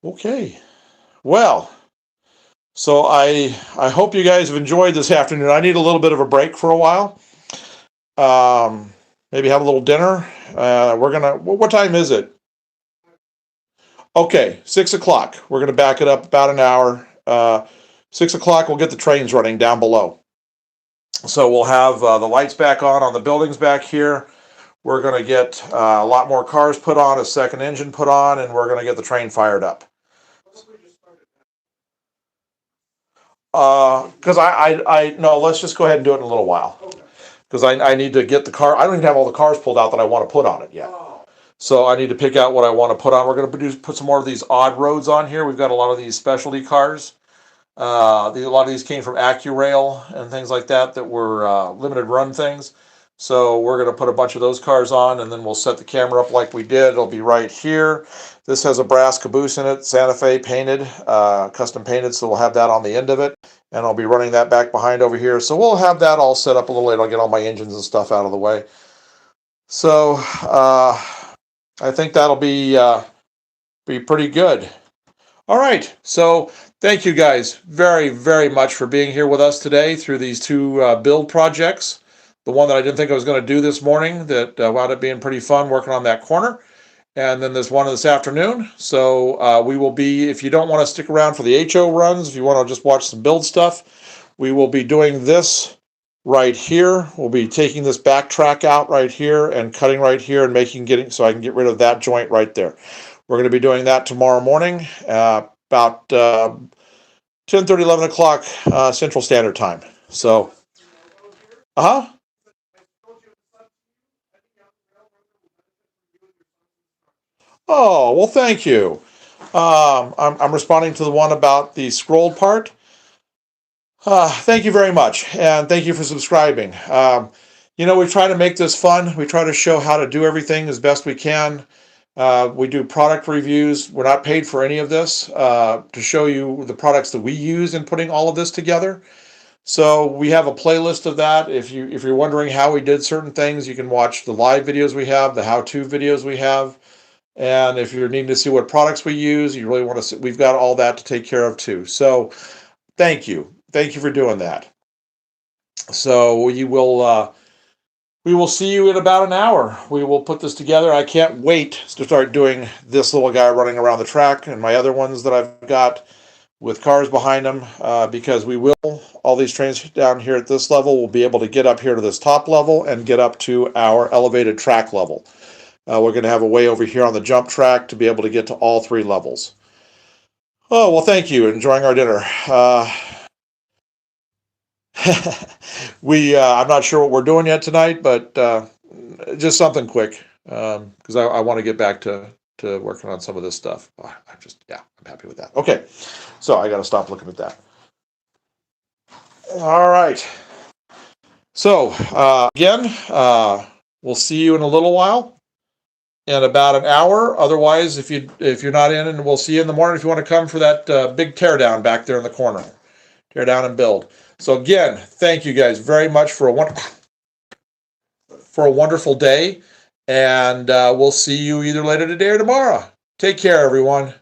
okay. Well, so I hope you guys have enjoyed this afternoon. I need a little bit of a break for a while. Maybe have a little dinner. What time is it? Okay, 6 o'clock. We're going to back it up about an hour. 6 o'clock, we'll get the trains running down below. So we'll have the lights back on the buildings back here. We're going to get a lot more cars put on, a second engine put on, and we're going to get the train fired up. Because no, let's just go ahead and do it in a little while. Because I need to get the car. I don't even have all the cars pulled out that I want to put on it yet. So I need to pick out what I want to put on. We're going to put some more of these odd roads on here. We've got a lot of these specialty cars. A lot of these came from AccuRail and things like that were limited run things. So we're going to put a bunch of those cars on, and then we'll set the camera up like we did. It'll be right here. This has a brass caboose in it, Santa Fe painted, custom painted, so we'll have that on the end of it. And I'll be running that back behind over here. So we'll have that all set up a little later. I'll get all my engines and stuff out of the way. So I think that'll be pretty good. All right, so thank you guys very, very much for being here with us today through these two build projects. The one that I didn't think I was going to do this morning that wound up being pretty fun working on that corner. And then there's one this afternoon. So we will be, if you don't want to stick around for the HO runs, if you want to just watch some build stuff, we will be doing this right here. We'll be taking this back track out right here and cutting right here and so I can get rid of that joint right there. We're going to be doing that tomorrow morning, about 10:30, 11 o'clock Central Standard Time. So, Oh, well, thank you. I'm responding to the one about the scrolled part. Thank you very much, and thank you for subscribing. We try to make this fun. We try to show how to do everything as best we can. We do product reviews. We're not paid for any of this to show you the products that we use in putting all of this together. So we have a playlist of that. If you're wondering how we did certain things, you can watch the live videos we have, the how-to videos we have. And if you're needing to see what products we use, you really want to see, we've got all that to take care of too. So thank you. Thank you for doing that. So we will see you in about an hour. We will put this together. I can't wait to start doing this little guy running around the track and my other ones that I've got. with cars behind them, because we will, all these trains down here at this level will be able to get up here to this top level and get up to our elevated track level. We're going to have a way over here on the jump track to be able to get to all 3 levels. Oh, well, thank you. Enjoying our dinner. I'm not sure what we're doing yet tonight, but just something quick, because I want to get back to working on some of this stuff. I'm happy with that. Okay, so I got to stop looking at that. All right. So again, we'll see you in a little while, in about an hour. Otherwise, if you're not in, and we'll see you in the morning if you want to come for that big teardown back there in the corner. Tear down and build. So again, thank you guys very much for a wonderful day, and we'll see you either later today or tomorrow. Take care, everyone.